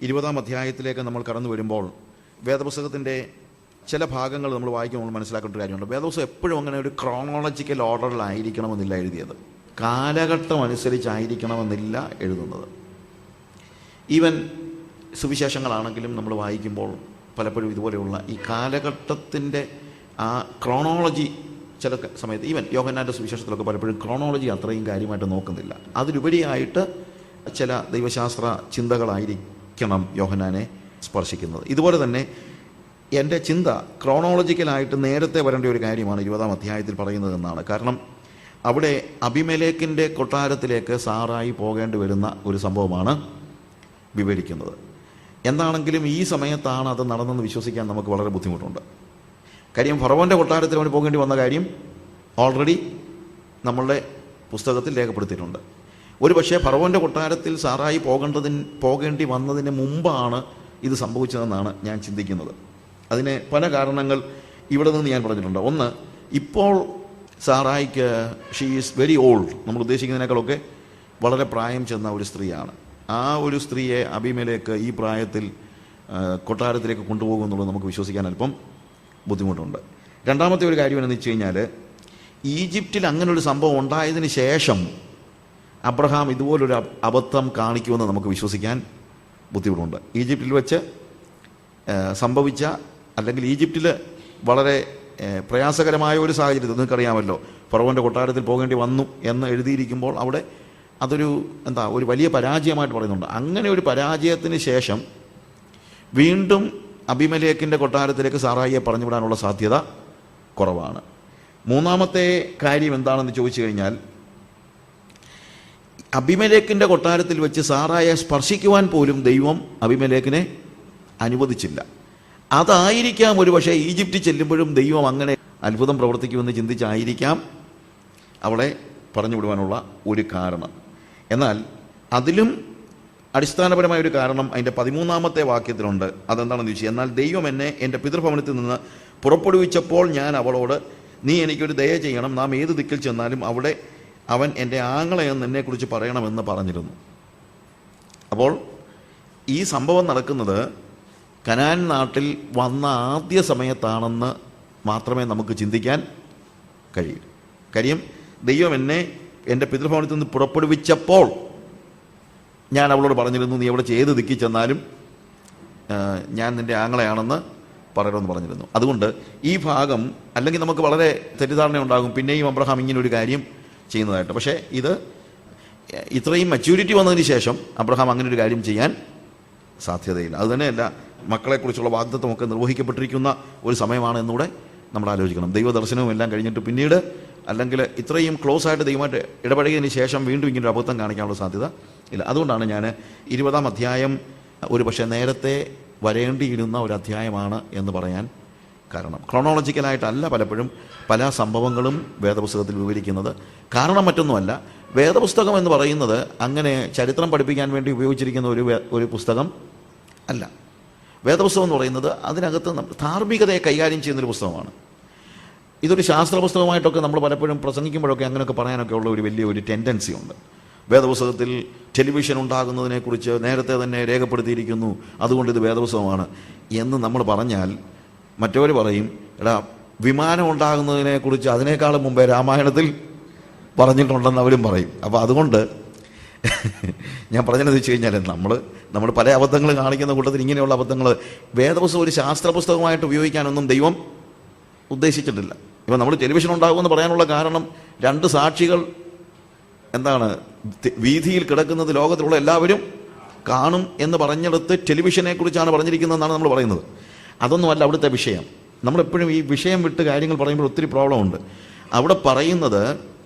20-ാം അധ്യായത്തിലേക്ക് നമ്മൾ കടന്നു വരുമ്പോൾ വേദപുസ്തകത്തിൻ്റെ ചില ഭാഗങ്ങൾ നമ്മൾ വായിക്കുമ്പോൾ നമ്മൾ മനസ്സിലാക്കേണ്ട ഒരു കാര്യമുണ്ട്. വേദപുസ്തകം എപ്പോഴും അങ്ങനെ ഒരു ക്രോണോളജിക്കൽ ഓർഡറിലായിരിക്കണമെന്നില്ല എഴുതിയത്. കാലഘട്ടം അനുസരിച്ചായിരിക്കണമെന്നില്ല എഴുതുന്നത്. ഈവൻ സുവിശേഷങ്ങളാണെങ്കിലും നമ്മൾ വായിക്കുമ്പോൾ പലപ്പോഴും ഇതുപോലെയുള്ള ഈ കാലഘട്ടത്തിൻ്റെ ആ ക്രോണോളജി ചില സമയത്ത്, ഈവൻ യോഹന്നാൻ്റെ സുവിശേഷത്തിലൊക്കെ പലപ്പോഴും ക്രോണോളജി അത്രയും കാര്യമായിട്ട് നോക്കുന്നില്ല. അതിലുപരിയായിട്ട് ചില ദൈവശാസ്ത്ര ചിന്തകളായിരിക്കണം യോഹന്നാനെ സ്പർശിക്കുന്നത്. ഇതുപോലെ തന്നെ എൻ്റെ ചിന്ത ക്രോണോളജിക്കലായിട്ട് നേരത്തെ വരേണ്ട ഒരു കാര്യമാണ് 20-ാം അധ്യായത്തിൽ പറയുന്നതെന്നാണ്. കാരണം അവിടെ അബിമേലെക്കിൻ്റെ കൊട്ടാരത്തിലേക്ക് സാറായി പോകേണ്ടി വരുന്ന ഒരു സംഭവമാണ് വിവരിക്കുന്നത്. എന്താണെങ്കിലും ഈ സമയത്താണ് അത് നടന്നെന്ന് വിശ്വസിക്കാൻ നമുക്ക് വളരെ ബുദ്ധിമുട്ടുണ്ട്. കാര്യം ഫറവോൻ്റെ കൊട്ടാരത്തിൽ അവന് പോകേണ്ടി വന്ന കാര്യം ഓൾറെഡി നമ്മളുടെ പുസ്തകത്തിൽ രേഖപ്പെടുത്തിയിട്ടുണ്ട്. ഒരു പക്ഷേ ഫറവോൻ്റെ കൊട്ടാരത്തിൽ സാറായി പോകേണ്ടി വന്നതിന് മുമ്പാണ് ഇത് സംഭവിച്ചതെന്നാണ് ഞാൻ ചിന്തിക്കുന്നത്. അതിന് പല കാരണങ്ങൾ ഇവിടെ നിന്ന് ഞാൻ പറഞ്ഞിട്ടുണ്ട്. ഒന്ന്, ഇപ്പോൾ സാറായിക്ക് ഷീ ഈസ് വെരി ഓൾഡ്. നമ്മൾ ഉദ്ദേശിക്കുന്നതിനേക്കാളൊക്കെ വളരെ പ്രായം ചെന്ന ഒരു സ്ത്രീയാണ്. ആ ഒരു സ്ത്രീയെ അബീമേലെക്ക് ഈ പ്രായത്തിൽ കൊട്ടാരത്തിലേക്ക് കൊണ്ടുപോകുമെന്നുള്ളത് നമുക്ക് വിശ്വസിക്കാൻ അല്പം ബുദ്ധിമുട്ടുണ്ട്. രണ്ടാമത്തെ ഒരു കാര്യം എന്ന് വെച്ച് കഴിഞ്ഞാൽ, ഈജിപ്തിൽ അങ്ങനൊരു സംഭവം ഉണ്ടായതിന് ശേഷം അബ്രഹാം ഇതുപോലൊരു അബദ്ധം കാണിക്കുമെന്ന് നമുക്ക് വിശ്വസിക്കാൻ ബുദ്ധിമുട്ടുണ്ട്. ഈജിപ്തിൽ വെച്ച് സംഭവിച്ച, അല്ലെങ്കിൽ ഈജിപ്തിൽ വളരെ പ്രയാസകരമായ ഒരു സാഹചര്യത്തിൽ, നിങ്ങൾക്കറിയാമല്ലോ, ഫറവോൻ്റെ കൊട്ടാരത്തിൽ പോകേണ്ടി വന്നു എന്ന് എഴുതിയിരിക്കുമ്പോൾ അവിടെ അതൊരു ഒരു വലിയ പരാജയമായിട്ട് പറയുന്നുണ്ട്. അങ്ങനെ ഒരു പരാജയത്തിന് ശേഷം വീണ്ടും അബിമേലെക്കിൻ്റെ കൊട്ടാരത്തിലേക്ക് സാറായിയെ പറഞ്ഞു വിടാനുള്ള സാധ്യത കുറവാണ്. മൂന്നാമത്തെ കാര്യം എന്താണെന്ന് ചോദിച്ചു കഴിഞ്ഞാൽ, അബിമേലെക്കിൻ്റെ കൊട്ടാരത്തിൽ വെച്ച് സാറായെ സ്പർശിക്കുവാൻ പോലും ദൈവം അബിമേലെക്കിനെ അനുവദിച്ചില്ല. അതായിരിക്കാം ഒരു പക്ഷേ ഈജിപ്തിൽ ചെല്ലുമ്പോഴും ദൈവം അങ്ങനെ അത്ഭുതം പ്രവർത്തിക്കുമെന്ന് ചിന്തിച്ചായിരിക്കാം അവളെ പറഞ്ഞു വിടുവാനുള്ള ഒരു കാരണം. എന്നാൽ അതിലും അടിസ്ഥാനപരമായ ഒരു കാരണം അതിൻ്റെ 13-ാമത്തെ വാക്യത്തിലുണ്ട്. അതെന്താണെന്ന് ചോദിച്ചാൽ, എന്നാൽ ദൈവം എന്നെ എൻ്റെ പിതൃഭവനത്തിൽ നിന്ന് പുറപ്പെടുവിച്ചപ്പോൾ ഞാൻ അവളോട്, നീ എനിക്കൊരു ദയ ചെയ്യണം, നാം ഏത് ദിക്കിൽ ചെന്നാലും അവിടെ അവൻ എൻ്റെ ആങ്ങളെയെന്ന് എന്നെക്കുറിച്ച് പറയണമെന്ന് പറഞ്ഞിരുന്നു. അപ്പോൾ ഈ സംഭവം നടക്കുന്നത് കനാൻ നാട്ടിൽ വന്ന ആദ്യ സമയത്താണെന്ന് മാത്രമേ നമുക്ക് ചിന്തിക്കാൻ കഴിയൂ. കാര്യം ദൈവം എന്നെ എൻ്റെ പിതൃഭവനത്തിൽ നിന്ന് പുറപ്പെടുവിച്ചപ്പോൾ ഞാൻ അവളോട് പറഞ്ഞിരുന്നു, നീ അവിടെ ഏത് ദിക്കിൽ ചെന്നാലും ഞാൻ നിൻ്റെ ആങ്ങളെയാണെന്ന് പറയണമെന്ന് പറഞ്ഞിരുന്നു. അതുകൊണ്ട് ഈ ഭാഗം, അല്ലെങ്കിൽ നമുക്ക് വളരെ തെറ്റിദ്ധാരണ ഉണ്ടാകും പിന്നെയും അബ്രഹാം ഇങ്ങനെ ഒരു കാര്യം ചെയ്യുന്നതായിട്ട്. പക്ഷേ ഇത് ഇത്രയും മെച്യൂരിറ്റി വന്നതിന് ശേഷം അബ്രഹാം അങ്ങനെ ഒരു കാര്യം ചെയ്യാൻ സാധ്യതയില്ല. അതുതന്നെയല്ല, മക്കളെക്കുറിച്ചുള്ള വാഗ്ദത്തമൊക്കെ നിർവഹിക്കപ്പെട്ടിരിക്കുന്ന ഒരു സമയമാണ് എന്നൂടെ നമ്മൾ ആലോചിക്കണം. ദൈവദർശനവും എല്ലാം കഴിഞ്ഞിട്ട് പിന്നീട്, അല്ലെങ്കിൽ ഇത്രയും ക്ലോസ് ആയിട്ട് ദൈവമായിട്ട് ഇടപഴകിയതിന് ശേഷം വീണ്ടും ഇങ്ങനെ ഒരു അബദ്ധം കാണിക്കാനുള്ള സാധ്യത ഇല്ല. അതുകൊണ്ടാണ് ഞാൻ 20-ാം അധ്യായം ഒരു പക്ഷേ നേരത്തെ വരേണ്ടിയിരുന്ന ഒരു അധ്യായമാണ് എന്ന് പറയാൻ കാരണം. ക്രോണോളജിക്കലായിട്ടല്ല പലപ്പോഴും പല സംഭവങ്ങളും വേദപുസ്തകത്തിൽ വിവരിക്കുന്നത്. കാരണം മറ്റൊന്നുമല്ല, വേദപുസ്തകം എന്ന് പറയുന്നത് അങ്ങനെ ചരിത്രം പഠിപ്പിക്കാൻ വേണ്ടി ഉപയോഗിച്ചിരിക്കുന്ന ഒരു പുസ്തകം അല്ല. വേദപുസ്തകം എന്ന് പറയുന്നത് അതിനകത്ത് ധാർമ്മികതയെ കൈകാര്യം ചെയ്യുന്നൊരു പുസ്തകമാണ്. ഇതൊരു ശാസ്ത്ര പുസ്തകമായിട്ടൊക്കെ നമ്മൾ പലപ്പോഴും പ്രസംഗിക്കുമ്പോഴൊക്കെ അങ്ങനെയൊക്കെ പറയാനൊക്കെ ഉള്ള ഒരു വലിയൊരു ടെൻഡൻസി ഉണ്ട്. വേദപുസ്തകത്തിൽ ടെലിവിഷൻ ഉണ്ടാകുന്നതിനെക്കുറിച്ച് നേരത്തെ തന്നെ രേഖപ്പെടുത്തിയിരിക്കുന്നു, അതുകൊണ്ട് ഇത് വേദപുസ്തകമാണ് എന്ന് നമ്മൾ പറഞ്ഞാൽ മറ്റവർ പറയും, എടാ, വിമാനം ഉണ്ടാകുന്നതിനെക്കുറിച്ച് അതിനേക്കാളും മുമ്പേ രാമായണത്തിൽ പറഞ്ഞിട്ടുണ്ടെന്ന് അവരും പറയും. അപ്പോൾ അതുകൊണ്ട് ഞാൻ പറഞ്ഞതെന്ന് വെച്ച് കഴിഞ്ഞാൽ, നമ്മൾ പല അബദ്ധങ്ങൾ കാണിക്കുന്ന കൂട്ടത്തിൽ ഇങ്ങനെയുള്ള അബദ്ധങ്ങൾ വേദപുസ്തകം ഒരു ശാസ്ത്ര പുസ്തകമായിട്ട് ഉപയോഗിക്കാനൊന്നും ദൈവം ഉദ്ദേശിച്ചിട്ടില്ല. ഇപ്പം നമ്മൾ ടെലിവിഷൻ ഉണ്ടാകുമെന്ന് പറയാനുള്ള കാരണം, 2 സാക്ഷികൾ വീതിയിൽ കിടക്കുന്നത് ലോകത്തിലുള്ള എല്ലാവരും കാണും എന്ന് പറഞ്ഞെടുത്ത് ടെലിവിഷനെ കുറിച്ചാണ് പറഞ്ഞിരിക്കുന്നതെന്നാണ് നമ്മൾ പറയുന്നത്. അതൊന്നുമല്ല അവിടുത്തെ വിഷയം. നമ്മളെപ്പോഴും ഈ വിഷയം വിട്ട് കാര്യങ്ങൾ പറയുമ്പോൾ ഒത്തിരി പ്രോബ്ലം ഉണ്ട്. അവിടെ പറയുന്നത്,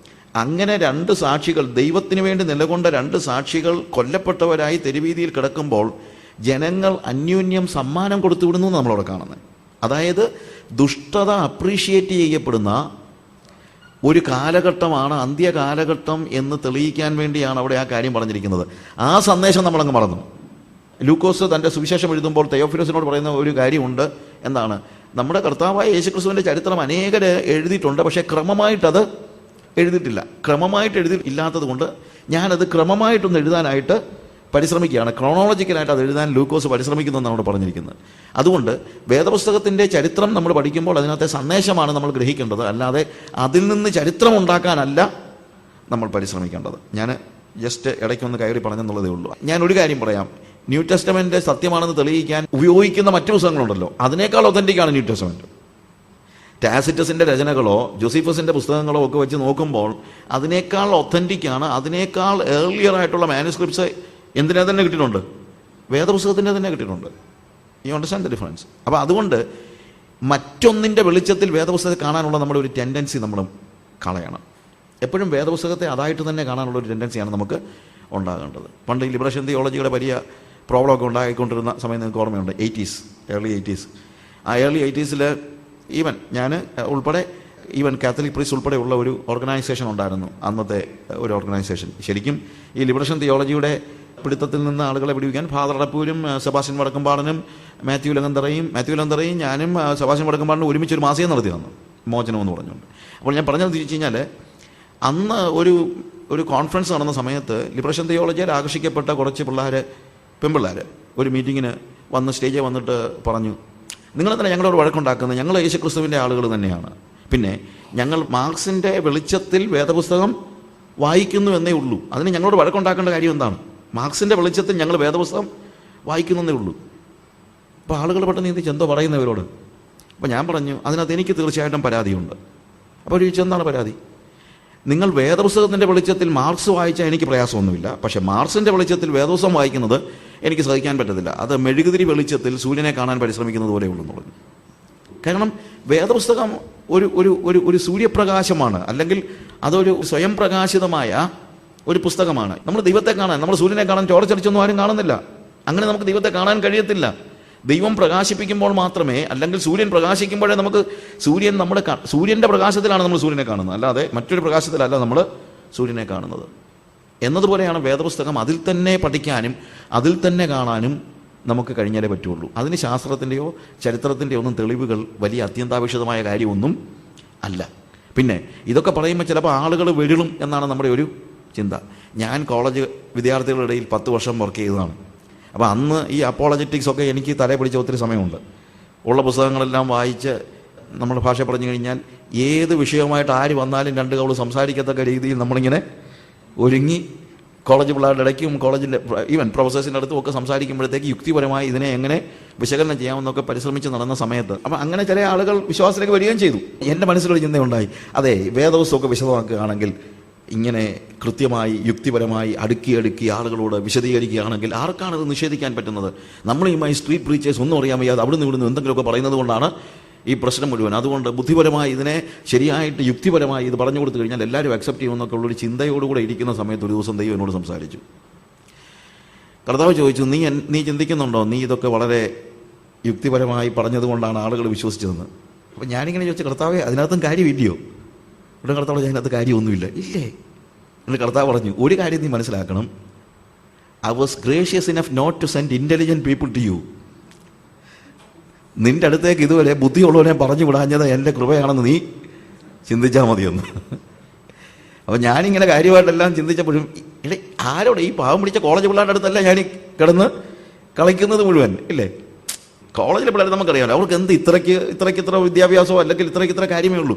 അങ്ങനെ 2 സാക്ഷികൾ, ദൈവത്തിന് വേണ്ടി നിലകൊണ്ട 2 സാക്ഷികൾ കൊല്ലപ്പെട്ടവരായി തെരുവീതിയിൽ കിടക്കുമ്പോൾ ജനങ്ങൾ അന്യോന്യം സമ്മാനം കൊടുത്തു വിടുന്നു എന്ന് നമ്മളവിടെ കാണുന്നത്. അതായത് ദുഷ്ടത അപ്രീഷിയേറ്റ് ചെയ്യപ്പെടുന്ന ഒരു കാലഘട്ടമാണ് അന്ത്യകാലഘട്ടം എന്ന് തെളിയിക്കാൻ വേണ്ടിയാണ് അവിടെ ആ കാര്യം പറഞ്ഞിരിക്കുന്നത്. ആ സന്ദേശം നമ്മളങ്ങ് മറന്നു. ലൂക്കോസ് തൻ്റെ സുവിശേഷം എഴുതുമ്പോൾ തെയോഫിലോസിനോട് പറയുന്ന ഒരു കാര്യമുണ്ട്. എന്താണ്? നമ്മുടെ കർത്താവായ യേശുക്രിസ്തുവിൻ്റെ ചരിത്രം അനേകർ എഴുതിയിട്ടുണ്ട്, പക്ഷേ ക്രമമായിട്ടത് എഴുതിയിട്ടില്ല. ക്രമമായിട്ട് ഇല്ലാത്തത് കൊണ്ട് ഞാനത് ക്രമമായിട്ടൊന്ന് എഴുതാനായിട്ട് പരിശ്രമിക്കുകയാണ്. ക്രോണോളജിക്കലായിട്ട് അത് എഴുതാൻ ലൂക്കോസ് പരിശ്രമിക്കുന്നതെന്നാണ് അവിടെ പറഞ്ഞിരിക്കുന്നത്. അതുകൊണ്ട് വേദപുസ്തകത്തിൻ്റെ ചരിത്രം നമ്മൾ പഠിക്കുമ്പോൾ അതിനകത്തെ സന്ദേശമാണ് നമ്മൾ ഗ്രഹിക്കേണ്ടത്, അല്ലാതെ അതിൽ നിന്ന് ചരിത്രം ഉണ്ടാക്കാനല്ല നമ്മൾ പരിശ്രമിക്കേണ്ടത്. ഞാൻ ജസ്റ്റ് ഇടയ്ക്കൊന്ന് കയറി പറഞ്ഞെന്നുള്ളതേ ഉള്ളൂ. ഞാൻ ഒരു കാര്യം പറയാം, ന്യൂ ടെസ്റ്റമെൻ്റ് സത്യമാണെന്ന് തെളിയിക്കാൻ ഉപയോഗിക്കുന്ന മറ്റു പുസ്തകങ്ങളുണ്ടല്ലോ, അതിനേക്കാൾ ഒതൻറ്റിക്കാണ് ന്യൂ ടെസ്റ്റമെൻറ്റ്. ടാസിറ്റസിൻ്റെ രചനകളോ ജോസീഫസിൻ്റെ പുസ്തകങ്ങളോ ഒക്കെ വെച്ച് നോക്കുമ്പോൾ അതിനേക്കാൾ ഒത്തൻറ്റിക്കാണ്, അതിനേക്കാൾ ഏർലിയർ ആയിട്ടുള്ള മാനുസ്ക്രിപ്റ്റ്സ് എന്തിനാ തന്നെ കിട്ടിയിട്ടുണ്ട്, വേദപുസ്തകത്തിൻ്റെ തന്നെ കിട്ടിയിട്ടുണ്ട്. You understand the difference? അപ്പോൾ അതുകൊണ്ട് മറ്റൊന്നിൻ്റെ വെളിച്ചത്തിൽ വേദപുസ്തകത്തെ കാണാനുള്ള നമ്മുടെ ഒരു ടെൻഡൻസി നമ്മൾ കളയണം. എപ്പോഴും വേദപുസ്തകത്തെ അതായിട്ട് തന്നെ കാണാനുള്ള ഒരു ടെൻഡൻസിയാണ് നമുക്ക് ഉണ്ടാകേണ്ടത്. പണ്ട് ഈ ലിബറേഷൻ തിയോളജിയുടെ വലിയ പ്രോബ്ലമൊക്കെ ഉണ്ടായിക്കൊണ്ടിരുന്ന സമയം നിങ്ങൾക്ക് ഓർമ്മയുണ്ട്, ഏർലി 80s. ആ ഏർലി 80s ഈവൻ ഞാൻ ഉൾപ്പെടെ, ഈവൻ കാത്തലിക് പ്രീസ് ഉൾപ്പെടെയുള്ള ഒരു ഓർഗനൈസേഷൻ ഉണ്ടായിരുന്നു, അന്നത്തെ ഒരു ഓർഗനൈസേഷൻ. ശരിക്കും ഈ ലിബറേഷൻ തിയോളജിയുടെ പിടുത്തത്തിൽ നിന്ന് ആളുകളെ പിടിപ്പിക്കാൻ ഫാദർ അടപ്പൂരും സെബാസ്റ്റ്യൻ വടക്കമ്പാടനും മാത്യു ലങ്കന്തറയും ഞാനും സെബാസ്റ്റ്യൻ വടക്കമ്പാടനും ഒരുമിച്ചൊരു മാസിക നടത്തി തന്നു, മോചനം എന്ന് പറഞ്ഞുകൊണ്ട്. അപ്പോൾ ഞാൻ പറഞ്ഞത് തിരിച്ചു കഴിഞ്ഞാൽ, അന്ന് ഒരു കോൺഫറൻസ് നടന്ന സമയത്ത് ലിബറേഷൻ തിയോളജിയിൽ ആകർഷിക്കപ്പെട്ട കുറച്ച് പെൺപിള്ളേർ ഒരു മീറ്റിങ്ങിന് വന്ന് സ്റ്റേജിൽ വന്നിട്ട് പറഞ്ഞു, നിങ്ങളെന്താണ് ഞങ്ങളോട് വഴക്കുണ്ടാക്കുന്നത്, ഞങ്ങൾ യേശുക്രിസ്തുവിൻ്റെ ആളുകൾ തന്നെയാണ്, പിന്നെ ഞങ്ങൾ മാർക്സിൻ്റെ വെളിച്ചത്തിൽ വേദപുസ്തകം വായിക്കുന്നു എന്നേ ഉള്ളൂ, അതിന് ഞങ്ങളോട് വഴക്കുണ്ടാക്കേണ്ട കാര്യം എന്താണ്, മാർക്സിൻ്റെ വെളിച്ചത്തിൽ ഞങ്ങൾ വേദപുസ്തകം വായിക്കുന്നതേ ഉള്ളൂ. അപ്പോൾ ആളുകൾ പെട്ടെന്ന് ചിന്തിച്ച് എന്തോ പറയുന്നവരോട്. അപ്പോൾ ഞാൻ പറഞ്ഞു, അതിനകത്ത് എനിക്ക് തീർച്ചയായിട്ടും പരാതിയുണ്ട്. അപ്പോൾ ചോദിച്ചു, എന്താണ് പരാതി? നിങ്ങൾ വേദപുസ്തകത്തിൻ്റെ വെളിച്ചത്തിൽ മാർക്സ് വായിച്ചാൽ എനിക്ക് പ്രയാസമൊന്നുമില്ല, പക്ഷേ മാർക്സിൻ്റെ വെളിച്ചത്തിൽ വേദപുസ്തകം വായിക്കുന്നത് എനിക്ക് സഹിക്കാൻ പറ്റത്തില്ല, അത് മെഴുകുതിരി വെളിച്ചത്തിൽ സൂര്യനെ കാണാൻ പരിശ്രമിക്കുന്നത് പോലെ ഉള്ളൂ എന്ന് പറഞ്ഞു. കാരണം വേദപുസ്തകം ഒരു സൂര്യപ്രകാശമാണ്, അല്ലെങ്കിൽ അതൊരു സ്വയം പ്രകാശിതമായ ഒരു പുസ്തകമാണ്. നമ്മൾ ദൈവത്തെ കാണാൻ, നമ്മൾ സൂര്യനെ കാണാൻ ചോർച്ചടിച്ചൊന്നും ആരും കാണുന്നില്ല. അങ്ങനെ നമുക്ക് ദൈവത്തെ കാണാൻ കഴിയത്തില്ല. ദൈവം പ്രകാശിപ്പിക്കുമ്പോൾ മാത്രമേ, അല്ലെങ്കിൽ സൂര്യൻ പ്രകാശിക്കുമ്പോഴേ നമുക്ക് സൂര്യൻ്റെ പ്രകാശത്തിലാണ് നമ്മൾ സൂര്യനെ കാണുന്നത്, അല്ലാതെ മറ്റൊരു പ്രകാശത്തിലല്ല നമ്മൾ സൂര്യനെ കാണുന്നത്. എന്നതുപോലെയാണ് വേദപുസ്തകം. അതിൽ തന്നെ പഠിക്കാനും അതിൽ തന്നെ കാണാനും നമുക്ക് കഴിഞ്ഞാലേ പറ്റുള്ളൂ. അതിന് ശാസ്ത്രത്തിൻ്റെയോ ചരിത്രത്തിൻ്റെയോ ഒന്നും തെളിവുകൾ വലിയ അത്യന്താപേക്ഷിതമായ കാര്യമൊന്നും അല്ല. പിന്നെ ഇതൊക്കെ പറയുമ്പോൾ ചിലപ്പോൾ ആളുകൾ വെഴുളും എന്നാണ് നമ്മുടെ ഒരു ചിന്ത. ഞാൻ കോളേജ് വിദ്യാർത്ഥികളുടെ ഇടയിൽ 10 വർഷം വർക്ക് ചെയ്തതാണ്. അപ്പോൾ അന്ന് ഈ അപ്പോളജറ്റിക്സ് ഒക്കെ എനിക്ക് തലേ പിടിച്ച ഒത്തിരി സമയമുണ്ട്. ഉള്ള പുസ്തകങ്ങളെല്ലാം വായിച്ച് നമ്മൾ ഭാഷ പറഞ്ഞു കഴിഞ്ഞാൽ ഏത് വിഷയവുമായിട്ട് ആര് വന്നാലും 2 കവള് സംസാരിക്കത്തക്ക രീതിയിൽ നമ്മളിങ്ങനെ ഒരുങ്ങി കോളേജ് പിള്ളേരുടെ ഇടയ്ക്കും കോളേജിലെ ഈവൻ പ്രൊഫസേഴ്സിൻ്റെ അടുത്തും ഒക്കെ സംസാരിക്കുമ്പോഴത്തേക്ക് യുക്തിപരമായി ഇതിനെ എങ്ങനെ വിശകലനം ചെയ്യാമെന്നൊക്കെ പരിശ്രമിച്ച് നടന്ന സമയത്ത് അപ്പോൾ അങ്ങനെ ചില ആളുകൾ വിശ്വാസത്തിലേക്ക് വരികയും ചെയ്തു. എൻ്റെ മനസ്സിലൊരു ചിന്തയുണ്ടായി, അതെ വേദപുസ്തകമൊക്കെ വിശദമാക്കുകയാണെങ്കിൽ, ഇങ്ങനെ കൃത്യമായി യുക്തിപരമായി അടുക്കി ആളുകളോട് വിശദീകരിക്കുകയാണെങ്കിൽ ആർക്കാണ് ഇത് നിഷേധിക്കാൻ പറ്റുന്നത്? നമ്മളുമായി സ്ട്രീറ്റ് പ്രീച്ചേഴ്സ് ഒന്നും അറിയാൻ വയ്യാതെ അവിടുന്ന് ഇവിടുന്ന് എന്തെങ്കിലുമൊക്കെ പറയുന്നത് കൊണ്ടാണ് ഈ പ്രശ്നം മുഴുവൻ. അതുകൊണ്ട് ബുദ്ധിപരമായി ഇതിനെ ശരിയായിട്ട് യുക്തിപരമായി ഇത് പറഞ്ഞു കൊടുത്തു കഴിഞ്ഞാൽ എല്ലാവരും അക്സെപ്റ്റ് ചെയ്യുമെന്നൊക്കെ ഉള്ളൊരു ചിന്തയോടുകൂടെ ഇരിക്കുന്ന സമയത്ത് ഒരു ദിവസം ദൈവം എന്നോട് സംസാരിച്ചു. കർത്താവ് ചോദിച്ചു, നീ ചിന്തിക്കുന്നുണ്ടോ നീ ഇതൊക്കെ വളരെ യുക്തിപരമായി പറഞ്ഞതുകൊണ്ടാണ് ആളുകൾ വിശ്വസിച്ചതെന്ന്? അപ്പം ഞാനിങ്ങനെ ചോദിച്ചു, കർത്താവേ അതിനകത്തും കാര്യമില്ലയോ? ഇവിടെ കർത്താവ് അതിനകത്ത് കാര്യമൊന്നുമില്ല. ഇല്ലേ? എന്നിട്ട് കർത്താവ് പറഞ്ഞു, ഒരു കാര്യം നീ മനസ്സിലാക്കണം, I was gracious enough not to send intelligent people to you. നിൻ്റെ അടുത്തേക്ക് ഇതുവരെ ബുദ്ധിയുള്ളവനെ പറഞ്ഞു വിടാഞ്ഞത് എൻ്റെ കൃപയാണെന്ന് നീ ചിന്തിച്ചാൽ മതിയെന്ന്. അപ്പോൾ ഞാനിങ്ങനെ കാര്യമായിട്ടെല്ലാം ചിന്തിച്ചപ്പോഴും ആരോടെ ഈ പാവം പിടിച്ച കോളേജ് പിള്ളേരുടെ അടുത്തല്ല ഞാൻ കിടന്ന് കളിക്കുന്നത് മുഴുവൻ, ഇല്ലേ? കോളേജിലെ പിള്ളേർ നമുക്കറിയാമല്ലോ, അവർക്ക് എന്ത് ഇത്ര വിദ്യാഭ്യാസമോ അല്ലെങ്കിൽ ഇത്ര കാര്യമേ ഉള്ളൂ.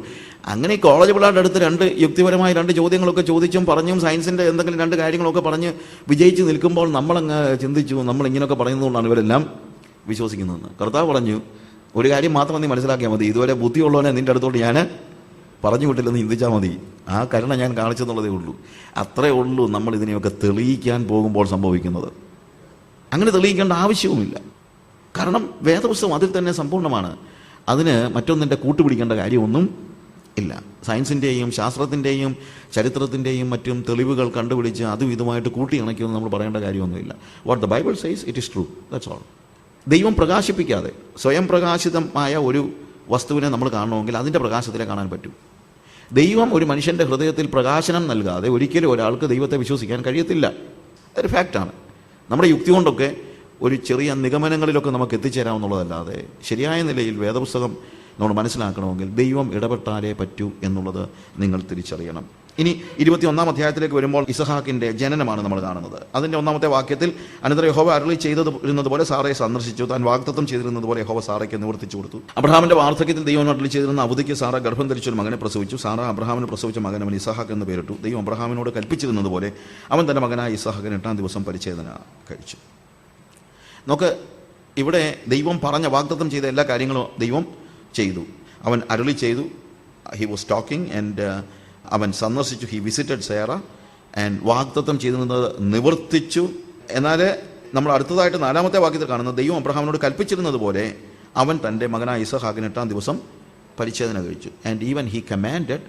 അങ്ങനെ ഈ കോളേജ് പിള്ളേരുടെ അടുത്ത് 2 യുക്തിപരമായ 2 ചോദ്യങ്ങളൊക്കെ ചോദിച്ചും പറഞ്ഞും സയൻസിൻ്റെ എന്തെങ്കിലും 2 കാര്യങ്ങളൊക്കെ പറഞ്ഞ് വിജയിച്ച് നിൽക്കുമ്പോൾ നമ്മളങ്ങ് ചിന്തിച്ചു, നമ്മളിങ്ങനെയൊക്കെ പറയുന്നതുകൊണ്ടാണ് ഇവരെല്ലാം വിശ്വസിക്കുന്നതെന്ന്. കർത്താവ് പറഞ്ഞു, ഒരു കാര്യം മാത്രം നീ മനസ്സിലാക്കിയാൽ മതി, ഇതുവരെ ബുദ്ധിയുള്ളവനെ നിൻ്റെ അടുത്തോട്ട് ഞാൻ പറഞ്ഞു വിട്ടില്ലെന്ന് ചിന്തിച്ചാൽ മതി. ആ കരുണ ഞാൻ കാണിച്ചെന്നുള്ളതേ ഉള്ളൂ. അത്രേ ഉള്ളൂ നമ്മൾ ഇതിനെയൊക്കെ തെളിയിക്കാൻ പോകുമ്പോൾ സംഭവിക്കുന്നത്. അങ്ങനെ തെളിയിക്കേണ്ട ആവശ്യവുമില്ല. കാരണം വേദപുസ്തകം അതിൽ തന്നെ സമ്പൂർണ്ണമാണ്. അതിന് മറ്റൊന്നിൻ്റെ കൂട്ടുപിടിക്കേണ്ട കാര്യമൊന്നും ഇല്ല. സയൻസിൻ്റെയും ശാസ്ത്രത്തിൻ്റെയും ചരിത്രത്തിൻ്റെയും മറ്റും തെളിവുകൾ കണ്ടുപിടിച്ച് അതും ഇതുമായിട്ട് കൂട്ടി ഇണക്കിയൊന്നും നമ്മൾ പറയേണ്ട കാര്യമൊന്നുമില്ല. What the Bible says it is true, that's all. ദൈവം പ്രകാശിപ്പിക്കാതെ സ്വയം പ്രകാശിതമായ ഒരു വസ്തുവിനെ നമ്മൾ കാണണമെങ്കിൽ അതിൻ്റെ പ്രകാശത്തിലേ കാണാൻ പറ്റൂ. ദൈവം ഒരു മനുഷ്യൻ്റെ ഹൃദയത്തിൽ പ്രകാശനം നൽകാതെ ഒരിക്കലും ഒരാൾക്ക് ദൈവത്തെ വിശ്വസിക്കാൻ കഴിയത്തില്ല. അതൊരു ഫാക്റ്റാണ്. നമ്മുടെ യുക്തി കൊണ്ടൊക്കെ ഒരു ചെറിയ നിഗമനങ്ങളിലൊക്കെ നമുക്ക് എത്തിച്ചേരാമെന്നുള്ളതല്ലാതെ ശരിയായ നിലയിൽ വേദപുസ്തകം നമ്മൾ മനസ്സിലാക്കണമെങ്കിൽ ദൈവം ഇടപെട്ടാലേ പറ്റൂ എന്നുള്ളത് നിങ്ങൾ തിരിച്ചറിയണം. ഇനി 21 അധ്യായത്തിലേക്ക് വരുമ്പോൾ ഇസഹാക്കിന്റെ ജനനമാണ് നമ്മൾ കാണുന്നത്. അതിന്റെ 1-ാമത്തെ വാക്യത്തിൽ, അനന്തരം യഹോവ അരുളി ചെയ്തിരുന്നത് പോലെ സാറയെ സന്ദർശിച്ചു, താൻ വാഗ്ദത്തം ചെയ്തിരുന്നത് പോലെ യഹോവ സാറയ്ക്ക് നിവർത്തിച്ചു കൊടുത്തു. അബ്രഹാമിന്റെ വാർദ്ധക്യത്തിൽ ദൈവം അരുളി ചെയ്തിരുന്ന അവധിക്ക് സാറ ഗർഭം ധരിച്ചൊരു മകനെ പ്രസവിച്ചു. സാറ അബ്രഹാമിന് പ്രസവിച്ച മകൻ അവൻ ഇസഹാക്ക് എന്ന് പേരിട്ടു. ദൈവം അബ്രഹാമിനോട് കൽപ്പിച്ചിരുന്നത് പോലെ അവൻ തന്റെ മകനായ ഇസഹാക്കിന് 8-ാം ദിവസം പരിച്ഛേദന കഴിച്ചു. നമുക്ക് ഇവിടെ ദൈവം പറഞ്ഞ വാഗ്ദത്തം ചെയ്ത എല്ലാ കാര്യങ്ങളും ദൈവം ചെയ്തു. അവൻ അരുളി ചെയ്തു, ഹി വാസ് ടോക്കിംഗ്, ആൻഡ് അവൻ സന്ദർശിച്ചു, ഹി വിസിറ്റഡ് സേറ, ആൻഡ് വാഗ്ദത്തം ചെയ്തിരുന്നത് നിവർത്തിച്ചു. എന്നാൽ നമ്മൾ അടുത്തതായിട്ട് 4-ാമത്തെ വാക്യത്തിൽ കാണുന്നത്, ദൈവം അബ്രഹാമിനോട് കൽപ്പിച്ചിരുന്നത് പോലെ അവൻ തൻ്റെ മകനായ ഇസഹാക്കിന് 8-ാം ദിവസം പരിച്ഛേദന കഴിച്ചു. And even he commanded.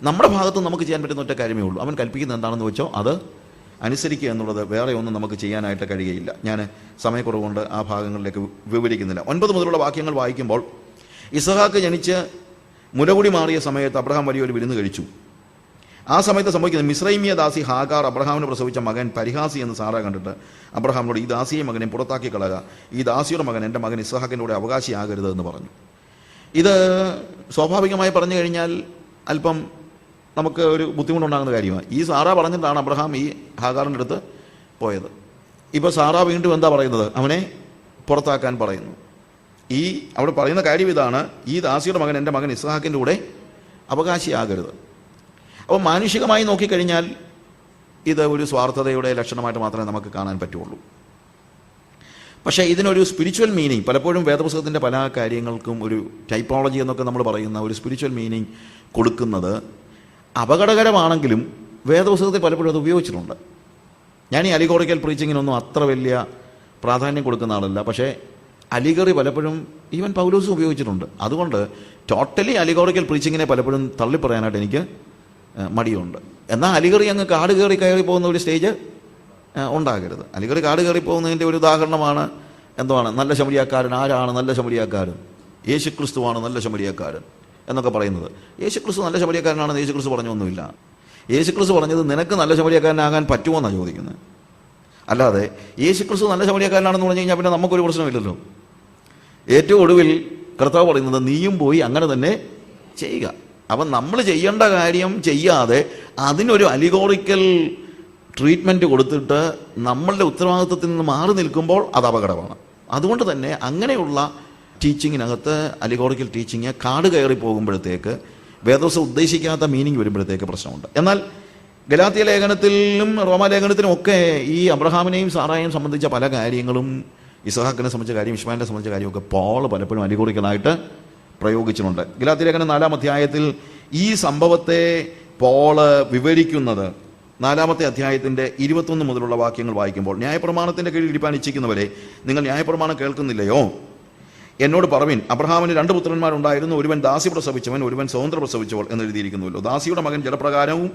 നമ്മുടെ ഭാഗത്ത് നമുക്ക് ചെയ്യാൻ പറ്റുന്ന ഒറ്റ കാര്യമേ ഉള്ളൂ. അവൻ കൽപ്പിക്കുന്നത് എന്താണെന്ന് വെച്ചോ അത് അനുസരിക്കുക എന്നുള്ളത്. വേറെ ഒന്നും നമുക്ക് ചെയ്യാനായിട്ട് കഴിയുകയില്ല. ഞാൻ സമയക്കുറവുകൊണ്ട് ആ ഭാഗങ്ങളിലേക്ക് വിവരിക്കുന്നില്ല. 9 മുതലുള്ള വാക്യങ്ങൾ വായിക്കുമ്പോൾ, ഇസഹാക്ക് ജനിച്ച് മുലകുടി മാറിയ സമയത്ത് അബ്രഹാം വലിയൊരു വിരുന്ന് കഴിച്ചു. ആ സമയത്ത് സംഭവിക്കുന്നത്, മിസ്രൈമിയ ദാസി ഹാഗാർ അബ്രഹാമിന് പ്രസവിച്ച മകൻ പരിഹാസി എന്ന് സാറ കണ്ടിട്ട് അബ്രഹാമിനോട്, ഈ ദാസിയെ മകനെ പുറത്താക്കി കളയുക, ഈ ദാസിയുടെ മകൻ എൻ്റെ മകൻ ഇസഹാക്കിൻ്റെ കൂടെ അവകാശിയാകരുത് എന്ന് പറഞ്ഞു. ഇത് സ്വാഭാവികമായി പറഞ്ഞു കഴിഞ്ഞാൽ അല്പം നമുക്ക് ഒരു ബുദ്ധിമുട്ടുണ്ടാകുന്ന കാര്യമാണ്. ഈ സാറ പറഞ്ഞിട്ടാണ് അബ്രഹാം ഈ ഹാഗാറിൻ്റെ അടുത്ത് പോയത്. ഇപ്പോൾ സാറ വീണ്ടും എന്താ പറയുന്നത്? അവനെ പുറത്താക്കാൻ പറയുന്നു. ഈ അവിടെ പറയുന്ന കാര്യം ഇതാണ്, ഈ ദാസിയുടെ മകൻ എൻ്റെ മകൻ ഇസ്ഹാക്കിൻ്റെ കൂടെ അവകാശിയാകരുത്. അപ്പോൾ മാനുഷികമായി നോക്കിക്കഴിഞ്ഞാൽ ഇത് ഒരു സ്വാർത്ഥതയുടെ ലക്ഷണമായിട്ട് മാത്രമേ നമുക്ക് കാണാൻ പറ്റുള്ളൂ. പക്ഷേ ഇതിനൊരു സ്പിരിച്വൽ മീനിങ്, പലപ്പോഴും വേദപുസ്തകത്തിൻ്റെ പല കാര്യങ്ങൾക്കും ഒരു ടൈപ്പോളജി എന്നൊക്കെ നമ്മൾ പറയുന്ന ഒരു സ്പിരിച്വൽ മീനിങ് കൊടുക്കുന്നത് അപകടകരമാണെങ്കിലും വേദപുസ്തകത്തിൽ പലപ്പോഴും അത് ഉപയോഗിച്ചിട്ടുണ്ട്. ഞാൻ ഈ അലിഗോറിക്കൽ പ്രീച്ചിങ്ങിനൊന്നും അത്ര വലിയ പ്രാധാന്യം കൊടുക്കുന്ന ആളല്ല. പക്ഷേ അലിഗറി പലപ്പോഴും ഈവൻ പൗലോസും ഉപയോഗിച്ചിട്ടുണ്ട്. അതുകൊണ്ട് ടോട്ടലി അലിഗോറിക്കൽ പ്രീച്ചിങ്ങിനെ പലപ്പോഴും തള്ളിപ്പറയാനായിട്ട് എനിക്ക് മടിയുണ്ട്. എന്നാൽ അലിഗറി അങ്ങ് കാട് കയറി പോകുന്ന ഒരു സ്റ്റേജ് ഉണ്ടാകരുത്. അലിഗറി കാട് കയറി പോകുന്നതിൻ്റെ ഒരു ഉദാഹരണമാണ് എന്താണ്, നല്ല ശമരിയാക്കാരൻ ആരാണ്? നല്ല ശമരിയാക്കാരൻ യേശുക്രിസ്തുവാണ് നല്ല ശമരിയാക്കാരൻ എന്നൊക്കെ പറയുന്നത്. യേശുക്രിസ്തു നല്ല ശമരിയാക്കാരനാണെന്ന് യേശുക്രിസ്തു പറഞ്ഞൊന്നുമില്ല. യേശുക്രിസ്തു പറഞ്ഞത് നിനക്ക് നല്ല ശമരിയാക്കാരനാകാൻ പറ്റുമോ എന്നാണ് ചോദിക്കുന്നത്. അല്ലാതെ യേശുക്രിസ്തു നല്ല ശമരിയാക്കാരനാണെന്ന് പറഞ്ഞു കഴിഞ്ഞാൽ പിന്നെ നമുക്കൊരു പ്രശ്നമില്ലല്ലോ. ഏറ്റവും ഒടുവിൽ കർത്താവ് പറയുന്നത് നീയും പോയി അങ്ങനെ തന്നെ ചെയ്യുക. അപ്പം നമ്മൾ ചെയ്യേണ്ട കാര്യം ചെയ്യാതെ അതിനൊരു അലിഗോറിക്കൽ ട്രീറ്റ്മെൻറ്റ് കൊടുത്തിട്ട് നമ്മളുടെ ഉത്തരവാദിത്വത്തിൽ നിന്ന് മാറി നിൽക്കുമ്പോൾ അത് അപകടമാണ്. അതുകൊണ്ട് തന്നെ അങ്ങനെയുള്ള ടീച്ചിങ്ങിനകത്ത് അലിഗോറിക്കൽ ടീച്ചിങ് കാട് കയറി പോകുമ്പോഴത്തേക്ക് വേദോസം ഉദ്ദേശിക്കാത്ത മീനിങ് വരുമ്പോഴത്തേക്ക് പ്രശ്നമുണ്ട്. എന്നാൽ ഗലാത്യ ലേഖനത്തിലും റോമാലേഖനത്തിലും ഒക്കെ ഈ അബ്രഹാമിനെയും സാറായെയും സംബന്ധിച്ച പല കാര്യങ്ങളും, ഇസഹാക്കിനെ സംബന്ധിച്ച കാര്യം, ഇസ്മായിലിനെ സംബന്ധിച്ച കാര്യമൊക്കെ പോൾ പലപ്പോഴും അലിഗോറിക്കലായിട്ട് പ്രയോഗിച്ചിട്ടുണ്ട്. ഗലാത്യ ലേഖനം 4-ാം അധ്യായത്തിൽ ഈ സംഭവത്തെ പോള് വിവരിക്കുന്നത് 4-ാമത്തെ അധ്യായത്തിൻ്റെ 21 മുതലുള്ള വാക്യങ്ങൾ വായിക്കുമ്പോൾ, ന്യായപ്രമാണത്തിൻ്റെ കീഴിൽ ഇരിപ്പാൻ ഇച്ഛിക്കുന്നവരെ നിങ്ങൾ ന്യായപ്രമാണം കേൾക്കുന്നില്ലയോ? എന്നോട് പറവിൻ, അബ്രഹാമിന് 2 പുത്രന്മാരുണ്ടായിരുന്നു, ഒരുവൻ ദാസി പ്രസവിച്ചവൻ, ഒരുവൻ സ്വതന്ത്ര പ്രസവിച്ചവൾ എന്ന് എഴുതിയിരിക്കുന്നുവല്ലോ. ദാസിയുടെ മകൻ ജലപ്രകാരവും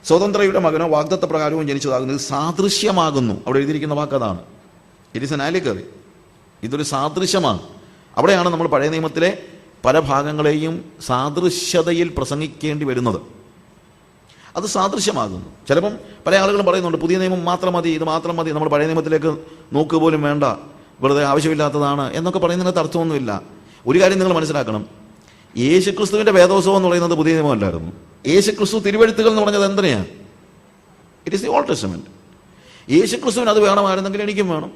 സ്വതന്ത്രയുടെ മകനോ വാഗ്ദത്ത പ്രകാരവും ജനിച്ചതാകുന്നത് സാദൃശ്യമാകുന്നു. അവിടെ എഴുതിയിരിക്കുന്ന വാക്കതാണ്. It is an allegory. ഇതൊരു സാദൃശ്യമാണ്. അവിടെയാണ് നമ്മൾ പഴയ നിയമത്തിലെ പല ഭാഗങ്ങളെയും സാദൃശ്യതയിൽ പ്രസംഗിക്കേണ്ടി വരുന്നത്. അത് സാദൃശ്യമാകുന്നു. ചിലപ്പം പല ആളുകളും പറയുന്നുണ്ട് പുതിയ നിയമം മാത്രം മതി, ഇത് മാത്രം മതി, നമ്മൾ പഴയ നിയമത്തിലേക്ക് നോക്കുക പോലും വേണ്ട, വെറുതെ ആവശ്യമില്ലാത്തതാണ് എന്നൊക്കെ പറയുന്നതിനകത്ത് അർത്ഥമൊന്നുമില്ല. ഒരു കാര്യം നിങ്ങൾ മനസ്സിലാക്കണം, യേശുക്രിസ്തുവിൻ്റെ വേദോത്സവം എന്ന് പറയുന്നത് പുതിയ നിയമമല്ലായിരുന്നു. യേശുക്രിസ്തു തിരുവെഴുത്തുകൾ എന്ന് പറഞ്ഞത് എന്തിനാണ്? It is the old testament. യേശുക്രിസ്തുവിന് അത് വേണമായിരുന്നെങ്കിൽ എനിക്കും വേണം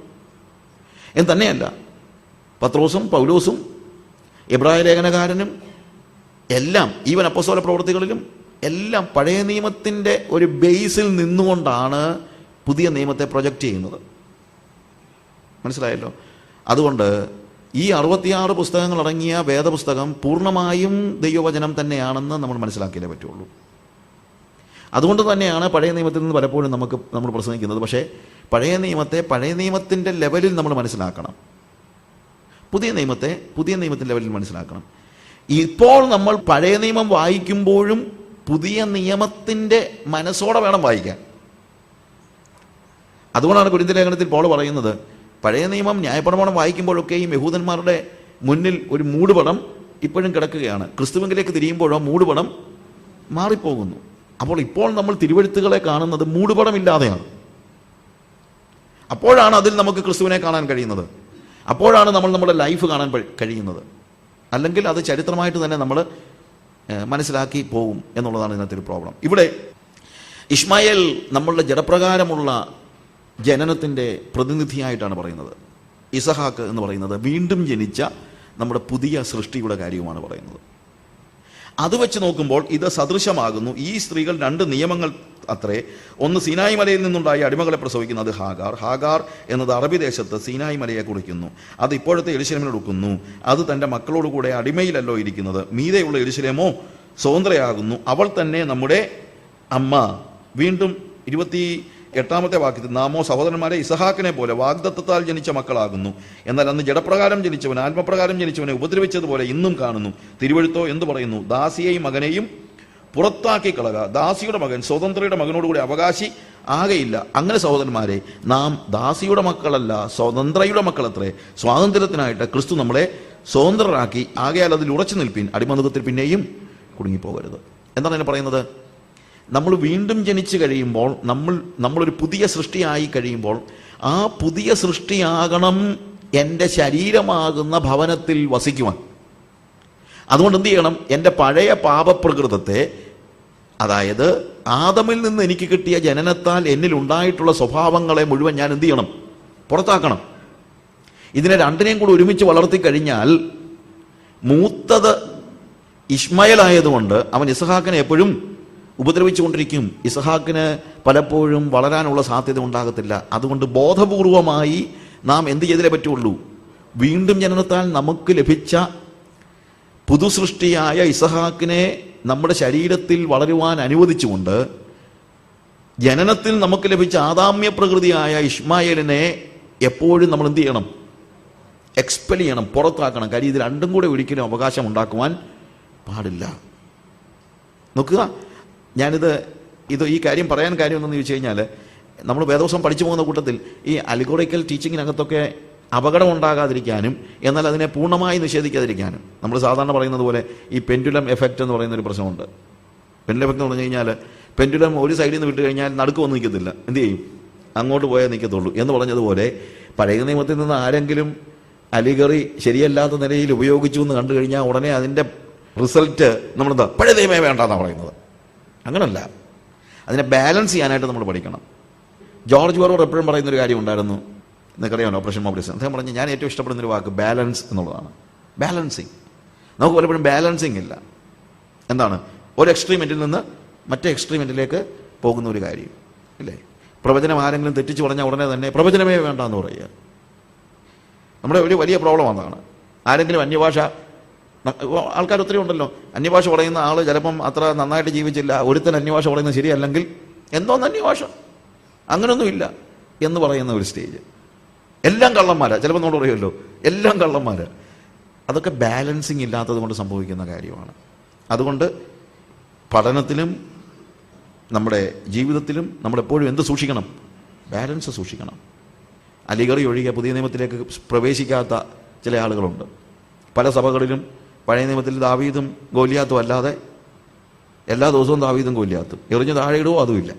എന്ന് തന്നെയല്ല, പത്രോസും പൗലോസും എബ്രായ ലേഖനകാരനും എല്ലാം, ഈവൻ അപ്പോസ്തല പ്രവൃത്തികളിലും എല്ലാം പഴയ നിയമത്തിൻ്റെ ഒരു ബേസിൽ നിന്നുകൊണ്ടാണ് പുതിയ നിയമത്തെ പ്രൊജക്റ്റ് ചെയ്യുന്നത്. മനസ്സിലായല്ലോ? അതുകൊണ്ട് ഈ 66 പുസ്തകങ്ങൾ അടങ്ങിയ വേദപുസ്തകം പൂർണ്ണമായും ദൈവവചനം തന്നെയാണെന്ന് നമ്മൾ മനസ്സിലാക്കിയേ പറ്റുള്ളൂ. അതുകൊണ്ട് തന്നെയാണ് പഴയ നിയമത്തിൽ നിന്ന് പലപ്പോഴും നമ്മൾ പ്രസംഗിക്കുന്നത്. പക്ഷേ പഴയ നിയമത്തിൻ്റെ ലെവലിൽ നമ്മൾ മനസ്സിലാക്കണം, പുതിയ നിയമത്തിൻ്റെ ലെവലിൽ മനസ്സിലാക്കണം. ഇപ്പോൾ നമ്മൾ പഴയ നിയമം വായിക്കുമ്പോഴും പുതിയ നിയമത്തിൻ്റെ മനസ്സോടെ വേണം വായിക്കാൻ. അതുകൊണ്ടാണ് കൊരിന്ത്യ ലേഖനത്തിൽ പൗൽ പറയുന്നത്, പഴയ നിയമം ന്യായപ്രമാണം വായിക്കുമ്പോഴൊക്കെയും യഹൂദന്മാരുടെ മുന്നിൽ ഒരു മൂടുപടം ഇപ്പോഴും കിടക്കുകയാണ്. ക്രിസ്തുവിലേക്ക് തിരിയുമ്പോഴോ മൂടുപടം മാറിപ്പോകുന്നു. അപ്പോൾ ഇപ്പോൾ നമ്മൾ തിരുവെഴുത്തുകളെ കാണുന്നത് മൂടുപടമില്ലാതെയാണ്. അപ്പോഴാണ് അതിൽ നമുക്ക് ക്രിസ്തുവിനെ കാണാൻ കഴിയുന്നത്. അപ്പോഴാണ് നമ്മൾ നമ്മുടെ ലൈഫ് കാണാൻ കഴിയുന്നത്. അല്ലെങ്കിൽ അത് ചരിത്രമായിട്ട് തന്നെ നമ്മൾ മനസ്സിലാക്കി പോവും എന്നുള്ളതാണ് ഇതിനകത്തൊരു പ്രോബ്ലം. ഇവിടെ ഇശ്മായേൽ നമ്മളുടെ ജഡപ്രകാരമുള്ള ജനനത്തിൻ്റെ പ്രതിനിധിയായിട്ടാണ് പറയുന്നത്. ഇസഹാക്ക് എന്ന് പറയുന്നത് വീണ്ടും ജനിച്ച നമ്മുടെ പുതിയ സൃഷ്ടിയുടെ കാര്യവുമാണ് പറയുന്നത്. അത് വെച്ച് നോക്കുമ്പോൾ ഇത് സദൃശമാകുന്നു. ഈ സ്ത്രീകൾ 2 നിയമങ്ങൾ അത്രേ. ഒന്ന്, സീനായി മലയിൽ നിന്നുണ്ടായ അടിമകളെ പ്രസവിക്കുന്നത് ഹാഗാർ എന്നത് അറബി ദേശത്ത് സീനായി മലയെ കുറിക്കുന്നു. അത് ഇപ്പോഴത്തെ യെരുശലേമിനൊടുക്കുന്നു. അത് തൻ്റെ മക്കളോടുകൂടെ അടിമയിലല്ലോ ഇരിക്കുന്നത്. മീതെയുള്ള യെരുശലേമോ സ്വതന്ത്രയാകുന്നു. അവൾ തന്നെ നമ്മുടെ അമ്മ. വീണ്ടും 28-ാമത്തെ വാക്യത്തിൽ, നാമോ സഹോദരന്മാരെ ഇസഹാക്കിനെ പോലെ വാഗ്ദത്തത്താൽ ജനിച്ച മക്കളാകുന്നു. എന്നാൽ അന്ന് ജഡപ്രകാരം ജനിച്ചവൻ ആത്മപ്രകാരം ജനിച്ചവനെ ഉപദ്രവിച്ചതുപോലെ ഇന്നും കാണുന്നു. തിരുവെഴുത്തോ എന്ത് പറയുന്നു? ദാസിയെയും മകനെയും പുറത്താക്കി കളക. ദാസിയുടെ മകൻ സ്വതന്ത്രയുടെ മകനോടുകൂടി അവകാശി ആകയില്ല. അങ്ങനെ സഹോദരന്മാരെ, നാം ദാസിയുടെ മക്കളല്ല, സ്വതന്ത്രയുടെ മക്കളത്രേ. സ്വാതന്ത്ര്യത്തിനായിട്ട് ക്രിസ്തു നമ്മളെ സ്വതന്ത്രരാക്കി. ആകയാൽ അതിൽ ഉറച്ചു നിൽപ്പിൻ, അടിമനുഖത്തിൽ പിന്നെയും കുടുങ്ങിപ്പോകരുത്. എന്താണ് എന്നെ പറയുന്നത്? നമ്മൾ വീണ്ടും ജനിച്ചു കഴിയുമ്പോൾ, നമ്മളൊരു പുതിയ സൃഷ്ടിയായി കഴിയുമ്പോൾ, ആ പുതിയ സൃഷ്ടിയാകണം എൻ്റെ ശരീരമാകുന്ന ഭവനത്തിൽ വസിക്കുവാൻ. അതുകൊണ്ട് എന്ത് ചെയ്യണം? എൻ്റെ പഴയ പാപപ്രകൃതത്തെ, അതായത് ആദമിൽ നിന്ന് എനിക്ക് കിട്ടിയ ജനനത്താൽ എന്നിൽ ഉണ്ടായിട്ടുള്ള സ്വഭാവങ്ങളെ മുഴുവൻ ഞാൻ എന്ത് ചെയ്യണം? പുറത്താക്കണം. ഇതിനെ രണ്ടിനെയും കൂടി ഒരുമിച്ച് വളർത്തി കഴിഞ്ഞാൽ, മൂത്തത് ഇശ്മായേലായതുകൊണ്ട് അവൻ ഇസഹാക്കിനെ എപ്പോഴും ഉപദ്രവിച്ചുകൊണ്ടിരിക്കും. ഇസഹാക്കിന് പലപ്പോഴും വളരാനുള്ള സാധ്യത ഉണ്ടാകത്തില്ല. അതുകൊണ്ട് ബോധപൂർവമായി നാം എന്ത് ചെയ്തേ പറ്റുള്ളൂ? വീണ്ടും ജനനത്താൽ നമുക്ക് ലഭിച്ച പുതുസൃഷ്ടിയായ ഇസഹാക്കിനെ നമ്മുടെ ശരീരത്തിൽ വളരുവാൻ അനുവദിച്ചുകൊണ്ട്, ജനനത്തിൽ നമുക്ക് ലഭിച്ച ആദാമ്യ പ്രകൃതിയായ ഇശ്മായേലിനെ എപ്പോഴും നമ്മൾ എന്ത് ചെയ്യണം? എക്സ്പെൽ ചെയ്യണം, പുറത്താക്കണം. കാര്യം ഇത് രണ്ടും കൂടെ ഒരിക്കലും അവകാശം ഉണ്ടാക്കുവാൻ പാടില്ല. നോക്കുക, ഈ കാര്യം പറയാൻ കാര്യം എന്തെന്ന് ചോദിച്ചു കഴിഞ്ഞാൽ, നമ്മൾ വേദവസം പഠിച്ചു പോകുന്ന കൂട്ടത്തിൽ ഈ അലിഗോറിക്കൽ ടീച്ചിങ്ങിനകത്തൊക്കെ അപകടം ഉണ്ടാകാതിരിക്കാനും എന്നാൽ അതിനെ പൂർണ്ണമായി നിഷേധിക്കാതിരിക്കാനും, നമ്മൾ സാധാരണ പറയുന്നത് പോലെ ഈ പെൻഡുലം എഫക്റ്റ് എന്ന് പറയുന്നൊരു പ്രശ്നമുണ്ട്. പെൻഡുലം എഫക്റ്റ് എന്ന് പറഞ്ഞു കഴിഞ്ഞാൽ, പെൻഡുലം ഒരു സൈഡിൽ നിന്ന് വിട്ട് കഴിഞ്ഞാൽ നടുക്ക് വന്ന് നിൽക്കത്തില്ല, എന്ത് ചെയ്യും? അങ്ങോട്ട് പോയാൽ നിൽക്കത്തുള്ളൂ എന്ന് പറഞ്ഞതുപോലെ, പഴയ നിയമത്തിൽ നിന്ന് ആരെങ്കിലും അലിഗറി ശരിയല്ലാത്ത നിലയിൽ ഉപയോഗിച്ചു എന്ന് കണ്ടു കഴിഞ്ഞാൽ ഉടനെ അതിൻ്റെ റിസൾട്ട് നമ്മളെന്താ പഴയ നിയമമേ വേണ്ടെന്നാണ് പറയുന്നത്. അങ്ങനല്ല, അതിനെ ബാലൻസ് ചെയ്യാനായിട്ട് നമ്മൾ പഠിക്കണം. ജോർജ് വെറോർ എപ്പോഴും പറയുന്നൊരു കാര്യം ഉണ്ടായിരുന്നു, നിങ്ങൾക്കറിയാമല്ലോ, ഓപ്പറേഷൻ മോബിലിസം. അദ്ദേഹം പറഞ്ഞു, ഞാൻ ഏറ്റവും ഇഷ്ടപ്പെടുന്നൊരു വാക്ക് ബാലൻസ് എന്നുള്ളതാണ്. ബാലൻസിങ്. നമുക്ക് പലപ്പോഴും ബാലൻസിങ് ഇല്ല. എന്താണ്? ഒരു എക്സ്ട്രീമെൻറ്റിൽ നിന്ന് മറ്റേ എക്സ്ട്രീമെൻറ്റിലേക്ക് പോകുന്ന ഒരു കാര്യം ഇല്ലേ? പ്രവചനം ആരെങ്കിലും തെറ്റിച്ച് പറഞ്ഞാൽ ഉടനെ തന്നെ പ്രവചനമേ വേണ്ടെന്ന് പറയുക. നമ്മുടെ ഒരു വലിയ പ്രോബ്ലം അതാണ്. ആരെങ്കിലും അന്യഭാഷ, ആൾക്കാർ ഒത്തിരി ഉണ്ടല്ലോ, അന്യഭാഷ പറയുന്ന ആൾ ചിലപ്പം അത്ര നന്നായിട്ട് ജീവിച്ചില്ല, ഒരുത്തൻ അന്യഭാഷ പറയുന്നത് ശരിയല്ലെങ്കിൽ എന്തോന്ന് അന്യഭാഷ, അങ്ങനൊന്നുമില്ല എന്ന് പറയുന്ന ഒരു സ്റ്റേജ്. എല്ലാം കള്ളന്മാരാ, ചിലപ്പോൾ നമ്മൾ പറയുമല്ലോ, എല്ലാം കള്ളന്മാരാ. അതൊക്കെ ബാലൻസിങ് ഇല്ലാത്തത് കൊണ്ട് സംഭവിക്കുന്ന കാര്യമാണ്. അതുകൊണ്ട് പഠനത്തിലും നമ്മുടെ ജീവിതത്തിലും നമ്മളെപ്പോഴും എന്ത് സൂക്ഷിക്കണം? ബാലൻസ് സൂക്ഷിക്കണം. അലിഗറി ഒഴികെ പുതിയ നിയമത്തിലേക്ക് പ്രവേശിക്കാത്ത ചില ആളുകളുണ്ട്. പല സഭകളിലും പഴയ നിയമത്തിൽ ദാവീദും ഗോലിയാത്തും അല്ലാതെ എല്ലാ ദിവസവും ദാവീദും ഗോലിയാത്തും എറിഞ്ഞ് താഴെ ഇടുവോ അതുമില്ല.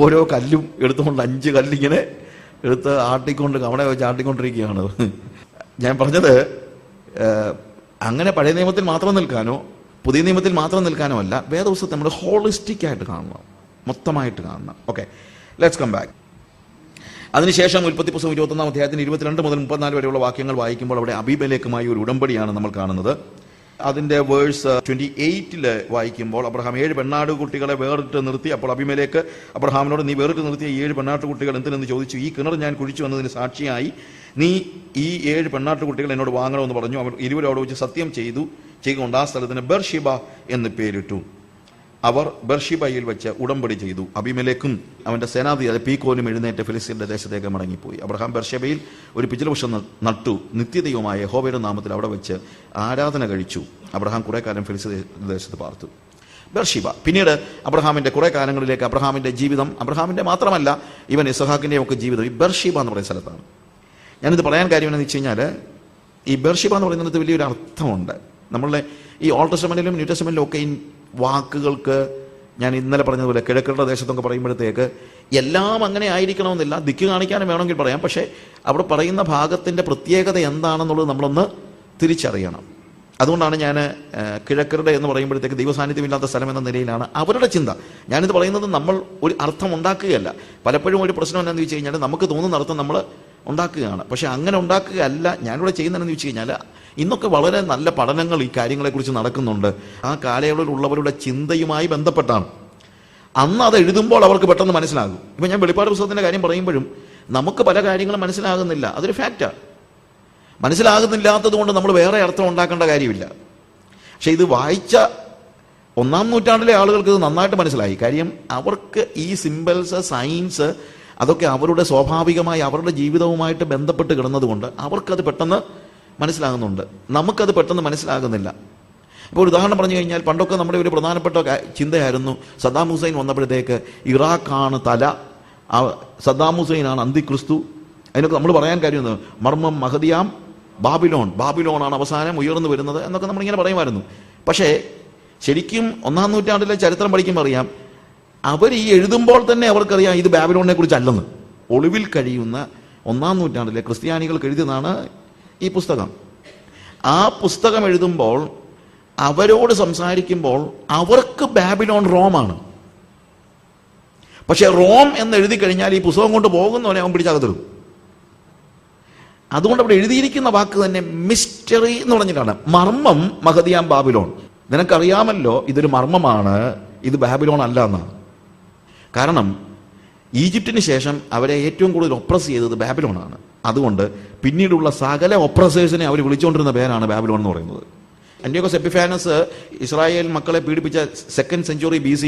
ഓരോ കല്ലും എടുത്തുകൊണ്ട് 5 കല്ലിങ്ങനെ എടുത്ത് ആട്ടിക്കൊണ്ട് അവിടെ വെച്ച് ആട്ടിക്കൊണ്ടിരിക്കുകയാണ്. ഞാൻ പറഞ്ഞത് അങ്ങനെ പഴയ നിയമത്തിൽ മാത്രം നിൽക്കാനോ പുതിയ നിയമത്തിൽ മാത്രം നിൽക്കാനോ അല്ല, വേദപുസ്തകത്തെ നമ്മൾ ഹോളിസ്റ്റിക് ആയിട്ട് കാണണം, മൊത്തമായിട്ട് കാണണം. Okay, let's come back. അതിനുശേഷം ഉൽപ്പത്തി പുസ്തകം 21-ാം അധ്യായത്തിന് 22 മുതൽ 34 വരെയുള്ള വാക്യങ്ങൾ വായിക്കുമ്പോൾ അവിടെ അബീമേലെക്കുമായി ഒരു ഉടമ്പടിയാണ് നമ്മൾ കാണുന്നത്. അതിൻ്റെ വേഴ്സ് 28 വായിക്കുമ്പോൾ, അബ്രഹാം 7 പെണ്ണാട് കുട്ടികളെ വേറിട്ട് നിർത്തി. അപ്പോൾ അബീമേലെക്ക് അബ്രഹാമിനോട്, നീ വേറിട്ട് നിർത്തിയ 7 പെണ്ണാട്ട് കുട്ടികൾ എന്തിനെന്ന് ചോദിച്ചു. ഈ കിണർ ഞാൻ കുഴിച്ചു വന്നതിന് സാക്ഷിയായി നീ ഈ 7 പെണ്ണാട്ട് കുട്ടികൾ എന്നോട് വാങ്ങണമെന്ന് പറഞ്ഞു. അവർ ഇരുവരോട് വെച്ച് സത്യം ചെയ്തുകൊണ്ട് ആ സ്ഥലത്തിന് ബെർഷിബ എന്ന് പേരിട്ടു. അവർ ബെർഷിബയിൽ വെച്ച് ഉടമ്പടി ചെയ്തു. അബീമേലെക്കും അവൻ്റെ സേനാധിപതി പീക്കോലും എഴുന്നേറ്റ് ഫിലിസ്തീന്റെ ദേശത്തേക്ക് മടങ്ങിപ്പോയി. അബ്രഹാം ബെർഷെബയിൽ ഒരു പിച്ചിലവൃക്ഷം നട്ടു. നിത്യദൈവമായ യഹോവയുടെ നാമത്തിൽ അവിടെ വെച്ച് ആരാധന കഴിച്ചു. അബ്രഹാം കുറെ കാലം ഫിലിസ്തീൻ ദേശത്ത് പാർത്തു. ബെർഷിബ. പിന്നീട് അബ്രഹാമിന്റെ കുറെ കാലങ്ങളിലേക്ക് അബ്രഹാമിന്റെ ജീവിതം, അബ്രഹാമിന്റെ മാത്രമല്ല ഇവൻ ഇസഹാക്കിന്റെയും ഒക്കെ ജീവിതം ഈ ബെർഷിബ എന്ന് പറയുന്ന സ്ഥലത്താണ്. ഞാനിത് പറയാൻ കാര്യം എന്താണെന്ന് വെച്ച് കഴിഞ്ഞാൽ, ഈ ബെർഷിബ എന്ന് പറയുന്നത് വലിയൊരു അർത്ഥമുണ്ട്. നമ്മളുടെ ഈ ഓൾഡ് ടെസ്റ്റമെന്റിലും ന്യൂ ടെസ്റ്റമെന്റിലും ഒക്കെ ഈ വാക്കുകൾക്ക്, ഞാൻ ഇന്നലെ പറഞ്ഞതുപോലെ കിഴക്കുള്ള ദേശത്തൊക്കെ പറയുമ്പോഴത്തേക്ക് എല്ലാം അങ്ങനെ ആയിരിക്കണമെന്നില്ല, ദിക്ക് കാണിക്കാനും വേണമെങ്കിൽ പറയാം. പക്ഷേ അവിടെ പറയുന്ന ഭാഗത്തിൻ്റെ പ്രത്യേകത എന്താണെന്നുള്ളത് നമ്മളൊന്ന് തിരിച്ചറിയണം. അതുകൊണ്ടാണ് ഞാൻ കിഴക്കരുടെ എന്ന് പറയുമ്പോഴത്തേക്ക് ദൈവസാന്നിധ്യമില്ലാത്ത സ്ഥലം എന്ന നിലയിലാണ് അവരുടെ ചിന്ത. ഞാനിത് പറയുന്നത് നമ്മൾ ഒരു അർത്ഥം ഉണ്ടാക്കുകയല്ല. പലപ്പോഴും ഒരു പ്രശ്നം എന്താണെന്ന് വെച്ച് കഴിഞ്ഞാൽ നമുക്ക് തോന്നുന്ന അർത്ഥം നമ്മൾ ഉണ്ടാക്കുകയാണ്. പക്ഷെ അങ്ങനെ ഉണ്ടാക്കുകയല്ല ഞാനിവിടെ ചെയ്യുന്നതെന്ന് വെച്ച് കഴിഞ്ഞാൽ ഇന്നൊക്കെ വളരെ നല്ല പഠനങ്ങൾ ഈ കാര്യങ്ങളെക്കുറിച്ച് നടക്കുന്നുണ്ട്. ആ കാലയളവിലുള്ളവരുടെ ചിന്തയുമായി ബന്ധപ്പെട്ടാണ്. അന്ന് അത് എഴുതുമ്പോൾ അവർക്ക് പെട്ടെന്ന് മനസ്സിലാകും. ഇപ്പം ഞാൻ വെളിപ്പാട് പുസ്തകത്തിൻ്റെ കാര്യം പറയുമ്പോഴും നമുക്ക് പല കാര്യങ്ങളും മനസ്സിലാകുന്നില്ല. അതൊരു ഫാക്റ്റാണ്. മനസ്സിലാകുന്നില്ലാത്തത് കൊണ്ട് നമ്മൾ വേറെ അർത്ഥം ഉണ്ടാക്കേണ്ട കാര്യമില്ല. പക്ഷെ ഇത് വായിച്ച 1-ാം നൂറ്റാണ്ടിലെ ആളുകൾക്ക് ഇത് നന്നായിട്ട് മനസ്സിലായി. കാര്യം അവർക്ക് ഈ സിംബൽസ്, സയൻസ് അതൊക്കെ അവരുടെ സ്വാഭാവികമായി അവരുടെ ജീവിതവുമായിട്ട് ബന്ധപ്പെട്ട് കിടന്നതുകൊണ്ട് അവർക്കത് പെട്ടെന്ന് മനസ്സിലാകുന്നുണ്ട്. നമുക്കത് പെട്ടെന്ന് മനസ്സിലാകുന്നില്ല. ഇപ്പോൾ ഒരു ഉദാഹരണം പറഞ്ഞു കഴിഞ്ഞാൽ, പണ്ടൊക്കെ നമ്മുടെ ഒരു പ്രധാനപ്പെട്ട ചിന്തയായിരുന്നു സദ്ദാം ഹുസൈൻ വന്നപ്പോഴത്തേക്ക് ഇറാഖാണ് തല, സദ്ദാം ഹുസൈനാണ് അന്തിക്രിസ്തു. അതിനൊക്കെ നമ്മൾ പറയാൻ കാര്യം മർമ്മം മഹദിയാം ബാബിലോണാണ് അവസാനം ഉയർന്നു വരുന്നത് എന്നൊക്കെ നമ്മളിങ്ങനെ പറയുമായിരുന്നു. പക്ഷേ ശരിക്കും 1-ാം നൂറ്റാണ്ടിലെ ചരിത്രം പഠിക്കുമ്പോൾ അറിയാം, അവർ ഈ എഴുതുമ്പോൾ തന്നെ അവർക്കറിയാം ഇത് ബാബിലോണിനെ കുറിച്ചല്ലെന്ന്. ഒളിവിൽ കഴിയുന്ന 1-ാം നൂറ്റാണ്ടിലെ ക്രിസ്ത്യാനികൾക്ക് എഴുതിയതാണ് ഈ പുസ്തകം. ആ പുസ്തകം എഴുതുമ്പോൾ അവരോട് സംസാരിക്കുമ്പോൾ അവർക്ക് ബാബിലോൺ റോമാണ്. പക്ഷെ റോം എന്ന് എഴുതി കഴിഞ്ഞാൽ ഈ പുസ്തകം കൊണ്ട് പോകുന്നവനെ അവൻ പിടിച്ചകത്തിടും. അതുകൊണ്ട് അവിടെ എഴുതിയിരിക്കുന്ന വാക്ക് തന്നെ മിസ്റ്ററി എന്ന് പറഞ്ഞിട്ടാണ്. മർമ്മം മഹദിയാം ബാബിലോൺ. നിനക്കറിയാമല്ലോ ഇതൊരു മർമ്മമാണ്, ഇത് ബാബിലോൺ അല്ല എന്നാണ്. കാരണം ഈജിപ്തിന് ശേഷം അവരെ ഏറ്റവും കൂടുതൽ ഒപ്രസ് ചെയ്തത് ബാബിലോണാണ്. അതുകൊണ്ട് പിന്നീടുള്ള സകല ഒപ്രസേഴ്സിനെ അവർ വിളിച്ചുകൊണ്ടിരുന്ന പേരാണ് ബാബിലോൺ എന്ന് പറയുന്നത്. അന്റിയോക്കസ് എപ്പിഫാനസ് ഇസ്രായേൽ മക്കളെ പീഡിപ്പിച്ച 2nd century BC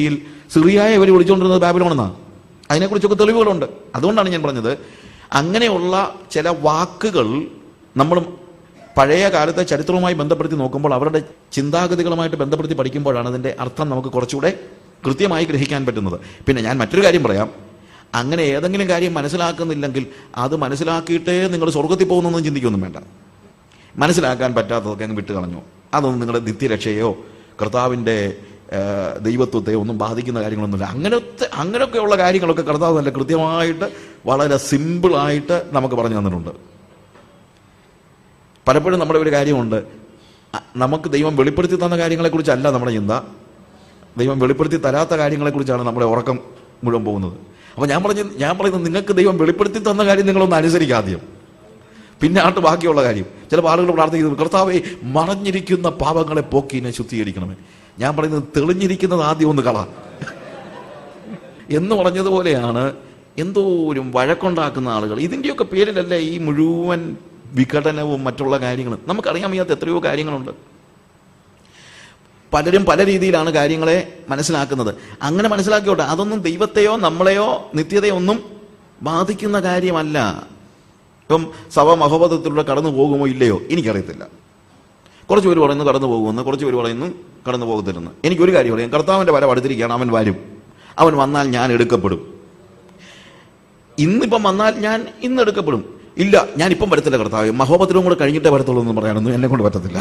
സിറിയയെ അവർ വിളിച്ചുകൊണ്ടിരുന്നത് ബാബിലോൺ എന്നാണ്. അതിനെക്കുറിച്ചൊക്കെ തെളിവുകളുണ്ട്. അതുകൊണ്ടാണ് ഞാൻ പറഞ്ഞത്, അങ്ങനെയുള്ള ചില വാക്കുകൾ നമ്മൾ പഴയ കാലത്തെ ചരിത്രവുമായി ബന്ധപ്പെടുത്തി നോക്കുമ്പോൾ അവരുടെ ചിന്താഗതികളുമായിട്ട് ബന്ധപ്പെടുത്തി പഠിക്കുമ്പോഴാണ് അതിൻ്റെ അർത്ഥം നമുക്ക് കുറച്ചുകൂടെ കൃത്യമായി ഗ്രഹിക്കാൻ പറ്റുന്നത്. പിന്നെ ഞാൻ മറ്റൊരു കാര്യം പറയാം, അങ്ങനെ ഏതെങ്കിലും കാര്യം മനസ്സിലാക്കുന്നില്ലെങ്കിൽ അത് മനസ്സിലാക്കിയിട്ടേ നിങ്ങൾ സ്വർഗത്തിൽ പോകുന്നൊന്നും ചിന്തിക്കൊന്നും വേണ്ട. മനസ്സിലാക്കാൻ പറ്റാത്തതൊക്കെ അങ്ങ് വിട്ട് കളഞ്ഞു. അതൊന്നും നിങ്ങളുടെ നിത്യരക്ഷയോ കർത്താവിൻ്റെ ദൈവത്വത്തെ ഒന്നും ബാധിക്കുന്ന കാര്യങ്ങളൊന്നുമില്ല. അങ്ങനെയൊക്കെയുള്ള കാര്യങ്ങളൊക്കെ കർത്താവ് നല്ല കൃത്യമായിട്ട് വളരെ സിമ്പിളായിട്ട് നമുക്ക് പറഞ്ഞു തന്നിട്ടുണ്ട്. പലപ്പോഴും നമ്മുടെ ഒരു കാര്യമുണ്ട്, നമുക്ക് ദൈവം വെളിപ്പെടുത്തി തന്ന കാര്യങ്ങളെക്കുറിച്ചല്ല നമ്മുടെ ചിന്ത, ദൈവം വെളിപ്പെടുത്തി തരാത്ത കാര്യങ്ങളെക്കുറിച്ചാണ് നമ്മുടെ ഉറക്കം മുഴുവൻ പോകുന്നത്. അപ്പോൾ ഞാൻ പറയുന്നത് നിങ്ങൾക്ക് ദൈവം വെളിപ്പെടുത്തി തന്ന കാര്യം നിങ്ങളൊന്ന് അനുസരിക്കാദ്യം, പിന്നെ ആട്ട് ബാക്കിയുള്ള കാര്യം. ചില ആളുകൾ പ്രാർത്ഥിക്കുന്നത് കർത്താവേ മറഞ്ഞിരിക്കുന്ന പാപങ്ങളെ പോക്കി എന്നെ ശുദ്ധീകരിക്കണമേ. ഞാൻ പറയുന്നത് തെളിഞ്ഞിരിക്കുന്നത് ആദ്യം ഒന്ന് കള എന്ന് പറഞ്ഞതുപോലെയാണ്. എന്തോരും വഴക്കുണ്ടാക്കുന്ന ആളുകൾ, ഇതിൻ്റെയൊക്കെ പേരിലല്ലേ ഈ മുഴുവൻ വിഘടനവും മറ്റുള്ള കാര്യങ്ങളും. നമുക്കറിയാൻ വയ്യാത്ത എത്രയോ കാര്യങ്ങളുണ്ട്. പലരും പല രീതിയിലാണ് കാര്യങ്ങളെ മനസ്സിലാക്കുന്നത്. അങ്ങനെ മനസ്സിലാക്കിയോട്ടെ, അതൊന്നും ദൈവത്തെയോ നമ്മളെയോ നിത്യതയോ ഒന്നും ബാധിക്കുന്ന കാര്യമല്ല. ഇപ്പം സഭ മഹോപതത്തിലൂടെ കടന്നു പോകുമോ ഇല്ലയോ എനിക്കറിയത്തില്ല. കുറച്ച് പേര് പറയുന്നു കടന്നു പോകുമെന്ന്, കുറച്ച് പേര് പറയുന്നു കടന്നു പോകത്തില്ലെന്ന്. എനിക്കൊരു കാര്യം പറയാം, കർത്താവിൻ്റെ വരവ് അടുത്തിരിക്കുകയാണ്. അവൻ വരും, അവൻ വന്നാൽ ഞാൻ എടുക്കപ്പെടും. ഇന്നിപ്പം വന്നാൽ ഞാൻ ഇന്ന് എടുക്കപ്പെടും. ഇല്ല ഞാനിപ്പം വരത്തില്ല കർത്താവ്, മഹോപത്തിലും കൂടെ കഴിഞ്ഞിട്ടേ വരത്തുള്ളൂ എന്ന് പറയാനൊന്നും എന്നെ കൊണ്ട് പറ്റത്തില്ല.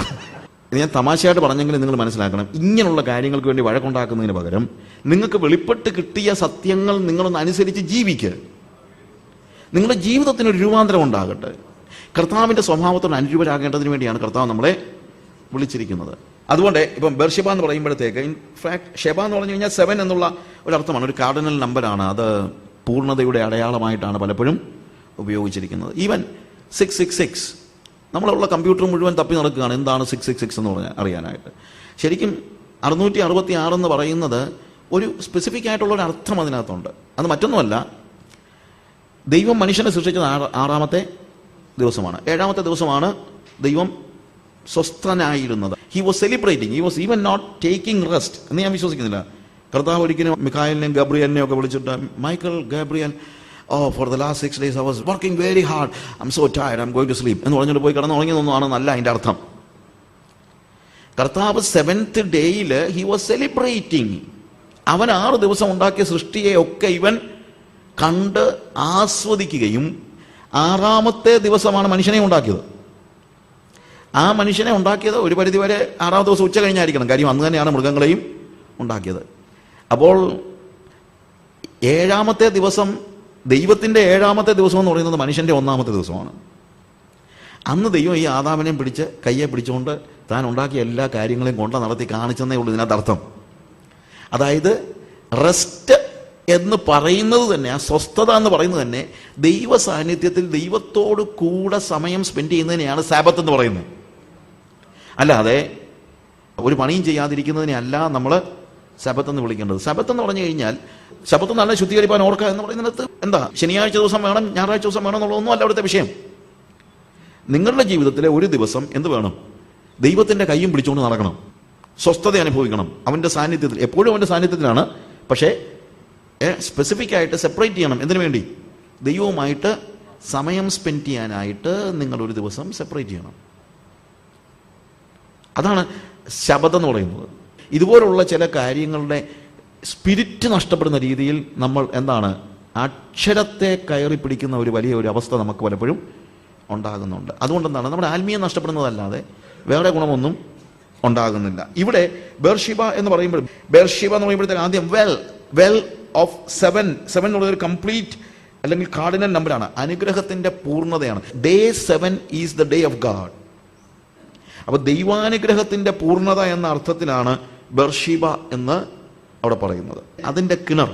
ഇത് ഞാൻ തമാശയായിട്ട് പറഞ്ഞെങ്കിലും നിങ്ങൾ മനസ്സിലാക്കണം, ഇങ്ങനെയുള്ള കാര്യങ്ങൾക്ക് വേണ്ടി വഴക്കുണ്ടാക്കുന്നതിന് പകരം നിങ്ങൾക്ക് വെളിപ്പെട്ട് കിട്ടിയ സത്യങ്ങൾ നിങ്ങളൊന്ന് അനുസരിച്ച് ജീവിക്കുക. നിങ്ങളുടെ ജീവിതത്തിനൊരു രൂപാന്തരം ഉണ്ടാകട്ടെ. കർത്താവിൻ്റെ സ്വഭാവത്തോട് അനുരൂപരാകേണ്ടതിന് വേണ്ടിയാണ് കർത്താവ് നമ്മളെ വിളിച്ചിരിക്കുന്നത്. അതുകൊണ്ട് ഇപ്പം ബെർഷെബ എന്ന് പറയുമ്പോഴത്തേക്ക്, ഇൻഫാക്ട് ഷെബ എന്ന് പറഞ്ഞു കഴിഞ്ഞാൽ 7 എന്നുള്ള ഒരർത്ഥമാണ്, ഒരു കാർഡിനൽ നമ്പറാണ്. അത് പൂർണ്ണതയുടെ അടയാളമായിട്ടാണ് പലപ്പോഴും ഉപയോഗിച്ചിരിക്കുന്നത്. ഈവൻ 666 നമ്മളുള്ള കമ്പ്യൂട്ടർ മുഴുവൻ തപ്പി നടക്കുകയാണ് എന്താണ് 666 എന്ന് പറഞ്ഞാൽ അറിയാനായിട്ട്. ശരിക്കും 666 എന്ന് പറയുന്നത് ഒരു സ്പെസിഫിക് ആയിട്ടുള്ള ഒരു അർത്ഥം അതിനകത്തുണ്ട്. അത് മറ്റൊന്നുമല്ല, ദൈവം മനുഷ്യനെ സൃഷ്ടിച്ചത് 6ാമത്തെ ദിവസമാണ്. 7ാമത്തെ ദിവസമാണ് ദൈവം സ്വസ്ഥനായിരുന്നത്. He was celebrating, he was even not taking rest എന്ന് ഞാൻ വിശ്വസിക്കുന്നില്ല. കർത്താവ് ഒരിക്കലും മിഖായേലിനെയും ഗബ്രിയലിനെയും ഒക്കെ വിളിച്ചിട്ട്, Michael, Gabriel, for the last 6 days I was working very hard, I'm so tired, I'm going to sleep എന്ന് പറഞ്ഞിട്ട് പോയി കിടന്ന് ഉറങ്ങിയതൊന്നുമാണ് നല്ല അതിൻ്റെ അർത്ഥം. കർത്താവ് 7th ഡേയിൽ ഹി വാസ് സെലിബ്രേറ്റിംഗ്. അവൻ 6 ദിവസം ഉണ്ടാക്കിയ സൃഷ്ടിയെ ഒക്കെ ഇവൻ കണ്ട് ആസ്വദിക്കുകയും 6ാമത്തെ ദിവസമാണ് മനുഷ്യനെ ഉണ്ടാക്കിയത്. ആ മനുഷ്യനെ ഉണ്ടാക്കിയത് ഒരു പരിധിവരെ 6ാം ദിവസം ഉച്ച കഴിഞ്ഞായിരിക്കണം, കാര്യം അന്ന് തന്നെയാണ് മൃഗങ്ങളെയും ഉണ്ടാക്കിയത്. അപ്പോൾ 7ാമത്തെ ദിവസം, ദൈവത്തിൻ്റെ 7ാമത്തെ ദിവസം എന്ന് പറയുന്നത് മനുഷ്യൻ്റെ 1ാമത്തെ ദിവസമാണ്. അന്ന് ദൈവം ഈ ആദാമിനെയും പിടിച്ച് കയ്യെ പിടിച്ചുകൊണ്ട് താൻ ഉണ്ടാക്കിയ എല്ലാ കാര്യങ്ങളെയും കൊണ്ട നടത്തി കാണിച്ചെന്നേ ഉള്ളൂ ഇതിനകത്ത് അർത്ഥം. അതായത് റെസ്റ്റ് എന്ന് പറയുന്നത് തന്നെ, ആ സ്വസ്ഥത എന്ന് പറയുന്നത് തന്നെ ദൈവ സാന്നിധ്യത്തിൽ ദൈവത്തോട് കൂടെ സമയം സ്പെൻഡ് ചെയ്യുന്നതിനെയാണ് സാബത്ത് എന്ന് പറയുന്നത്. അല്ലാതെ ഒരു പണിയും ചെയ്യാതിരിക്കുന്നതിനെ അല്ല നമ്മൾ ശബത്ത് എന്ന് വിളിക്കേണ്ടത്. ശബത്ത് എന്ന് പറഞ്ഞു കഴിഞ്ഞാൽ, ശബത്ത് നല്ല ശുദ്ധീകരിപ്പാൻ ഓർക്കുക എന്ന് പറയുന്നത് എന്താ, ശനിയാഴ്ച ദിവസം വേണം, ഞായറാഴ്ച ദിവസം വേണം എന്നുള്ളതൊന്നും അല്ല അവിടുത്തെ വിഷയം. നിങ്ങളുടെ ജീവിതത്തിലെ ഒരു ദിവസം എന്ത് വേണം? ദൈവത്തിൻ്റെ കയ്യും പിടിച്ചുകൊണ്ട് നടക്കണം, സ്വസ്ഥത അനുഭവിക്കണം, അവൻ്റെ സാന്നിധ്യത്തിൽ, എപ്പോഴും അവൻ്റെ സാന്നിധ്യത്തിലാണ്. പക്ഷേ സ്പെസിഫിക് ആയിട്ട് സെപ്പറേറ്റ് ചെയ്യണം. എന്തിനു വേണ്ടി? ദൈവവുമായിട്ട് സമയം സ്പെൻഡ് ചെയ്യാനായിട്ട് നിങ്ങളൊരു ദിവസം സെപ്പറേറ്റ് ചെയ്യണം. അതാണ് ശബത്ത് എന്ന് പറയുന്നത്. ഇതുപോലുള്ള ചില കാര്യങ്ങളുടെ സ്പിരിറ്റ് നഷ്ടപ്പെടുന്ന രീതിയിൽ നമ്മൾ എന്താണ്, അക്ഷരത്തെ കയറി പിടിക്കുന്ന ഒരു വലിയ ഒരു അവസ്ഥ നമുക്ക് പലപ്പോഴും ഉണ്ടാകുന്നുണ്ട്. അതുകൊണ്ടെന്താണ്, നമ്മുടെ ആത്മീയം നഷ്ടപ്പെടുന്നതല്ലാതെ വേറെ ഗുണമൊന്നും ഉണ്ടാകുന്നില്ല. ഇവിടെ ബേർഷിബ എന്ന് പറയുമ്പോൾ, ബേർഷിബ എന്ന് പറയുമ്പോഴത്തേക്ക് ആദ്യം വെൽ ഓഫ് 7 എന്നുള്ളൊരു കംപ്ലീറ്റ് അല്ലെങ്കിൽ കാർഡിനൽ നമ്പറാണ്, അനുഗ്രഹത്തിന്റെ പൂർണ്ണതയാണ്. Day 7 is the day of God. അപ്പൊ ദൈവാനുഗ്രഹത്തിന്റെ പൂർണ്ണത എന്ന അർത്ഥത്തിലാണ് ബേർഷിബ എന്ന് അവിടെ പറയുന്നത്. അതിന്റെ കിണർ,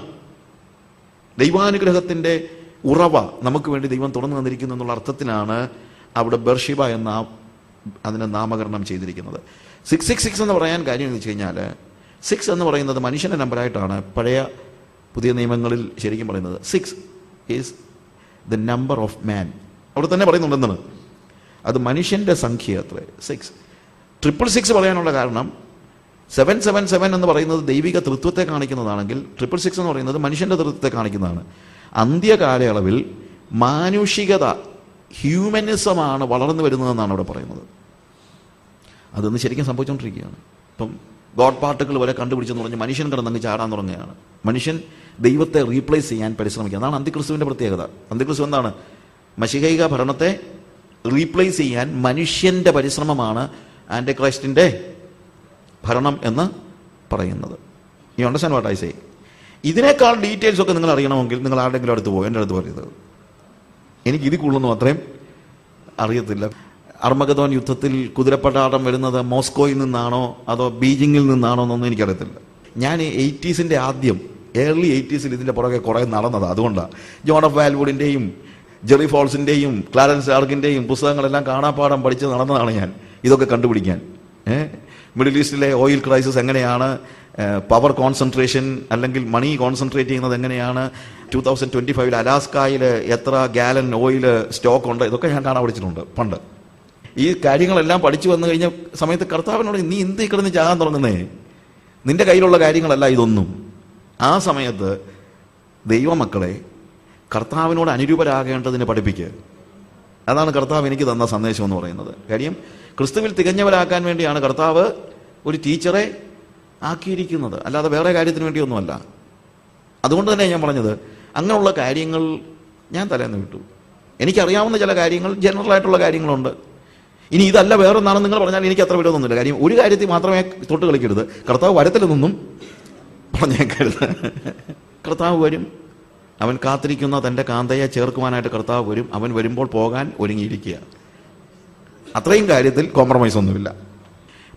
ദൈവാനുഗ്രഹത്തിന്റെ ഉറവ നമുക്ക് വേണ്ടി ദൈവം തുറന്നു തന്നിരിക്കുന്നു എന്നുള്ള അർത്ഥത്തിലാണ് അവിടെ ബേർഷിബ എന്ന അതിനെ നാമകരണം ചെയ്തിരിക്കുന്നത്. 666 എന്ന് പറയാൻ കാര്യം എന്ന് വെച്ച് കഴിഞ്ഞാൽ, 6 എന്ന് പറയുന്നത് മനുഷ്യന്റെ നമ്പറായിട്ടാണ് പഴയ പുതിയ നിയമങ്ങളിൽ ശരിക്കും പറയുന്നത്. 6 ഈസ് ദ നമ്പർ ഓഫ് മാൻ. അവിടെ തന്നെ പറയുന്നുണ്ടെന്നാണ്, അത് മനുഷ്യന്റെ സംഖ്യ അത്രേ 6. 666 പറയാനുള്ള കാരണം, 777 എന്ന് പറയുന്നത് ദൈവിക തൃത്വത്തെ കാണിക്കുന്നതാണെങ്കിൽ 666 എന്ന് പറയുന്നത് മനുഷ്യന്റെ തൃത്വത്തെ കാണിക്കുന്നതാണ്. അന്ത്യകാലയളവിൽ മാനുഷികത, ഹ്യൂമനിസമാണ് വളർന്നു വരുന്നതെന്നാണ് അവിടെ പറയുന്നത്. അതൊന്ന് ശരിക്കും സംഭവിച്ചുകൊണ്ടിരിക്കുകയാണ്. ഇപ്പം ഗോഡ് പാർട്ടിക്കിൾ വരെ കണ്ടുപിടിച്ചെന്ന് പറഞ്ഞ് മനുഷ്യൻ കിടന്നങ്ങ് ചാടാൻ തുടങ്ങുകയാണ്. മനുഷ്യൻ ദൈവത്തെ റീപ്ലേസ് ചെയ്യാൻ പരിശ്രമിക്കുക. അതാണ് അന്തിക്രിസ്തുവിന്റെ പ്രത്യേകത. അന്തിക്രിസ്തു എന്താണ്? മശിഹൈക ഭരണത്തെ റീപ്ലേസ് ചെയ്യാൻ മനുഷ്യന്റെ പരിശ്രമമാണ് ആന്റിക്രൈസ്റ്റിന്റെ ഭരണം എന്ന് പറയുന്നത്. You understand what I say? ഇതിനേക്കാൾ ഡീറ്റെയിൽസ് ഒക്കെ നിങ്ങൾ അറിയണമെങ്കിൽ നിങ്ങൾ ആരുടെങ്കിലും അടുത്ത് പോകും. എൻ്റെ അടുത്ത് പറയുന്നത് എനിക്ക് ഇതിൽ കൂടുതലൊന്നും അത്രയും അറിയത്തില്ല. അർമഗദോൻ യുദ്ധത്തിൽ കുതിരപ്പട്ടാളം വരുന്നത് മോസ്കോയിൽ നിന്നാണോ അതോ ബീജിങ്ങിൽ നിന്നാണോ എന്നൊന്നും എനിക്കറിയത്തില്ല. ഞാൻ 80s ആദ്യം ഏർലി 80s ഇതിൻ്റെ പുറകെ കുറേ നടന്നതാണ്. അതുകൊണ്ടാണ് ജോൺ ഓഫ് വാൽവുഡിൻ്റെയും ജെറി ഫോൾസിൻ്റെയും ക്ലാരൻസ് ആർക്കിൻ്റെയും പുസ്തകങ്ങളെല്ലാം കാണാപ്പാടം പഠിച്ച് നടന്നതാണ് ഞാൻ ഇതൊക്കെ കണ്ടുപിടിക്കാൻ. മിഡിൽ ഈസ്റ്റിലെ ഓയിൽ ക്രൈസിസ് എങ്ങനെയാണ്, പവർ കോൺസെൻട്രേഷൻ അല്ലെങ്കിൽ മണി കോൺസെൻട്രേറ്റ് ചെയ്യുന്നത് എങ്ങനെയാണ്, 2025 അലാസ്കയിൽ എത്ര ഗാലൻ ഓയിൽ സ്റ്റോക്ക് ഉണ്ട്, ഇതൊക്കെ ഞാൻ കാണാൻ പഠിച്ചിട്ടുണ്ട് പണ്ട്. ഈ കാര്യങ്ങളെല്ലാം പഠിച്ചു വന്നു കഴിഞ്ഞ സമയത്ത് കർത്താവിനോട്, നീ എന്ത് കിടന്ന് ചാകാൻ തുടങ്ങുന്നേ, നിന്റെ കയ്യിലുള്ള കാര്യങ്ങളല്ല ഇതൊന്നും. ആ സമയത്ത് ദൈവമക്കളെ കർത്താവിനോട് അനുരൂപരാകേണ്ടതിന് പഠിപ്പിക്കുക. അതാണ് കർത്താവ് എനിക്ക് തന്ന സന്ദേശം എന്ന് പറയുന്നത്. കാര്യം ക്രിസ്തുവിൽ തികഞ്ഞവരാക്കാൻ വേണ്ടിയാണ് കർത്താവ് ഒരു ടീച്ചറെ ആക്കിയിരിക്കുന്നത്, അല്ലാതെ വേറെ കാര്യത്തിന് വേണ്ടിയൊന്നുമല്ല. അതുകൊണ്ട് തന്നെ ഞാൻ പറഞ്ഞത്, അങ്ങനെയുള്ള കാര്യങ്ങൾ ഞാൻ തലേന്ന് വിട്ടു. എനിക്കറിയാവുന്ന ചില കാര്യങ്ങൾ, ജനറലായിട്ടുള്ള കാര്യങ്ങളുണ്ട്. ഇനി ഇതല്ല വേറെ ഒന്നാണെന്ന് നിങ്ങൾ പറഞ്ഞാൽ എനിക്ക് അത്ര വിരോധമൊന്നുമില്ല. കാര്യം ഒരു കാര്യത്തിൽ മാത്രമേ തൊട്ട് കളിക്കരുത്, കർത്താവ് വരത്തില്ലെന്നൊന്നും പറഞ്ഞേക്കരുത്. കർത്താവ് വരും, അവൻ കാത്തിരിക്കുന്ന തൻ്റെ കാന്തയെ ചേർക്കുവാനായിട്ട് കർത്താവ് വരും. അവൻ വരുമ്പോൾ പോകാൻ ഒരുങ്ങിയിരിക്കുക. അത്രയും കാര്യത്തിൽ കോംപ്രമൈസ് ഒന്നുമില്ല.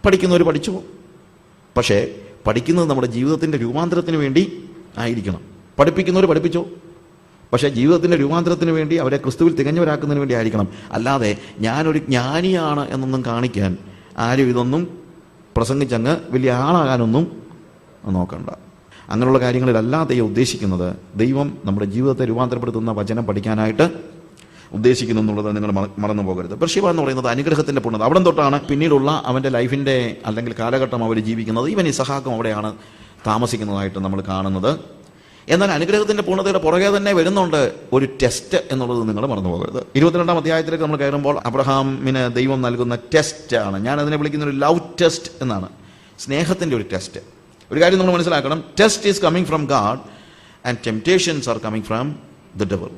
പഠിക്കുന്നവർ പഠിച്ചു, പക്ഷേ പഠിക്കുന്നത് നമ്മുടെ ജീവിതത്തിൻ്റെ രൂപാന്തരത്തിന് വേണ്ടി ആയിരിക്കണം. പഠിപ്പിക്കുന്നവർ പഠിപ്പിച്ചോ, പക്ഷേ ജീവിതത്തിൻ്റെ രൂപാന്തരത്തിന് വേണ്ടി, അവരെ ക്രിസ്തുവിൽ തികഞ്ഞവരാക്കുന്നതിന് വേണ്ടി ആയിരിക്കണം. അല്ലാതെ ഞാനൊരു ജ്ഞാനിയാണ് എന്നൊന്നും കാണിക്കാൻ ആരും ഇതൊന്നും പ്രസംഗിച്ചങ്ങ് വലിയ ആളാകാനൊന്നും നോക്കണ്ട. അങ്ങനെയുള്ള കാര്യങ്ങളിലല്ല ദൈവം ഉദ്ദേശിക്കുന്നത്. ദൈവം നമ്മുടെ ജീവിതത്തെ രൂപാന്തരപ്പെടുത്തുന്ന വചനം പഠിക്കാനായിട്ട് ഉദ്ദേശിക്കുന്നു എന്നുള്ളത് നിങ്ങൾ മറന്നു പോകരുത്. ബർശിബ എന്ന് പറയുന്നത് അനുഗ്രഹത്തിൻ്റെ പൂർണ്ണത. അവിടെ തൊട്ടാണ് പിന്നീടുള്ള അവൻ്റെ ലൈഫിൻ്റെ അല്ലെങ്കിൽ കാലഘട്ടം അവർ ജീവിക്കുന്നത്. ഈവൻ ഇസഹാക്കും അവിടെയാണ് താമസിക്കുന്നതായിട്ട് നമ്മൾ കാണുന്നത്. എന്നാൽ അനുഗ്രഹത്തിൻ്റെ പൂർണ്ണതയുടെ പുറകെ തന്നെ വരുന്നുണ്ട് ഒരു ടെസ്റ്റ് എന്നുള്ളത് നിങ്ങൾ മറന്നു പോകരുത്. 22-ാം അധ്യായത്തിലേക്ക് നമ്മൾ കയറുമ്പോൾ അബ്രഹാമിന് ദൈവം നൽകുന്ന ടെസ്റ്റാണ്. ഞാൻ അതിനെ വിളിക്കുന്ന ഒരു ലവ് ടെസ്റ്റ് എന്നാണ്, സ്നേഹത്തിൻ്റെ ഒരു ടെസ്റ്റ്. ഒരു കാര്യം നമ്മൾ മനസ്സിലാക്കണം, test is coming from God and temptations are coming from the devil.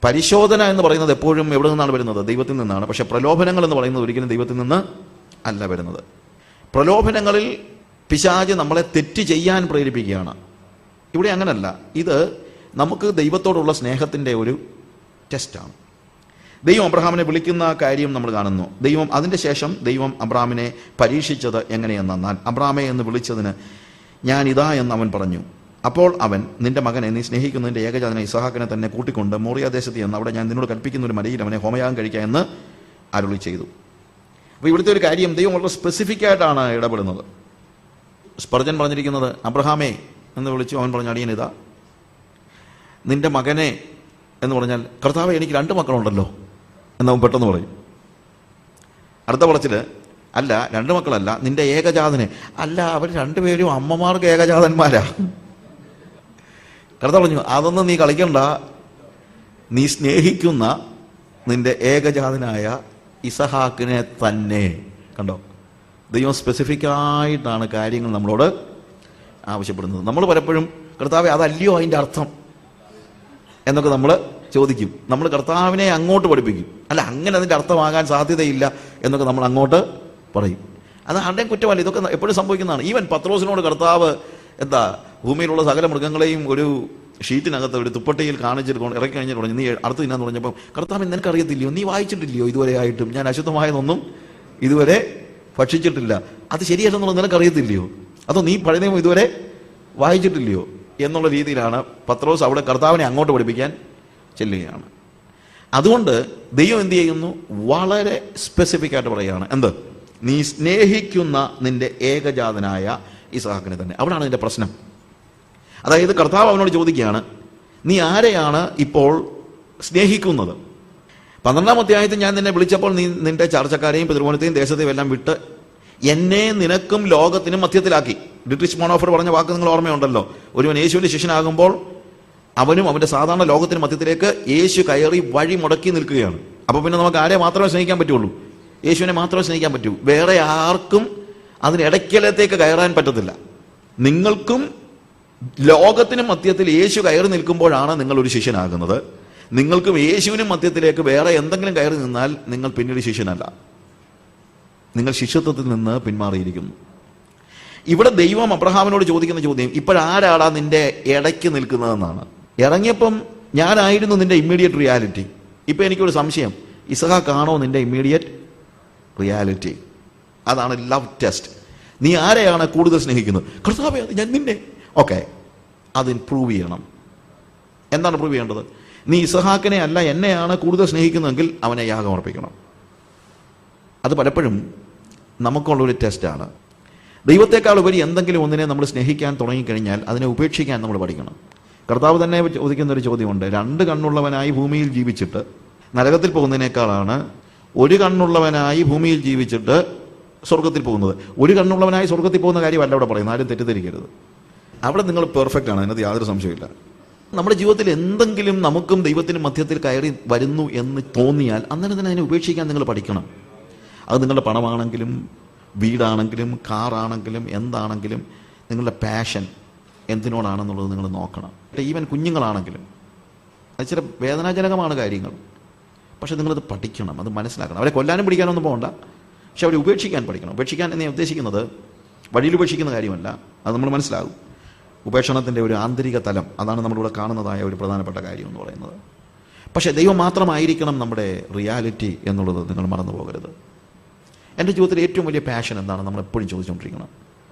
പരിശോധന എന്ന് പറയുന്നത് എപ്പോഴും എവിടെ നിന്നാണ് വരുന്നത്? ദൈവത്തിൽ നിന്നാണ്. പക്ഷെ പ്രലോഭനങ്ങൾ എന്ന് പറയുന്നത് ഒരിക്കലും ദൈവത്തിൽ നിന്ന് അല്ല വരുന്നത്. പ്രലോഭനങ്ങളിൽ പിശാച് നമ്മളെ തെറ്റ് ചെയ്യാൻ പ്രേരിപ്പിക്കുകയാണ്. ഇവിടെ അങ്ങനല്ല. ഇത് നമുക്ക് ദൈവത്തോടുള്ള സ്നേഹത്തിൻ്റെ ഒരു ടെസ്റ്റാണ്. ദൈവം അബ്രഹാമിനെ വിളിക്കുന്ന കാര്യം നമ്മൾ കാണുന്നു. അതിൻ്റെ ശേഷം ദൈവം അബ്രഹാമിനെ പരീക്ഷിച്ചത് എങ്ങനെയെന്നാൽ, അബ്രഹാമെ എന്ന് വിളിച്ചതിന് ഞാൻ ഇതാ എന്ന് അവൻ പറഞ്ഞു. അപ്പോൾ അവൻ, നിന്റെ മകനെ, നീ സ്നേഹിക്കുന്നതിൻ്റെ ഏകജാതനെ ഇസഹാക്കിനെ തന്നെ കൂട്ടിക്കൊണ്ട് മോറിയ ദേശത്ത് എന്ന് അവിടെ ഞാൻ നിന്നോട് കൽപ്പിക്കുന്ന ഒരു മലയിൽ അവനെ ഹോമയാഗം കഴിക്കുക എന്ന് അരുളി ചെയ്തു. അപ്പോൾ ഇവിടുത്തെ ഒരു കാര്യം, ദൈവം വളരെ സ്പെസിഫിക് ആയിട്ടാണ് ഇടപെടുന്നത്. സ്പർജൻ പറഞ്ഞിരിക്കുന്നത് അബ്രഹാമേ എന്ന് വിളിച്ചു. അവൻ പറഞ്ഞു, അടിയൻ ഇതാ. നിന്റെ മകനെ എന്ന് പറഞ്ഞാൽ, കർത്താവേ എനിക്ക് 2 മക്കളുണ്ടല്ലോ എന്നവൻ പെട്ടെന്ന് പറയും. അടുത്ത പറച്ചിൽ, അല്ല 2 മക്കളല്ല, നിന്റെ ഏകജാതനെ. അല്ല, അവർ 2 പേരും അമ്മമാർക്ക് ഏകജാതന്മാരാ. കർത്താവ് പറഞ്ഞു, അതൊന്നും നീ കളിക്കണ്ട, നീ സ്നേഹിക്കുന്ന നിന്റെ ഏകജാതനായ ഇസഹാക്കിനെ തന്നെ. കണ്ടോ, ദൈവം സ്പെസിഫിക് ആയിട്ടാണ് കാര്യങ്ങൾ നമ്മളോട് ആവശ്യപ്പെടുന്നത്. നമ്മൾ പലപ്പോഴും കർത്താവേ അതല്ലയോ അതിൻ്റെ അർത്ഥം എന്നൊക്കെ നമ്മൾ ചോദിക്കും. നമ്മൾ കർത്താവിനെ അങ്ങോട്ട് പഠിപ്പിക്കും. അല്ല, അങ്ങനെ അതിൻ്റെ അർത്ഥമാകാൻ സാധ്യതയില്ല എന്നൊക്കെ നമ്മൾ അങ്ങോട്ട് പറയും. അത് ആരുടെയും കുറ്റമല്ല, ഇതൊക്കെ എപ്പോഴും സംഭവിക്കുന്നതാണ്. ഈവൻ പത്രോസിനോട് കർത്താവ് ഭൂമിയിലുള്ള സകല മൃഗങ്ങളെയും ഒരു ഷീറ്റിനകത്ത് ഒരു തുപ്പട്ടയിൽ കാണിച്ചിട്ട് ഇറക്കി കഴിഞ്ഞിട്ട് പറഞ്ഞു, നീ അടുത്ത് തിന്നാന്ന് പറഞ്ഞപ്പോൾ, കർത്താവ് നിനക്കറിയത്തില്ലയോ, നീ വായിച്ചിട്ടില്ലയോ ഇതുവരെ ആയിട്ടും ഞാൻ അശുദ്ധമായതൊന്നും ഇതുവരെ ഭക്ഷിച്ചിട്ടില്ല, അത് ശരിയല്ലെന്നുള്ളത് നിനക്കറിയത്തില്ലയോ, അതോ നീ പഴയ നിയമം ഇതുവരെ വായിച്ചിട്ടില്ലയോ എന്നുള്ള രീതിയിലാണ് പത്രോസ് അവിടെ കർത്താവിനെ അങ്ങോട്ട് പഠിപ്പിക്കാൻ ചെല്ലുകയാണ്. അതുകൊണ്ട് ദൈവം എന്ത് ചെയ്യുന്നു, വളരെ സ്പെസിഫിക് ആയിട്ട് പറയുകയാണ്, എന്ത്, നീ സ്നേഹിക്കുന്ന നിന്റെ ഏകജാതനായ ഇസഹാക്കിനെ തന്നെ. അവിടെയാണ് ഇതിൻ്റെ പ്രശ്നം. അതായത് കർത്താവ് അവനോട് ചോദിക്കുകയാണ്, നീ ആരെയാണ് ഇപ്പോൾ സ്നേഹിക്കുന്നത്? 12-ാം അധ്യായത്തിൽ ഞാൻ നിന്നെ വിളിച്ചപ്പോൾ നീ നിന്റെ ചർച്ചക്കാരെയും പിതൃഭവനത്തെയും ദേശത്തെയും എല്ലാം വിട്ട് എന്നെ നിനക്കും ലോകത്തിനും മധ്യത്തിലാക്കി. ഡിട്രിച്ച് ബോണോഫർ പറഞ്ഞ വാക്ക് നിങ്ങൾ ഓർമ്മയുണ്ടല്ലോ. ഒരുവൻ യേശുവിന്റെ ശിഷ്യനാകുമ്പോൾ അവനും അവന്റെ സാധാരണ ലോകത്തിന് മധ്യത്തിലേക്ക് യേശു കയറി വഴി മുടക്കി നിൽക്കുകയാണ്. അപ്പൊ പിന്നെ നമുക്ക് ആരെ മാത്രമേ സ്നേഹിക്കാൻ പറ്റുള്ളൂ? യേശുവിനെ മാത്രമേ സ്നേഹിക്കാൻ പറ്റൂ. വേറെ ആർക്കും അതിനിടയ്ക്കലത്തേക്ക് കയറാൻ പറ്റത്തില്ല. നിങ്ങൾക്കും ലോകത്തിനും മധ്യത്തിൽ യേശു കയറി നിൽക്കുമ്പോഴാണ് നിങ്ങൾ ഒരു ശിഷ്യനാകുന്നത്. നിങ്ങൾക്കും യേശുവിനും മധ്യത്തിലേക്ക് വേറെ എന്തെങ്കിലും കയറി നിന്നാൽ നിങ്ങൾ പിന്നീട് ശിഷ്യനല്ല, നിങ്ങൾ ശിഷ്യത്വത്തിൽ നിന്ന് പിന്മാറിയിരിക്കുന്നു. ഇവിടെ ദൈവം അബ്രഹാമിനോട് ചോദിക്കുന്ന ചോദ്യം, ഇപ്പോഴാരാടാ നിന്റെ ഇടയ്ക്ക് നിൽക്കുന്നതെന്നാണ്. ഇറങ്ങിയപ്പം ഞാനായിരുന്നു നിന്റെ ഇമ്മീഡിയറ്റ് റിയാലിറ്റി. ഇപ്പം എനിക്കൊരു സംശയം, ഇസഹാക്കാണോ നിന്റെ ഇമ്മീഡിയറ്റ് റിയാലിറ്റി? അതാണ് ലവ് ടെസ്റ്റ്. നീ ആരെയാണ് കൂടുതൽ സ്നേഹിക്കുന്നത്? കർത്താവേ, അത് ഞാൻ നിന്നെ. ഓക്കെ, അതിന് പ്രൂവ് ചെയ്യണം. എന്താണ് പ്രൂവ് ചെയ്യേണ്ടത്? നീ ഇസഹാക്കിനെ അല്ല എന്നെയാണ് കൂടുതൽ സ്നേഹിക്കുന്നതെങ്കിൽ അവനെ യാഗം അർപ്പിക്കണം. അത് പലപ്പോഴും നമുക്കുള്ളൊരു ടെസ്റ്റാണ്. ദൈവത്തെക്കാൾ ഉപരി എന്തെങ്കിലും ഒന്നിനെ നമ്മൾ സ്നേഹിക്കാൻ തുടങ്ങിക്കഴിഞ്ഞാൽ അതിനെ ഉപേക്ഷിക്കാൻ നമ്മൾ പഠിക്കണം. കർത്താവ് തന്നെ ചോദിക്കുന്നൊരു ചോദ്യമുണ്ട്, 2 കണ്ണുള്ളവനായി ഭൂമിയിൽ ജീവിച്ചിട്ട് നരകത്തിൽ പോകുന്നതിനേക്കാളാണ് 1 കണ്ണുള്ളവനായി ഭൂമിയിൽ ജീവിച്ചിട്ട് സ്വർഗത്തിൽ പോകുന്നത്. 1 കണ്ണുള്ളവനായി സ്വർഗത്തിൽ പോകുന്ന കാര്യമല്ല അവിടെ പറയുന്നത്, ആരും തെറ്റിദ്ധരിക്കരുത്. അവിടെ നിങ്ങൾ പെർഫെക്റ്റ് ആണ്, അതിനകത്ത് യാതൊരു സംശയമില്ല. നമ്മുടെ ജീവിതത്തിൽ എന്തെങ്കിലും നമുക്കും ദൈവത്തിനും മധ്യത്തിൽ കയറി വരുന്നു എന്ന് തോന്നിയാൽ അന്നേരം തന്നെ അതിനെ ഉപേക്ഷിക്കാൻ നിങ്ങൾ പഠിക്കണം. അത് നിങ്ങളുടെ പണമാണെങ്കിലും വീടാണെങ്കിലും കാറാണെങ്കിലും എന്താണെങ്കിലും നിങ്ങളുടെ പാഷൻ എന്തിനോടാണെന്നുള്ളത് നിങ്ങൾ നോക്കണം. ഈവൻ കുഞ്ഞുങ്ങളാണെങ്കിലും അത് ചില വേദനാജനകമാണ് കാര്യങ്ങൾ, പക്ഷെ നിങ്ങളത് പഠിക്കണം, അത് മനസ്സിലാക്കണം. അവരെ കൊല്ലാനും പിടിക്കാനൊന്നും പോകണ്ട, പക്ഷെ അവരെ ഉപേക്ഷിക്കാൻ പഠിക്കണം. ഉപേക്ഷിക്കാൻ എന്ന് ഞാൻ ഉദ്ദേശിക്കുന്നത് വഴിയിൽ ഉപേക്ഷിക്കുന്ന കാര്യമല്ല, അത് നമ്മൾ മനസ്സിലാകും. ഉപേക്ഷണത്തിൻ്റെ ഒരു ആന്തരിക തലം, അതാണ് നമ്മളിവിടെ കാണുന്നതായ ഒരു പ്രധാനപ്പെട്ട കാര്യം എന്ന് പറയുന്നത്. പക്ഷേ ദൈവം മാത്രമായിരിക്കണം നമ്മുടെ റിയാലിറ്റി എന്നുള്ളത് നിങ്ങൾ മറന്നു പോകരുത്. എൻ്റെ ജീവിതത്തിൽ ഏറ്റവും വലിയ പാഷൻ എന്താണ് നമ്മൾ എപ്പോഴും ചോദിച്ചുകൊണ്ടിരിക്കണം,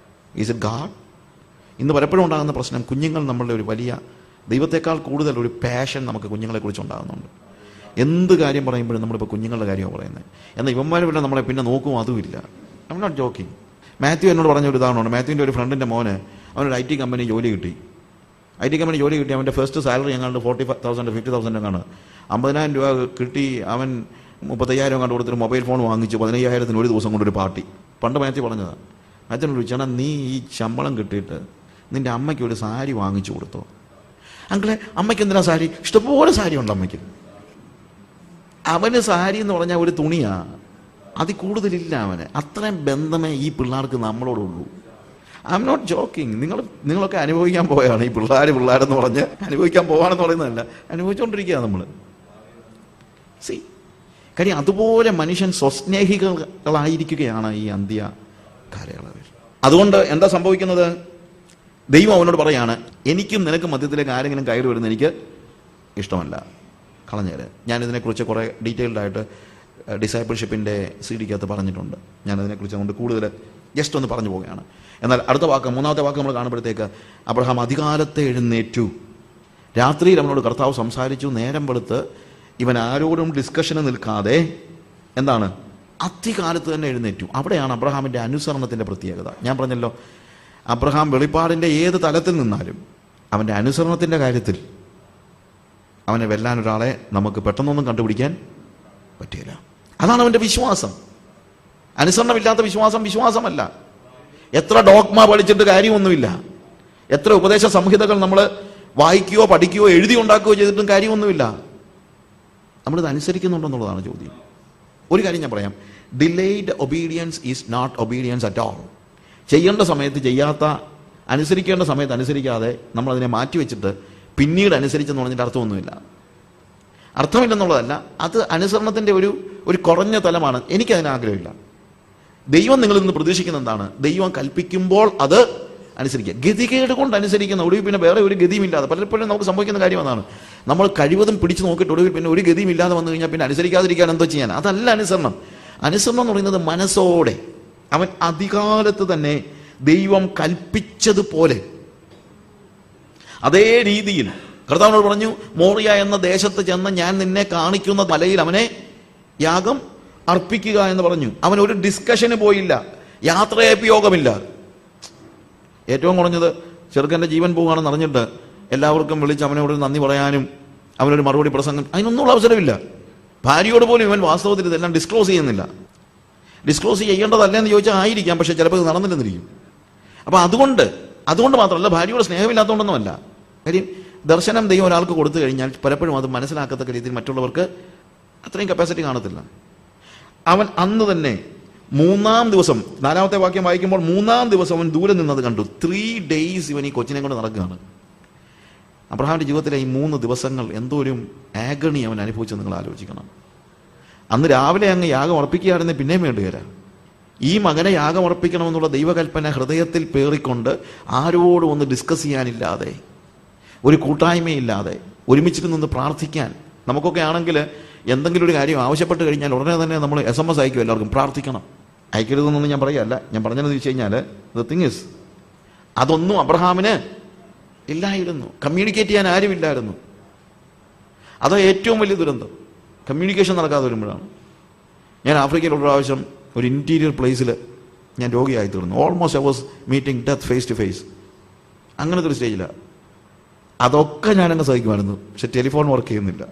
ഈസ് ഇറ്റ് ഗാഡ്? ഇന്ന് പലപ്പോഴും ഉണ്ടാകുന്ന പ്രശ്നം, കുഞ്ഞുങ്ങൾ നമ്മളുടെ ഒരു വലിയ ദൈവത്തെക്കാൾ കൂടുതൽ ഒരു പാഷൻ നമുക്ക് കുഞ്ഞുങ്ങളെക്കുറിച്ച് ഉണ്ടാകുന്നുണ്ട്. എന്ത് കാര്യം പറയുമ്പോഴും നമ്മളിപ്പോൾ കുഞ്ഞുങ്ങളുടെ കാര്യമാണ് പറയുന്നത്. എന്നാൽ ഇവന്മാർ പിന്നെ നമ്മളെ പിന്നെ നോക്കും, അതുമില്ല. I am not joking. Matthew എന്നോട് പറഞ്ഞ ഒരു ഉദാഹരണമാണ്. മാത്യുവിൻ്റെ ഒരു ഫ്രണ്ടിൻ്റെ മോന് അവനൊരു IT കമ്പനി ജോലി കിട്ടി. IT കമ്പനി ജോലി കിട്ടി. അവൻ്റെ ഫസ്റ്റ് സാലറി ഞങ്ങളുടെ 40,000 50,000 ആണ്. 50,000 രൂപ കിട്ടി. അവൻ 35,000 കണ്ട് കൊടുത്തിട്ട് മൊബൈൽ ഫോൺ വാങ്ങിച്ചു. 15,000 ഒരു ദിവസം കൊണ്ടൊരു പാർട്ടി. പണ്ട് മാത്യു പറഞ്ഞതാണ്. മാത്യുവിനോട് ചോദിച്ചാൽ, നീ ഈ ശമ്പളം കിട്ടിയിട്ട് നിൻ്റെ അമ്മയ്ക്ക് ഒരു സാരി വാങ്ങിച്ചു കൊടുത്തോ? അങ്കിളെ, അമ്മയ്ക്ക് എന്തിനാ സാരി? ഇഷ്ടംപോലെ സാരി ഉണ്ട് അമ്മയ്ക്ക്. അവന് സാരി എന്ന് പറഞ്ഞാൽ ഒരു തുണിയാണ്, അതിൽ കൂടുതലില്ല അവന്. അത്രയും ബന്ധമേ ഈ പിള്ളേർക്ക് നമ്മളോടുള്ളൂ. I am not joking. നിങ്ങളൊക്കെ അനുഭവിക്കാൻ പോയാണ് ഈ പിള്ളേരെന്ന് പറഞ്ഞ് അനുഭവിക്കാൻ പോവാണെന്ന് പറയുന്നതല്ല, അനുഭവിച്ചുകൊണ്ടിരിക്കുക നമ്മൾ. സി, കാര്യം അതുപോലെ മനുഷ്യൻ സ്വസ്നേഹികളായിരിക്കുകയാണ് ഈ അന്ത്യ കാലയളവിൽ. അതുകൊണ്ട് എന്താ സംഭവിക്കുന്നത്? ദൈവം അവനോട് പറയാണ്, എനിക്കും നിനക്കും മധ്യത്തിലേക്ക് ആരെങ്കിലും കയറി വരുന്നത് എനിക്ക് ഇഷ്ടമല്ല. കളഞ്ഞേര്. ഞാനിതിനെക്കുറിച്ച് കുറേ ഡീറ്റെയിൽഡായിട്ട് ഡിസൈപ്പിൾഷിപ്പിൻ്റെ CD-കകത്ത് പറഞ്ഞിട്ടുണ്ട്. ഞാനതിനെക്കുറിച്ച് അതുകൊണ്ട് കൂടുതൽ ജസ്റ്റ് ഒന്ന് പറഞ്ഞു പോവുകയാണ്. എന്നാൽ അടുത്ത വാക്ക്, മൂന്നാമത്തെ വാക്ക് നമ്മൾ കാണുമ്പോഴത്തേക്ക് അബ്രഹാം അതികാലത്തെ എഴുന്നേറ്റു. രാത്രിയിൽ അവനോട് കർത്താവ് സംസാരിച്ചു. നേരം വെളുത്ത് ഇവൻ ആരോടും ഡിസ്കഷന് നിൽക്കാതെ എന്താണ് അതികാലത്ത് തന്നെ എഴുന്നേറ്റു. അവിടെയാണ് അബ്രഹാമിൻ്റെ അനുസരണത്തിൻ്റെ പ്രത്യേകത. ഞാൻ പറഞ്ഞല്ലോ, അബ്രഹാം വെളിപ്പാടിൻ്റെ ഏത് തലത്തിൽ നിന്നാലും അവൻ്റെ അനുസരണത്തിൻ്റെ കാര്യത്തിൽ അവനെ വെല്ലാൻ ഒരാളെ നമുക്ക് പെട്ടെന്നൊന്നും കണ്ടുപിടിക്കാൻ പറ്റില്ല. അതാണ് അവൻ്റെ വിശ്വാസം. അനുസരണമില്ലാത്ത വിശ്വാസം വിശ്വാസമല്ല. എത്ര ഡോഗ്മ പഠിച്ചിട്ട് കാര്യമൊന്നുമില്ല. എത്ര ഉപദേശ സംഹിതകൾ നമ്മൾ വായിക്കുകയോ പഠിക്കുകയോ എഴുതി ഉണ്ടാക്കുകയോ ചെയ്തിട്ടും കാര്യമൊന്നുമില്ല. നമ്മളിത് അനുസരിക്കുന്നുണ്ടെന്നുള്ളതാണ് ചോദ്യം. ഒരു കാര്യം ഞാൻ പറയാം, delayed obedience is not obedience at all. ചെയ്യേണ്ട സമയത്ത് ചെയ്യാത്ത, അനുസരിക്കേണ്ട സമയത്ത് അനുസരിക്കാതെ നമ്മളതിനെ മാറ്റിവെച്ചിട്ട് പിന്നീട് അനുസരിച്ചെന്ന് പറഞ്ഞിട്ട് അർത്ഥമൊന്നുമില്ല. അർത്ഥമില്ലെന്നുള്ളതല്ല, അത് അനുസരണത്തിൻ്റെ ഒരു കുറഞ്ഞ തലമാണ്. എനിക്കതിന് ആഗ്രഹമില്ല. ദൈവം നിങ്ങളിൽ നിന്ന് പ്രതീക്ഷിക്കുന്ന എന്താണ്? ദൈവം കൽപ്പിക്കുമ്പോൾ അത് അനുസരിക്കുക. ഗതികേട് കൊണ്ട് അനുസരിക്കുന്ന, ഒടുവിൽ പിന്നെ വേറെ ഒരു ഗതിയുമില്ലാതെ, പലപ്പോഴും നമുക്ക് സംഭവിക്കുന്ന കാര്യം അതാണ്. നമ്മൾ കഴിവതും പിടിച്ചു നോക്കിയിട്ട് ഒടുവിൽ പിന്നെ ഒരു ഗതിയുമില്ലാതെ വന്നു കഴിഞ്ഞാൽ പിന്നെ അനുസരിക്കാതിരിക്കാൻ എന്തോ ചെയ്യാൻ? അതല്ല അനുസരണം. അനുസരണം എന്ന് പറയുന്നത് മനസ്സോടെ അവൻ അധികാലത്ത് തന്നെ ദൈവം കൽപ്പിച്ചതുപോലെ അതേ രീതിയിൽ കർത്താവിനോട് പറഞ്ഞു, മോറിയ എന്ന ദേശത്ത് ചെന്ന് ഞാൻ നിന്നെ കാണിക്കുന്ന മലയിൽ അവനെ യാഗം അർപ്പിക്കുക എന്ന് പറഞ്ഞു. അവൻ ഒരു ഡിസ്കഷന് പോയില്ല, യാത്രയപ്പ് യോഗമില്ല. ഏറ്റവും കുറഞ്ഞത് ചെറുക്കൻ്റെ ജീവൻ പോകുകയാണെന്ന് അറിഞ്ഞിട്ട് എല്ലാവർക്കും വിളിച്ച് അവനോട് നന്ദി പറയാനും അവനൊരു മറുപടി പ്രസംഗം, അതിനൊന്നുള്ള അവസരമില്ല. ഭാര്യയോട് പോലും ഇവൻ വാസ്തവത്തിൽ ഇതെല്ലാം ഡിസ്ക്ലോസ് ചെയ്യുന്നില്ല. ഡിസ്ക്ലോസ് ചെയ്യേണ്ടതല്ലെന്ന് ചോദിച്ചാൽ ആയിരിക്കാം, പക്ഷേ ചിലപ്പോൾ ഇത് നടന്നില്ലെന്നിരിക്കും. അപ്പോൾ അതുകൊണ്ട് മാത്രമല്ല, ഭാര്യയോട് സ്നേഹമില്ലാത്തതുകൊണ്ടൊന്നുമല്ല. കാര്യം ദർശനം ദൈവം ഒരാൾക്ക് കൊടുത്തു കഴിഞ്ഞാൽ പലപ്പോഴും അത് മനസ്സിലാക്കത്തക്ക രീതിയിൽ മറ്റുള്ളവർക്ക് അത്രയും കപ്പാസിറ്റി കാണത്തില്ല. അവൻ അന്ന് തന്നെ 3-ാം ദിവസം, 4-ാമത്തെ വാക്യം വായിക്കുമ്പോൾ 3-ാം ദിവസം അവൻ ദൂരെ നിന്നത് കണ്ടു. 3 days ഇവൻ ഈ കൊച്ചിനെ കൊണ്ട് നടക്കുകയാണ്. അബ്രഹാമിൻ്റെ ജീവിതത്തിലെ ഈ 3 ദിവസങ്ങൾ എന്തോ ഒരു ആഗണി അവൻ അനുഭവിച്ചത് നിങ്ങൾ ആലോചിക്കണം. അന്ന് രാവിലെ അങ്ങ് യാഗം ഉറപ്പിക്കുകയായിരുന്നേ പിന്നെയും വേണ്ടുകയില്ല. ഈ മകനെ യാഗം ഉറപ്പിക്കണമെന്നുള്ള ദൈവകൽപ്പന ഹൃദയത്തിൽ പേറിക്കൊണ്ട് ആരോടും ഒന്ന് ഡിസ്കസ് ചെയ്യാനില്ലാതെ, ഒരു കൂട്ടായ്മയില്ലാതെ, ഒരുമിച്ചിട്ട് നിന്ന് പ്രാർത്ഥിക്കാൻ. നമുക്കൊക്കെ ആണെങ്കിൽ എന്തെങ്കിലും ഒരു കാര്യം ആവശ്യപ്പെട്ട് കഴിഞ്ഞാൽ ഉടനെ തന്നെ നമ്മൾ SMS അയക്കും, എല്ലാവർക്കും പ്രാർത്ഥിക്കണം. അയക്കരുതെന്നൊന്നും ഞാൻ പറയുകയല്ല. ഞാൻ പറഞ്ഞതെന്ന് വെച്ച് കഴിഞ്ഞാൽ ദ തിങ് ഇസ്, അതൊന്നും അബ്രഹാമിന് ഇല്ലായിരുന്നു. കമ്മ്യൂണിക്കേറ്റ് ചെയ്യാൻ ആരുമില്ലായിരുന്നു. അത് ഏറ്റവും വലിയ ദുരന്തം. കമ്മ്യൂണിക്കേഷൻ നടക്കാതെ വരുമ്പോഴാണ്. ഞാൻ ആഫ്രിക്കയിൽ ഒരു പ്രാവശ്യം ഒരു ഇൻറ്റീരിയർ പ്ലേസിൽ ഞാൻ രോഗിയായി തീർന്നു. Almost I was meeting death face to face. അങ്ങനത്തെ ഒരു സ്റ്റേജിലാണ്. അതൊക്കെ ഞാനങ്ങ് സഹിക്കുമായിരുന്നു. പക്ഷെ ടെലിഫോൺ വർക്ക് ചെയ്യുന്നില്ല.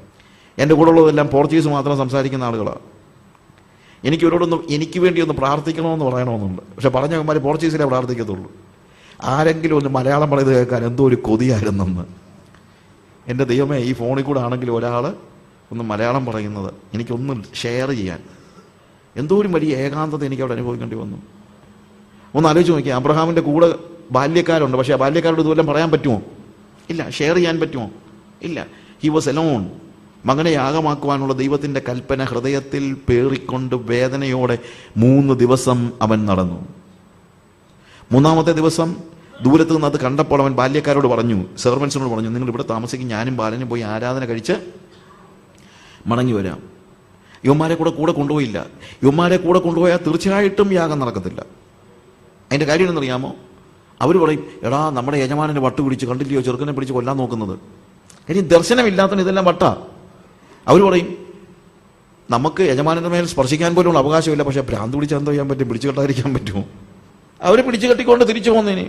എൻ്റെ കൂടെ ഉള്ളതെല്ലാം പോർച്ചുഗീസ് മാത്രം സംസാരിക്കുന്ന ആളുകളാണ്. എനിക്ക് ഇവരോടൊന്നും എനിക്ക് വേണ്ടി ഒന്ന് പ്രാർത്ഥിക്കണമെന്ന് പറയണമെന്നുണ്ട്. പക്ഷെ പറഞ്ഞവന്മാർ പോർച്ചുഗീസിലേ പ്രാർത്ഥിക്കത്തുള്ളൂ. ആരെങ്കിലും ഒന്ന് മലയാളം പറയുന്നത് കേൾക്കാൻ എന്തോ ഒരു കൊതിയായിരുന്നെന്ന്. എൻ്റെ ദൈവമേ, ഈ ഫോണിൽ കൂടെ ആണെങ്കിലും ഒരാൾ ഒന്ന് മലയാളം പറയുന്നത് എനിക്കൊന്നും ഷെയർ ചെയ്യാൻ എന്തോ ഒരു വലിയ ഏകാന്തത എനിക്ക് അവിടെ അനുഭവിക്കേണ്ടി വന്നു. ഒന്ന് ആലോചിച്ച് നോക്കിയാൽ, അബ്രഹാമിൻ്റെ കൂടെ ബാല്യക്കാരുണ്ട്. പക്ഷേ ആ ബാല്യക്കാരോട് ഇതുവെല്ലാം പറയാൻ പറ്റുമോ? ഇല്ല. ഷെയർ ചെയ്യാൻ പറ്റുമോ? ഇല്ല. He was alone. മകനെ യാഗമാക്കുവാനുള്ള ദൈവത്തിൻ്റെ കൽപ്പന ഹൃദയത്തിൽ പേറിക്കൊണ്ട് വേദനയോടെ 3 ദിവസം അവൻ നടന്നു. 3-ാമത്തെ ദിവസം ദൂരത്ത് നിന്ന് അത് കണ്ടപ്പോൾ അവൻ ബാല്യക്കാരോട് പറഞ്ഞു, സെർവൻസിനോട് പറഞ്ഞു, നിങ്ങൾ ഇവിടെ താമസിക്കും, ഞാനും ബാലനും പോയി ആരാധന കഴിച്ച് മടങ്ങി വരാം. യുവന്മാരെ കൂടെ കൊണ്ടുപോയില്ല. യുവന്മാരെ കൂടെ കൊണ്ടുപോയാൽ തീർച്ചയായിട്ടും യാഗം നടക്കത്തില്ല. അതിൻ്റെ കാര്യം എന്നറിയാമോ? അവർ പറയും, എടാ നമ്മുടെ യജമാനനെ വട്ട് പിടിച്ച് കണ്ടില്ലയോ ചെറുക്കനെ പിടിച്ച് കൊല്ലാൻ നോക്കുന്നത്. കാര്യം ദർശനമില്ലാത്തതിന് ഇതെല്ലാം വട്ടാ. അവർ പറയും, നമുക്ക് യജമാനന്റെ മേൽ സ്പർശിക്കാൻ പോലുള്ള അവകാശമില്ല, പക്ഷേ ഭ്രാന്ത് പിടിച്ചാൽ എന്തോ ചെയ്യാൻ പറ്റും? പിടിച്ചു കെട്ടാതിരിക്കാൻ പറ്റുമോ? അവർ പിടിച്ചു കെട്ടിക്കൊണ്ട് തിരിച്ചു പോകുന്നതിന്.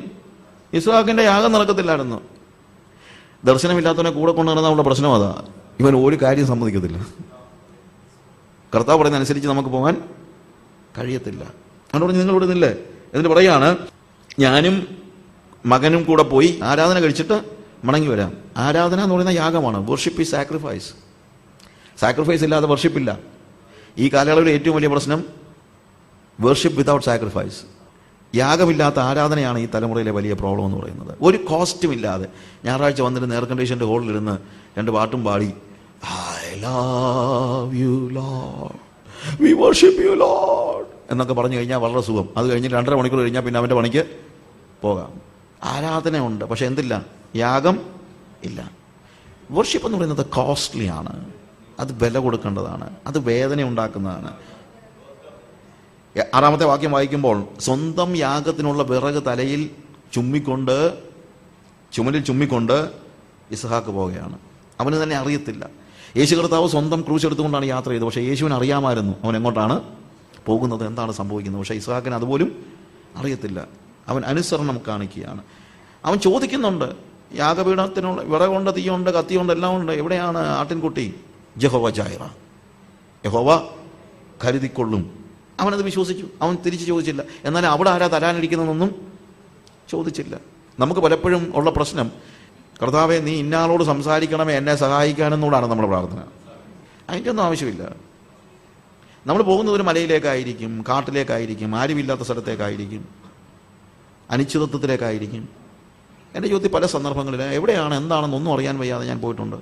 ഇസ്ഹാക്കിൻ്റെ യാഗം നടക്കത്തില്ലായിരുന്നു. ദർശനമില്ലാത്തവനെ കൂടെ കൊണ്ടു നടന്നുള്ള പ്രശ്നം അതാ. ഇവൻ ഒരു കാര്യം സമ്മതിക്കത്തില്ല. കർത്താവ് പറയുന്ന അനുസരിച്ച് നമുക്ക് പോകാൻ കഴിയത്തില്ല. അതുകൊണ്ട് പറഞ്ഞു, നിങ്ങൾ ഇവിടെ നിന്നില്ലേ? എന്നിട്ട് പറയാണ്, ഞാനും മകനും കൂടെ പോയി ആരാധന കഴിച്ചിട്ട് മടങ്ങി വരാം. ആരാധന എന്ന് പറയുന്ന യാഗമാണ്. Worship is sacrifice. സാക്രിഫൈസ് ഇല്ലാതെ വർഷിപ്പില്ല. ഈ കാലയളവിലെ ഏറ്റവും വലിയ പ്രശ്നം വർഷിപ്പ് വിതൗട്ട് സാക്രിഫൈസ്. യാഗമില്ലാത്ത ആരാധനയാണ് ഈ തലമുറയിലെ വലിയ പ്രോബ്ലം എന്ന് പറയുന്നത്. ഒരു കോസ്റ്റും ഇല്ലാതെ ഞായറാഴ്ച വന്നിട്ട് എയർ കണ്ടീഷൻ്റെ ഹോളിലിരുന്ന് 2 പാട്ടും പാടി, I love you Lord, we worship you Lord എന്നൊക്കെ പറഞ്ഞു കഴിഞ്ഞാൽ വളരെ സുഖം. അത് കഴിഞ്ഞിട്ട് 2.5 മണിക്കൂർ കഴിഞ്ഞാൽ പിന്നെ അവൻ്റെ പണിക്ക് പോകാം. ആരാധന ഉണ്ട്, പക്ഷെ എന്തില്ല? യാഗം ഇല്ല. വർഷിപ്പ് എന്ന് പറയുന്നത് കോസ്റ്റ്ലിയാണ്. അത് വില കൊടുക്കേണ്ടതാണ്, അത് വേദന ഉണ്ടാക്കുന്നതാണ്. 6-ാമത്തെ വാക്യം വായിക്കുമ്പോൾ, സ്വന്തം യാഗത്തിനുള്ള വിറക് തലയിൽ ചുമലിൽ ചുമ്മിക്കൊണ്ട് ഇസ്ഹാക്ക് പോവുകയാണ്. അവന് തന്നെ അറിയത്തില്ല. യേശു കർത്താവ് സ്വന്തം ക്രൂശ് എടുത്തുകൊണ്ടാണ് യാത്ര ചെയ്തത്. പക്ഷേ യേശുവിന് അറിയാമായിരുന്നു അവൻ എങ്ങോട്ടാണ് പോകുന്നത്, എന്താണ് സംഭവിക്കുന്നത്. പക്ഷേ ഇസ്ഹാക്കിന് അതുപോലും അറിയത്തില്ല. അവൻ അനുസരണം കാണിക്കുകയാണ്. അവൻ ചോദിക്കുന്നുണ്ട്, യാഗപീഠത്തിനുള്ള വിറകുണ്ട്, തീയുണ്ട്, കത്തിയുണ്ട്, എല്ലാം ഉണ്ട്, എവിടെയാണ് ആട്ടിൻകുട്ടി? യഹോവ ജായിറ, യഹോവ കരുതിക്കൊള്ളും. അവനത് വിശ്വസിച്ചു. അവൻ തിരിച്ച് ചോദിച്ചില്ല. എന്നാൽ അവിടെ ആരാ തരാനിരിക്കുന്നതെന്നൊന്നും ചോദിച്ചില്ല. നമുക്ക് പലപ്പോഴും ഉള്ള പ്രശ്നം, കർത്താവെ നീ ഇന്നാളോട് സംസാരിക്കണമേ, എന്നെ സഹായിക്കാനെന്നോടാണ് നമ്മുടെ പ്രാർത്ഥന. അതിൻ്റെ ഒന്നും ആവശ്യമില്ല. നമ്മൾ പോകുന്നത് ഒരു മലയിലേക്കായിരിക്കും, കാട്ടിലേക്കായിരിക്കും, ആരുമില്ലാത്ത സ്ഥലത്തേക്കായിരിക്കും, അനിശ്ചിതത്വത്തിലേക്കായിരിക്കും. എൻ്റെ ജീവിതത്തിൽ പല സന്ദർഭങ്ങളിൽ എവിടെയാണ് എന്താണെന്നൊന്നും അറിയാൻ വയ്യാതെ ഞാൻ പോയിട്ടുണ്ട്.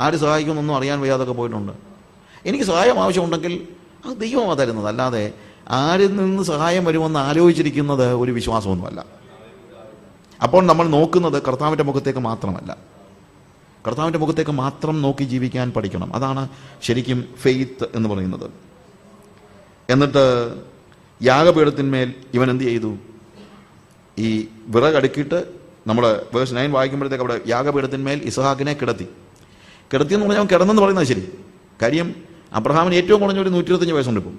ആര് സഹായിക്കുമെന്നൊന്നും അറിയാൻ വയ്യാതൊക്കെ പോയിട്ടുണ്ട്. എനിക്ക് സഹായം ആവശ്യമുണ്ടെങ്കിൽ അത് ദൈവമാണ് തരുന്നത്, അല്ലാതെ ആരിൽ നിന്ന് സഹായം വരുമെന്ന് ആലോചിച്ചിരിക്കുന്നത് ഒരു വിശ്വാസമൊന്നുമല്ല. അപ്പോൾ നമ്മൾ നോക്കുന്നത് കർത്താവിൻ്റെ മുഖത്തേക്ക് മാത്രമല്ല, കർത്താവിൻ്റെ മുഖത്തേക്ക് മാത്രം നോക്കി ജീവിക്കാൻ പഠിക്കണം. അതാണ് ശരിക്കും ഫെയ്ത്ത് എന്ന് പറയുന്നത്. എന്നിട്ട് യാഗപീഠത്തിന്മേൽ ഇവൻ എന്ത് ചെയ്തു? ഈ വിറകടുക്കിയിട്ട് നമ്മൾ വേഴ്സ് 9 വായിക്കുമ്പോഴത്തേക്ക് അവിടെ യാഗപീഠത്തിന്മേൽ ഇസ്ഹാക്കിനെ കിടത്തിയെന്ന് പറഞ്ഞാൽ അവൻ കിടന്നെന്ന് പറയുന്നത് ശരി. കാര്യം അബ്രഹാമിന് ഏറ്റവും കുറഞ്ഞ ഒരു 125 വയസ്സുണ്ട്. ഇപ്പം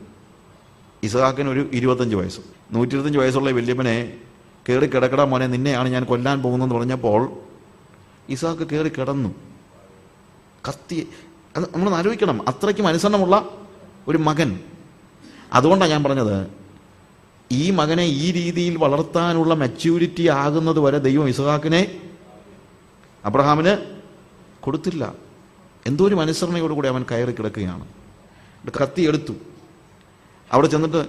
ഇസ്ഹാക്കിന് ഒരു 25 വയസ്സ്. 125 വയസ്സുള്ള വല്യപ്പനെ കയറി കിടക്കടാ മോനെ, നിന്നെയാണ് ഞാൻ കൊല്ലാൻ പോകുന്നതെന്ന് പറഞ്ഞപ്പോൾ ഇസ്ഹാക്ക് കയറി കിടന്നു. കത്തി, നമ്മൾ ആലോചിക്കണം, അത്രയ്ക്കും അനുസരണമുള്ള ഒരു മകൻ. അതുകൊണ്ടാണ് ഞാൻ പറഞ്ഞത്, ഈ മകനെ ഈ രീതിയിൽ വളർത്താനുള്ള മെച്യൂരിറ്റി ആകുന്നത് വരെ ദൈവം ഇസ്ഹാക്കിനെ അബ്രഹാമിന് കൊടുത്തില്ല. എന്തോ ഒരു അനുസരണയോടുകൂടി അവൻ കയറി കിടക്കുകയാണ്. കത്തി എടുത്തു. അവിടെ ചെന്നിട്ട്,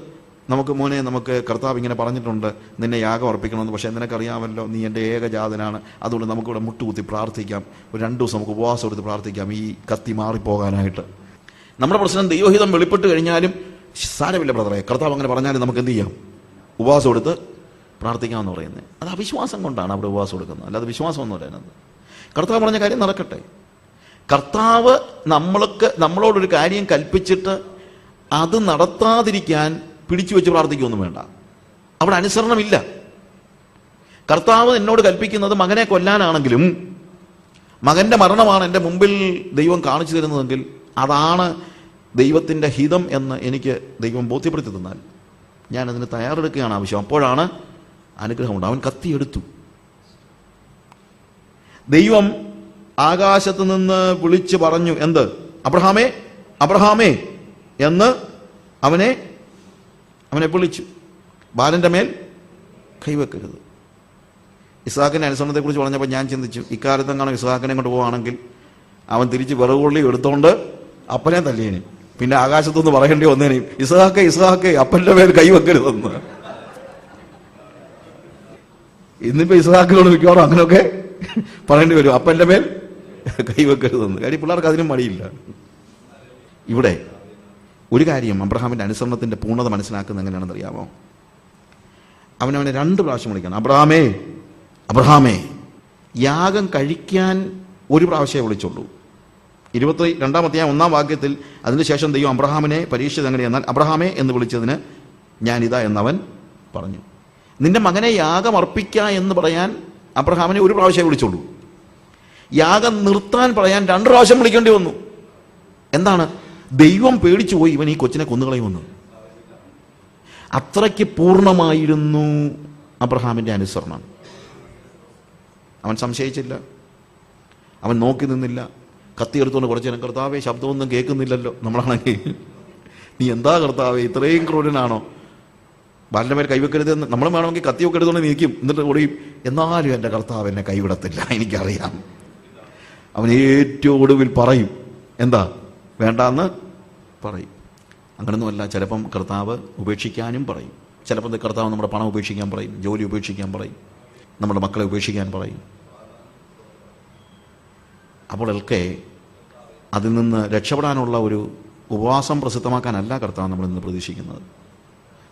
നമുക്ക് കർത്താവ് ഇങ്ങനെ പറഞ്ഞിട്ടുണ്ട് നിന്നെ യാഗം അർപ്പിക്കണമെന്ന്, പക്ഷേ നിനക്കറിയാമല്ലോ നീ എൻ്റെ ഏകജാതനാണ്, അതുകൊണ്ട് നമുക്കിവിടെ മുട്ടുകുത്തി പ്രാർത്ഥിക്കാം, ഒരു 2 ദിവസം നമുക്ക് ഉപവാസം എടുത്ത് പ്രാർത്ഥിക്കാം ഈ കത്തി മാറിപ്പോകാനായിട്ട്. നമ്മുടെ പ്രശ്നം ദൈവഹിതം വെളിപ്പെട്ട് കഴിഞ്ഞാലും സാരമില്ല ബ്രദറെ, കർത്താവ് അങ്ങനെ പറഞ്ഞാലും നമുക്ക് എന്ത് ചെയ്യാം? ഉപവാസം എടുത്ത് പ്രാർത്ഥിക്കാമെന്ന് പറയുന്നത്. അത് അവിശ്വാസം കൊണ്ടാണ് അവിടെ ഉപവാസം എടുക്കുന്നത്, അല്ലാതെ വിശ്വാസം ഒന്നും പറയുന്നത്. കർത്താവ് പറഞ്ഞ കാര്യം നടക്കട്ടെ. കർത്താവ് നമ്മളോടൊരു കാര്യം കൽപ്പിച്ചിട്ട് അത് നടത്താതിരിക്കാൻ പിടിച്ചു വെച്ച് പ്രാർത്ഥിക്കുകയൊന്നും വേണ്ട. അവിടെ അനുസരണമില്ല. കർത്താവ് എന്നോട് കൽപ്പിക്കുന്നത് മകനെ കൊല്ലാനാണെങ്കിലും മകൻ്റെ മരണമാണ് എൻ്റെ മുമ്പിൽ ദൈവം കാണിച്ചു തരുന്നതെങ്കിൽ അതാണ് ദൈവത്തിൻ്റെ ഹിതം എന്ന് എനിക്ക് ദൈവം ബോധ്യപ്പെടുത്തി തന്നാൽ ഞാനതിന് തയ്യാറെടുക്കുകയാണ് ആവശ്യം. അപ്പോഴാണ് അനുഗ്രഹമുണ്ട്. അവൻ കത്തിയെടുത്തു. ദൈവം ആകാശത്ത് നിന്ന് വിളിച്ചു പറഞ്ഞു, എന്ത്? അബ്രഹാമേ, അബ്രഹാമേ എന്ന് അവനെ വിളിച്ചു. ബാലൻ്റെ മേൽ കൈവെക്കരുത്. ഇസ്ഹാക്കിൻ്റെ അനുസരണത്തെക്കുറിച്ച് പറഞ്ഞപ്പോൾ ഞാൻ ചിന്തിച്ചു, ഇക്കാലത്തെങ്ങാനും ഇസ്ഹാക്കിനെ കൊണ്ട് പോവുകയാണെങ്കിൽ അവൻ തിരിച്ച് വിറകുകൊള്ളി എടുത്തോണ്ട് അപ്പനെ തല്ലിയേനെ. പിന്നെ ആകാശത്തുനിന്ന് പറയേണ്ടി വന്നേനെയും, ഇസ്ഹാക്കെ അപ്പൻ്റെ മേൽ കൈവെക്കരുതെന്ന്. ഇന്നിപ്പോൾ ഇസ്ഹാക്കിനോട് മിക്കവാറും അങ്ങനെയൊക്കെ പറയേണ്ടി വരും, അപ്പൻ്റെ മേൽ കൈവെക്കരുതെന്ന്. കാര്യം പിള്ളേർക്ക് അതിനും മടിയില്ല. ഇവിടെ ഒരു കാര്യം, അബ്രഹാമിൻ്റെ അനുസരണത്തിൻ്റെ പൂർണ്ണത മനസ്സിലാക്കുന്നത് എങ്ങനെയാണെന്ന് അറിയാമോ? അവനെ 2 പ്രാവശ്യം വിളിക്കണം. അബ്രഹാമേ, അബ്രഹാമേ. യാഗം കഴിക്കാൻ 1 പ്രാവശ്യമേ വിളിച്ചുള്ളൂ. 22-ാം അധ്യായം 1-ാം വാക്യത്തിൽ അതിനുശേഷം ദൈവം അബ്രഹാമിനെ പരീക്ഷിച്ചത് എങ്ങനെയെന്നാൽ, അബ്രഹാമേ എന്ന് വിളിച്ചതിന് ഞാനിതാ എന്നവൻ പറഞ്ഞു. നിന്റെ മകനെ യാഗം അർപ്പിക്ക എന്ന് പറയാൻ അബ്രഹാമിനെ 1 പ്രാവശ്യമേ വിളിച്ചുള്ളൂ. യാഗം നിർത്താൻ പറയാൻ 2 പ്രാവശ്യം വിളിക്കേണ്ടി വന്നു. എന്താണ്? ദൈവം പേടിച്ചു പോയി, ഇവൻ ഈ കൊച്ചിനെ കൊന്നുകളയുമെന്ന്. അത്രയ്ക്ക് പൂർണ്ണമായിരുന്നു അബ്രഹാമിൻ്റെ അനുസരണം. അവൻ സംശയിച്ചില്ല, അവൻ നോക്കി നിന്നില്ല. കത്തിയെടുത്തുകൊണ്ട് കുറച്ച് നേരം, കർത്താവേ ശബ്ദമൊന്നും കേൾക്കുന്നില്ലല്ലോ. നമ്മളാണെങ്കിൽ നീ എന്താ കർത്താവേ ഇത്രയും ക്രൂരനാണോ? ബാലൻ്റെ മേൽ കൈവെക്കരുതെന്ന് നമ്മൾ വേണമെങ്കിൽ കത്തിയൊക്കെ എടുത്തുകൊണ്ട് നീക്കും, എന്നിട്ട് ഓടിയും. എന്നാലും എൻ്റെ കർത്താവ് എന്നെ കൈവിടത്തില്ല, എനിക്കറിയാം. അവൻ ഏറ്റവും ഒടുവിൽ പറയും, എന്താ വേണ്ടാന്ന് പറയും. അങ്ങനൊന്നുമല്ല, ചിലപ്പം കർത്താവ് ഉപേക്ഷിക്കാനും പറയും. ചിലപ്പോൾ കർത്താവ് നമ്മുടെ പണം ഉപേക്ഷിക്കാൻ പറയും, ജോലി ഉപേക്ഷിക്കാൻ പറയും, നമ്മുടെ മക്കളെ ഉപേക്ഷിക്കാൻ പറയും. അപ്പോഴൊക്കെ അതിൽ നിന്ന് രക്ഷപ്പെടാനുള്ള ഒരു ഉപവാസം പ്രസിദ്ധമാക്കാനല്ല കർത്താവ് നമ്മളിന്ന് പ്രതീക്ഷിക്കുന്നത്,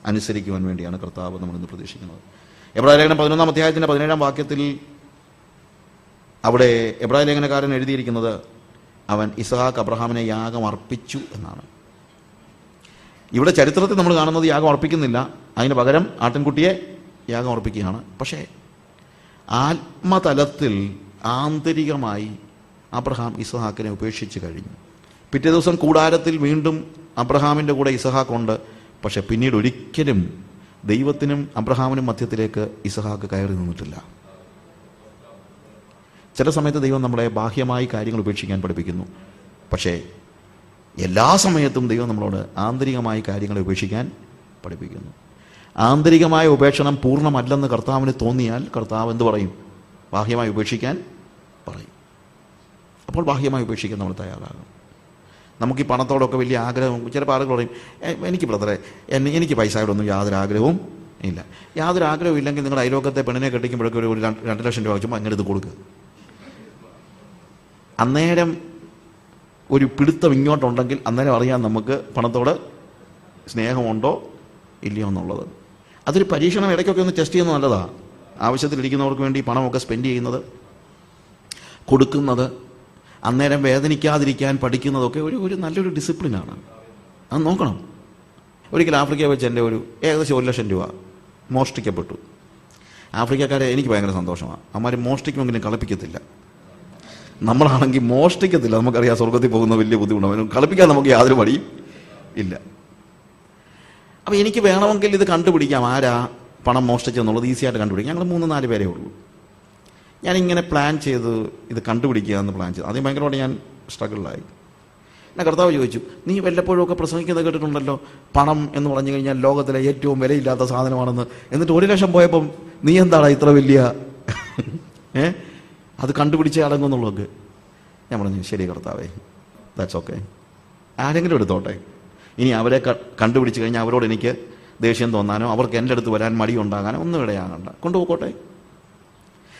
അനുസരിക്കുവാൻ വേണ്ടിയാണ് കർത്താവ് നമ്മളിന്ന് പ്രതീക്ഷിക്കുന്നത്. എബ്രായലേഖനം 11-ാം അധ്യായത്തിൻ്റെ 17-ാം വാക്യത്തിൽ അവിടെ എബ്രായ ലേഖനക്കാരൻ എഴുതിയിരിക്കുന്നത്, അവൻ ഇസ്ഹാക്ക് അബ്രഹാമിനെ യാഗം അർപ്പിച്ചു എന്നാണ്. ഇവിടെ ചരിത്രത്തിൽ നമ്മൾ കാണുന്നത് യാഗം അർപ്പിക്കുന്നില്ല, അതിന് പകരം ആട്ടിൻകുട്ടിയെ യാഗം അർപ്പിക്കുകയാണ്. പക്ഷേ ആത്മതലത്തിൽ ആന്തരികമായി അബ്രഹാം ഇസ്ഹാക്കിനെ ഉപേക്ഷിച്ച് കഴിഞ്ഞു. പിറ്റേ ദിവസം കൂടാരത്തിൽ വീണ്ടും അബ്രഹാമിൻ്റെ കൂടെ ഇസ്ഹാക്കുണ്ട്. പക്ഷെ പിന്നീട് ഒരിക്കലും ദൈവത്തിനും അബ്രഹാമിനും മധ്യത്തിലേക്ക് ഇസ്ഹാക്ക് കയറി നിന്നിട്ടില്ല. ചില സമയത്ത് ദൈവം നമ്മളെ ബാഹ്യമായി കാര്യങ്ങൾ ഉപേക്ഷിക്കാൻ പഠിപ്പിക്കുന്നു. പക്ഷേ എല്ലാ സമയത്തും ദൈവം നമ്മളോട് ആന്തരികമായി കാര്യങ്ങളെ ഉപേക്ഷിക്കാൻ പഠിപ്പിക്കുന്നു. ആന്തരികമായ ഉപേക്ഷണം പൂർണ്ണമല്ലെന്ന് കർത്താവിന് തോന്നിയാൽ കർത്താവ് എന്ത് പറയും? ബാഹ്യമായി ഉപേക്ഷിക്കാൻ പറയും. അപ്പോൾ ബാഹ്യമായി ഉപേക്ഷിക്കാൻ നമ്മൾ തയ്യാറാകും. നമുക്ക് ഈ പണത്തോടൊക്കെ വലിയ ആഗ്രഹം, ചില ആളുകൾ പറയും, എനിക്ക് ബ്രദറെ എനിക്ക് പൈസയോടൊന്നും യാതൊരു ആഗ്രഹവും ഇല്ല. യാതൊരു ആഗ്രഹവും ഇല്ലെങ്കിൽ നിങ്ങളുടെ അയൽവക്കത്തെ പെണ്ണിനെ കെട്ടിക്കുമ്പോഴൊക്കെ ഒരു 2 ലക്ഷം രൂപ വെച്ചുമ്പോൾ അങ്ങനെ ഇത് കൊടുക്കുക. അന്നേരം ഒരു പിടുത്തം ഇങ്ങോട്ടുണ്ടെങ്കിൽ അന്നേരം അറിയാം നമുക്ക് പണത്തോട് സ്നേഹമുണ്ടോ ഇല്ലയോ എന്നുള്ളത്. അതൊരു പരീക്ഷണം ഇടയ്ക്കൊക്കെ ഒന്ന് ടെസ്റ്റ് ചെയ്യുന്നത് നല്ലതാണ്. ആവശ്യത്തിലിരിക്കുന്നവർക്ക് വേണ്ടി പണമൊക്കെ സ്പെൻഡ് ചെയ്യുന്നത്, കൊടുക്കുന്നത്, അന്നേരം വേദനിക്കാതിരിക്കാൻ പഠിക്കുന്നതൊക്കെ ഒരു നല്ലൊരു ഡിസിപ്ലിനാണ്. അത് നോക്കണം. ഒരിക്കൽ ആഫ്രിക്കയിൽ വെച്ച് എൻ്റെ ഏകദേശം 1 ലക്ഷം രൂപ മോഷ്ടിക്കപ്പെട്ടു. ആഫ്രിക്കക്കാരെ എനിക്ക് ഭയങ്കര സന്തോഷമാണ്. അവന്മാർ മോഷ്ടിക്കുമെങ്കിലും കളിപ്പിക്കത്തില്ല. നമ്മളാണെങ്കിൽ മോഷ്ടിക്കത്തില്ല. നമുക്കറിയാം സ്വർഗത്തിൽ പോകുന്ന വലിയ ബുദ്ധിമുട്ടാണ്. കളിപ്പിക്കാൻ നമുക്ക് യാതൊരു മടിയും ഇല്ല. അപ്പോൾ എനിക്ക് വേണമെങ്കിൽ ഇത് കണ്ടുപിടിക്കാം, ആരാ പണം മോഷ്ടിച്ചെന്നുള്ളത് ഈസിയായിട്ട് കണ്ടുപിടിക്കാം. ഞങ്ങൾ 3-4 പേരേ ഉള്ളൂ. ഞാനിങ്ങനെ പ്ലാൻ ചെയ്ത് ഇത് കണ്ടുപിടിക്കുക എന്ന് പ്ലാൻ ചെയ്തു. ആദ്യം ഭയങ്കരമായിട്ട് ഞാൻ സ്ട്രഗിളിലായി. എന്നെ കർത്താവ് ചോദിച്ചു, നീ വല്ലപ്പോഴും ഒക്കെ പ്രസംഗിക്കുന്നത് കേട്ടിട്ടുണ്ടല്ലോ, പണം എന്ന് പറഞ്ഞു കഴിഞ്ഞാൽ ലോകത്തിലെ ഏറ്റവും വിലയില്ലാത്ത സാധനമാണെന്ന്. എന്നിട്ട് 1 ലക്ഷം പോയപ്പം നീ എന്താണ് ഇത്ര വലിയ അത് കണ്ടുപിടിച്ചേ അടങ്ങുന്നുള്ളതൊക്കെ. ഞാൻ പറഞ്ഞു, ശരി കർത്താവേ, ദാറ്റ്സ് ഓക്കെ, ആരെങ്കിലും എടുത്തോട്ടെ. ഇനി അവരെ കണ്ടുപിടിച്ച് കഴിഞ്ഞാൽ അവരോട് എനിക്ക് ദേഷ്യം തോന്നാനോ അവർക്ക് എൻ്റെ അടുത്ത് വരാൻ മടിയുണ്ടാകാനോ ഒന്നും ഇടയാകണ്ട, കൊണ്ടുപോയിക്കോട്ടെ.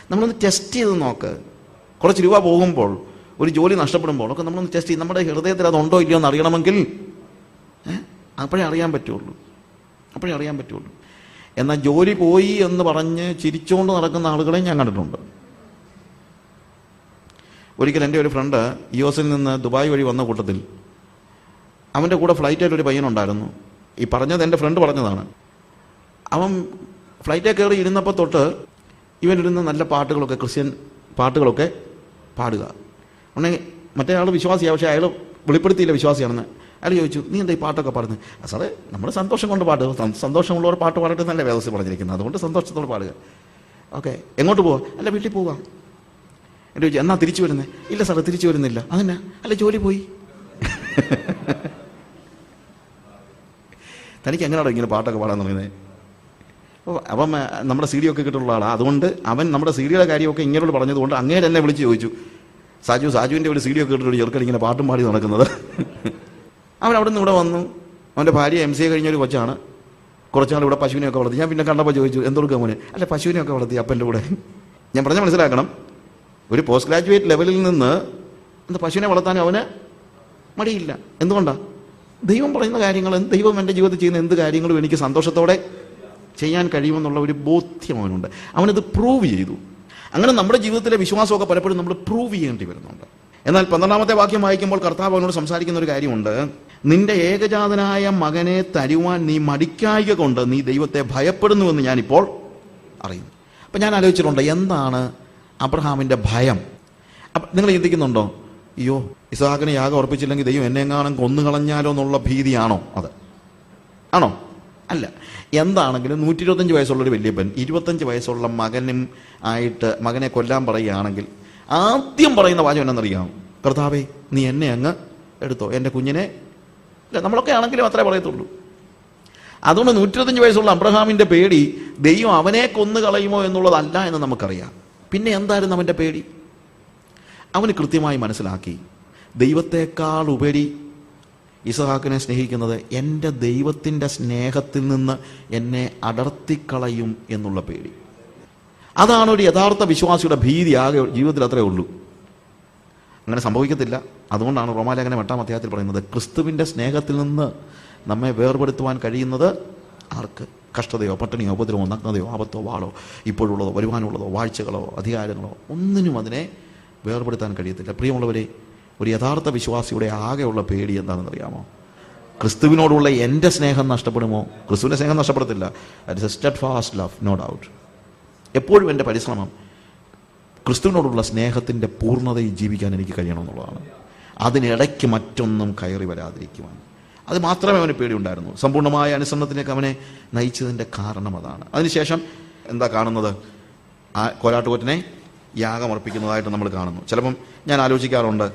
നമ്മളൊന്ന് ടെസ്റ്റ് ചെയ്ത് നോക്ക്. കുറച്ച് രൂപ പോകുമ്പോൾ, ഒരു ജോലി നഷ്ടപ്പെടുമ്പോൾ ഒക്കെ നമ്മളൊന്ന് ടെസ്റ്റ് ചെയ്ത് നമ്മുടെ ഹൃദയത്തിൽ അതുണ്ടോ ഇല്ലയോ എന്ന് അറിയണമെങ്കിൽ അപ്പോഴേ അറിയാൻ പറ്റുള്ളൂ. എന്നാൽ ജോലി പോയി എന്ന് പറഞ്ഞ് ചിരിച്ചുകൊണ്ട് നടക്കുന്ന ആളുകളെ ഞാൻ കണ്ടിട്ടുണ്ട്. ഒരിക്കൽ എൻ്റെ ഒരു ഫ്രണ്ട് US-ൽ നിന്ന് ദുബായ് വഴി വന്ന കൂട്ടത്തിൽ അവൻ്റെ കൂടെ ഫ്ലൈറ്റിൽ ഒരു പയ്യനുണ്ടായിരുന്നു. ഈ പറഞ്ഞത് എൻ്റെ ഫ്രണ്ട് പറഞ്ഞതാണ്. അവൻ ഫ്ലൈറ്റിൽ കയറി ഇരുന്നപ്പോൾ തൊട്ട് ഇവനിരുന്ന നല്ല പാട്ടുകളൊക്കെ, ക്രിസ്ത്യൻ പാട്ടുകളൊക്കെ പാടുക. ഉണ്ടെങ്കിൽ മറ്റേ ആൾ വിശ്വാസിയാണ്, പക്ഷേ അയാൾ വെളിപ്പെടുത്തിയില്ല വിശ്വാസിയാണെന്ന്. അയാൾ ചോദിച്ചു, നീ എന്താ ഈ പാട്ടൊക്കെ പാടുന്നത്? സാറേ, നമ്മൾ സന്തോഷം കൊണ്ട് പാടുക, സന്തോഷമുള്ളവർ പാട്ട് പാടട്ടെ എന്നല്ലേ വ്യവസ്ഥ പറഞ്ഞിരിക്കുന്നത്, അതുകൊണ്ട് സന്തോഷത്തോടെ പാടുക. ഓക്കെ, എങ്ങോട്ട് പോവാ? അല്ല, വീട്ടിൽ പോവാം. എൻ്റെ ചോദിച്ചു, എന്നാ തിരിച്ചു വരുന്നത്? ഇല്ല സാറേ, തിരിച്ചു വരുന്നില്ല. അതെന്നാ? അല്ല, ജോലി പോയി. തനിക്ക് എങ്ങനെയാണോ ഇങ്ങനെ പാട്ടൊക്കെ പാടാൻ തുടങ്ങുന്നത്? അപ്പം നമ്മുടെ CD ഒക്കെ കിട്ടുള്ള ആളാണ്. അതുകൊണ്ട് അവൻ നമ്മുടെ CD-യുടെ കാര്യമൊക്കെ ഇങ്ങനോട് പറഞ്ഞതുകൊണ്ട് അങ്ങേരെ എന്നെ വിളിച്ച് ചോദിച്ചു, സാജുവിൻ്റെ ഒരു CD ഒക്കെ ഇട്ടിട്ട് ചെറുക്കൻ ഇങ്ങനെ പാട്ടും പാടി നടക്കുന്നത്. അവൻ അവിടെ നിന്ന് ഇവിടെ വന്നു. അവൻ്റെ ഭാര്യ MCA കഴിഞ്ഞൊരു കൊച്ചാണ്. കുറച്ചാൾ ഇവിടെ പശുവിനെയൊക്കെ വളർത്തി. ഞാൻ പിന്നെ കണ്ടപ്പോൾ ചോദിച്ചു, എന്തൊക്കെ മോനെ? അല്ല, പശുവിനെയൊക്കെ വളർത്തി അപ്പൻ്റെ കൂടെ. ഞാൻ പറഞ്ഞാൽ മനസ്സിലാക്കണം, ഒരു പോസ്റ്റ് ഗ്രാജുവേറ്റ് ലെവലിൽ നിന്ന് പശുവിനെ വളർത്താനും അവന് മടിയില്ല. എന്തുകൊണ്ടാണ്? ദൈവം പറയുന്ന കാര്യങ്ങൾ, ദൈവം എൻ്റെ ജീവിതത്തിൽ ചെയ്യുന്ന എന്ത് കാര്യങ്ങളും എനിക്ക് സന്തോഷത്തോടെ ചെയ്യാൻ കഴിയുമെന്നുള്ള ഒരു ബോധ്യം അവനുണ്ട്. അവനത് പ്രൂവ് ചെയ്തു. അങ്ങനെ നമ്മുടെ ജീവിതത്തിലെ വിശ്വാസമൊക്കെ പലപ്പോഴും നമ്മൾ പ്രൂവ് ചെയ്യേണ്ടി വരുന്നുണ്ട്. എന്നാൽ 12-ാമത്തെ വാക്യം വായിക്കുമ്പോൾ കർത്താവ് അവനോട് സംസാരിക്കുന്ന ഒരു കാര്യമുണ്ട്. നിന്റെ ഏകജാതനായ മകനെ തരുവാൻ നീ മടിക്കായിക കൊണ്ട് നീ ദൈവത്തെ ഭയപ്പെടുന്നുവെന്ന് ഞാനിപ്പോൾ അറിയുന്നു. അപ്പം ഞാൻ ആലോചിച്ചിട്ടുണ്ട്, എന്താണ് അബ്രഹാമിൻ്റെ ഭയം? അപ്പം നിങ്ങൾ ചിന്തിക്കുന്നുണ്ടോ, അയ്യോ ഇസ്ഹാക്കിനെ യാഗം അർപ്പിച്ചില്ലെങ്കിൽ ദൈവം എന്നെങ്ങാനും കൊന്നുകളഞ്ഞാലോ എന്നുള്ള ഭീതിയാണോ അത്? ആണോ? അല്ല. എന്താണെങ്കിലും 125 വയസ്സുള്ളൊരു വല്യപ്പൻ 25 വയസ്സുള്ള മകനെ കൊല്ലാൻ പറയുകയാണെങ്കിൽ ആദ്യം പറയുന്ന വാചകം എന്നറിയാം, കർത്താവേ നീ എന്നെ അങ്ങ് എടുത്തോ, എൻ്റെ കുഞ്ഞിനെ. അല്ല, നമ്മളൊക്കെ ആണെങ്കിലും അത്രേ പറയത്തുള്ളൂ. അതുകൊണ്ട് 125 വയസ്സുള്ള അബ്രഹാമിൻ്റെ പേടി ദൈവം അവനെ കൊന്നുകളയുമോ എന്നുള്ളതല്ല എന്ന് നമുക്കറിയാം. പിന്നെ എന്തായിരുന്നു അവൻ്റെ പേടി? അവന് കൃത്യമായി മനസ്സിലാക്കി, ദൈവത്തെക്കാൾ ഉപരി ഇസ്ഹാക്കിനെ സ്നേഹിക്കുന്നത് എൻ്റെ ദൈവത്തിൻ്റെ സ്നേഹത്തിൽ നിന്ന് എന്നെ അടർത്തിക്കളയും എന്നുള്ള പേടി. അതാണ് ഒരു യഥാർത്ഥ വിശ്വാസിയുടെ ഭീതി. ആകെ ജീവിതത്തിൽ അത്രേ ഉള്ളൂ. അങ്ങനെ സംഭവിക്കത്തില്ല. അതുകൊണ്ടാണ് റോമാലേഖനം 8-ാം അധ്യായത്തിൽ പറയുന്നത്, ക്രിസ്തുവിൻ്റെ സ്നേഹത്തിൽ നിന്ന് നമ്മെ വേർപെടുത്തുവാൻ കഴിയുന്നത് ആർക്ക്? കഷ്ടതയോ പട്ടിണിയോ ഉപദ്രവമോ നഗ്നതയോ ആപത്തോ വാളോ ഇപ്പോഴുള്ളതോ വരുവാനുള്ളതോ വാഴ്ചകളോ അധികാരങ്ങളോ ഒന്നിനും അതിനെ വേർപെടുത്താൻ കഴിയത്തില്ല. പ്രിയമുള്ളവരെ, ഒരു യഥാർത്ഥ വിശ്വാസിയുടെ ആകെയുള്ള പേടി എന്താണെന്ന് അറിയാമോ? ക്രിസ്തുവിനോടുള്ള എൻ്റെ സ്നേഹം നഷ്ടപ്പെടുമോ? ക്രിസ്തുവിൻ്റെ സ്നേഹം നഷ്ടപ്പെടത്തില്ല. That is a steadfast love, no doubt. എപ്പോഴും എൻ്റെ പരിശ്രമം ക്രിസ്തുവിനോടുള്ള സ്നേഹത്തിൻ്റെ പൂർണ്ണതയിൽ ജീവിക്കാൻ എനിക്ക് കഴിയണമെന്നുള്ളതാണ്. അതിനിടയ്ക്ക് മറ്റൊന്നും കയറി വരാതിരിക്കുവാൻ. അത് മാത്രമേ അവന് പേടിയുണ്ടായിരുന്നു. സമ്പൂർണ്ണമായ അനുസരണത്തിലേക്ക് അവനെ നയിച്ചതിൻ്റെ കാരണം അതാണ്. അതിനുശേഷം എന്താ കാണുന്നത്? ആ കോലാട്ടുകൊറ്റനെ യാഗമർപ്പിക്കുന്നതായിട്ട് നമ്മൾ കാണുന്നു. ചിലപ്പം ഞാൻ ആലോചിക്കാറുണ്ട്,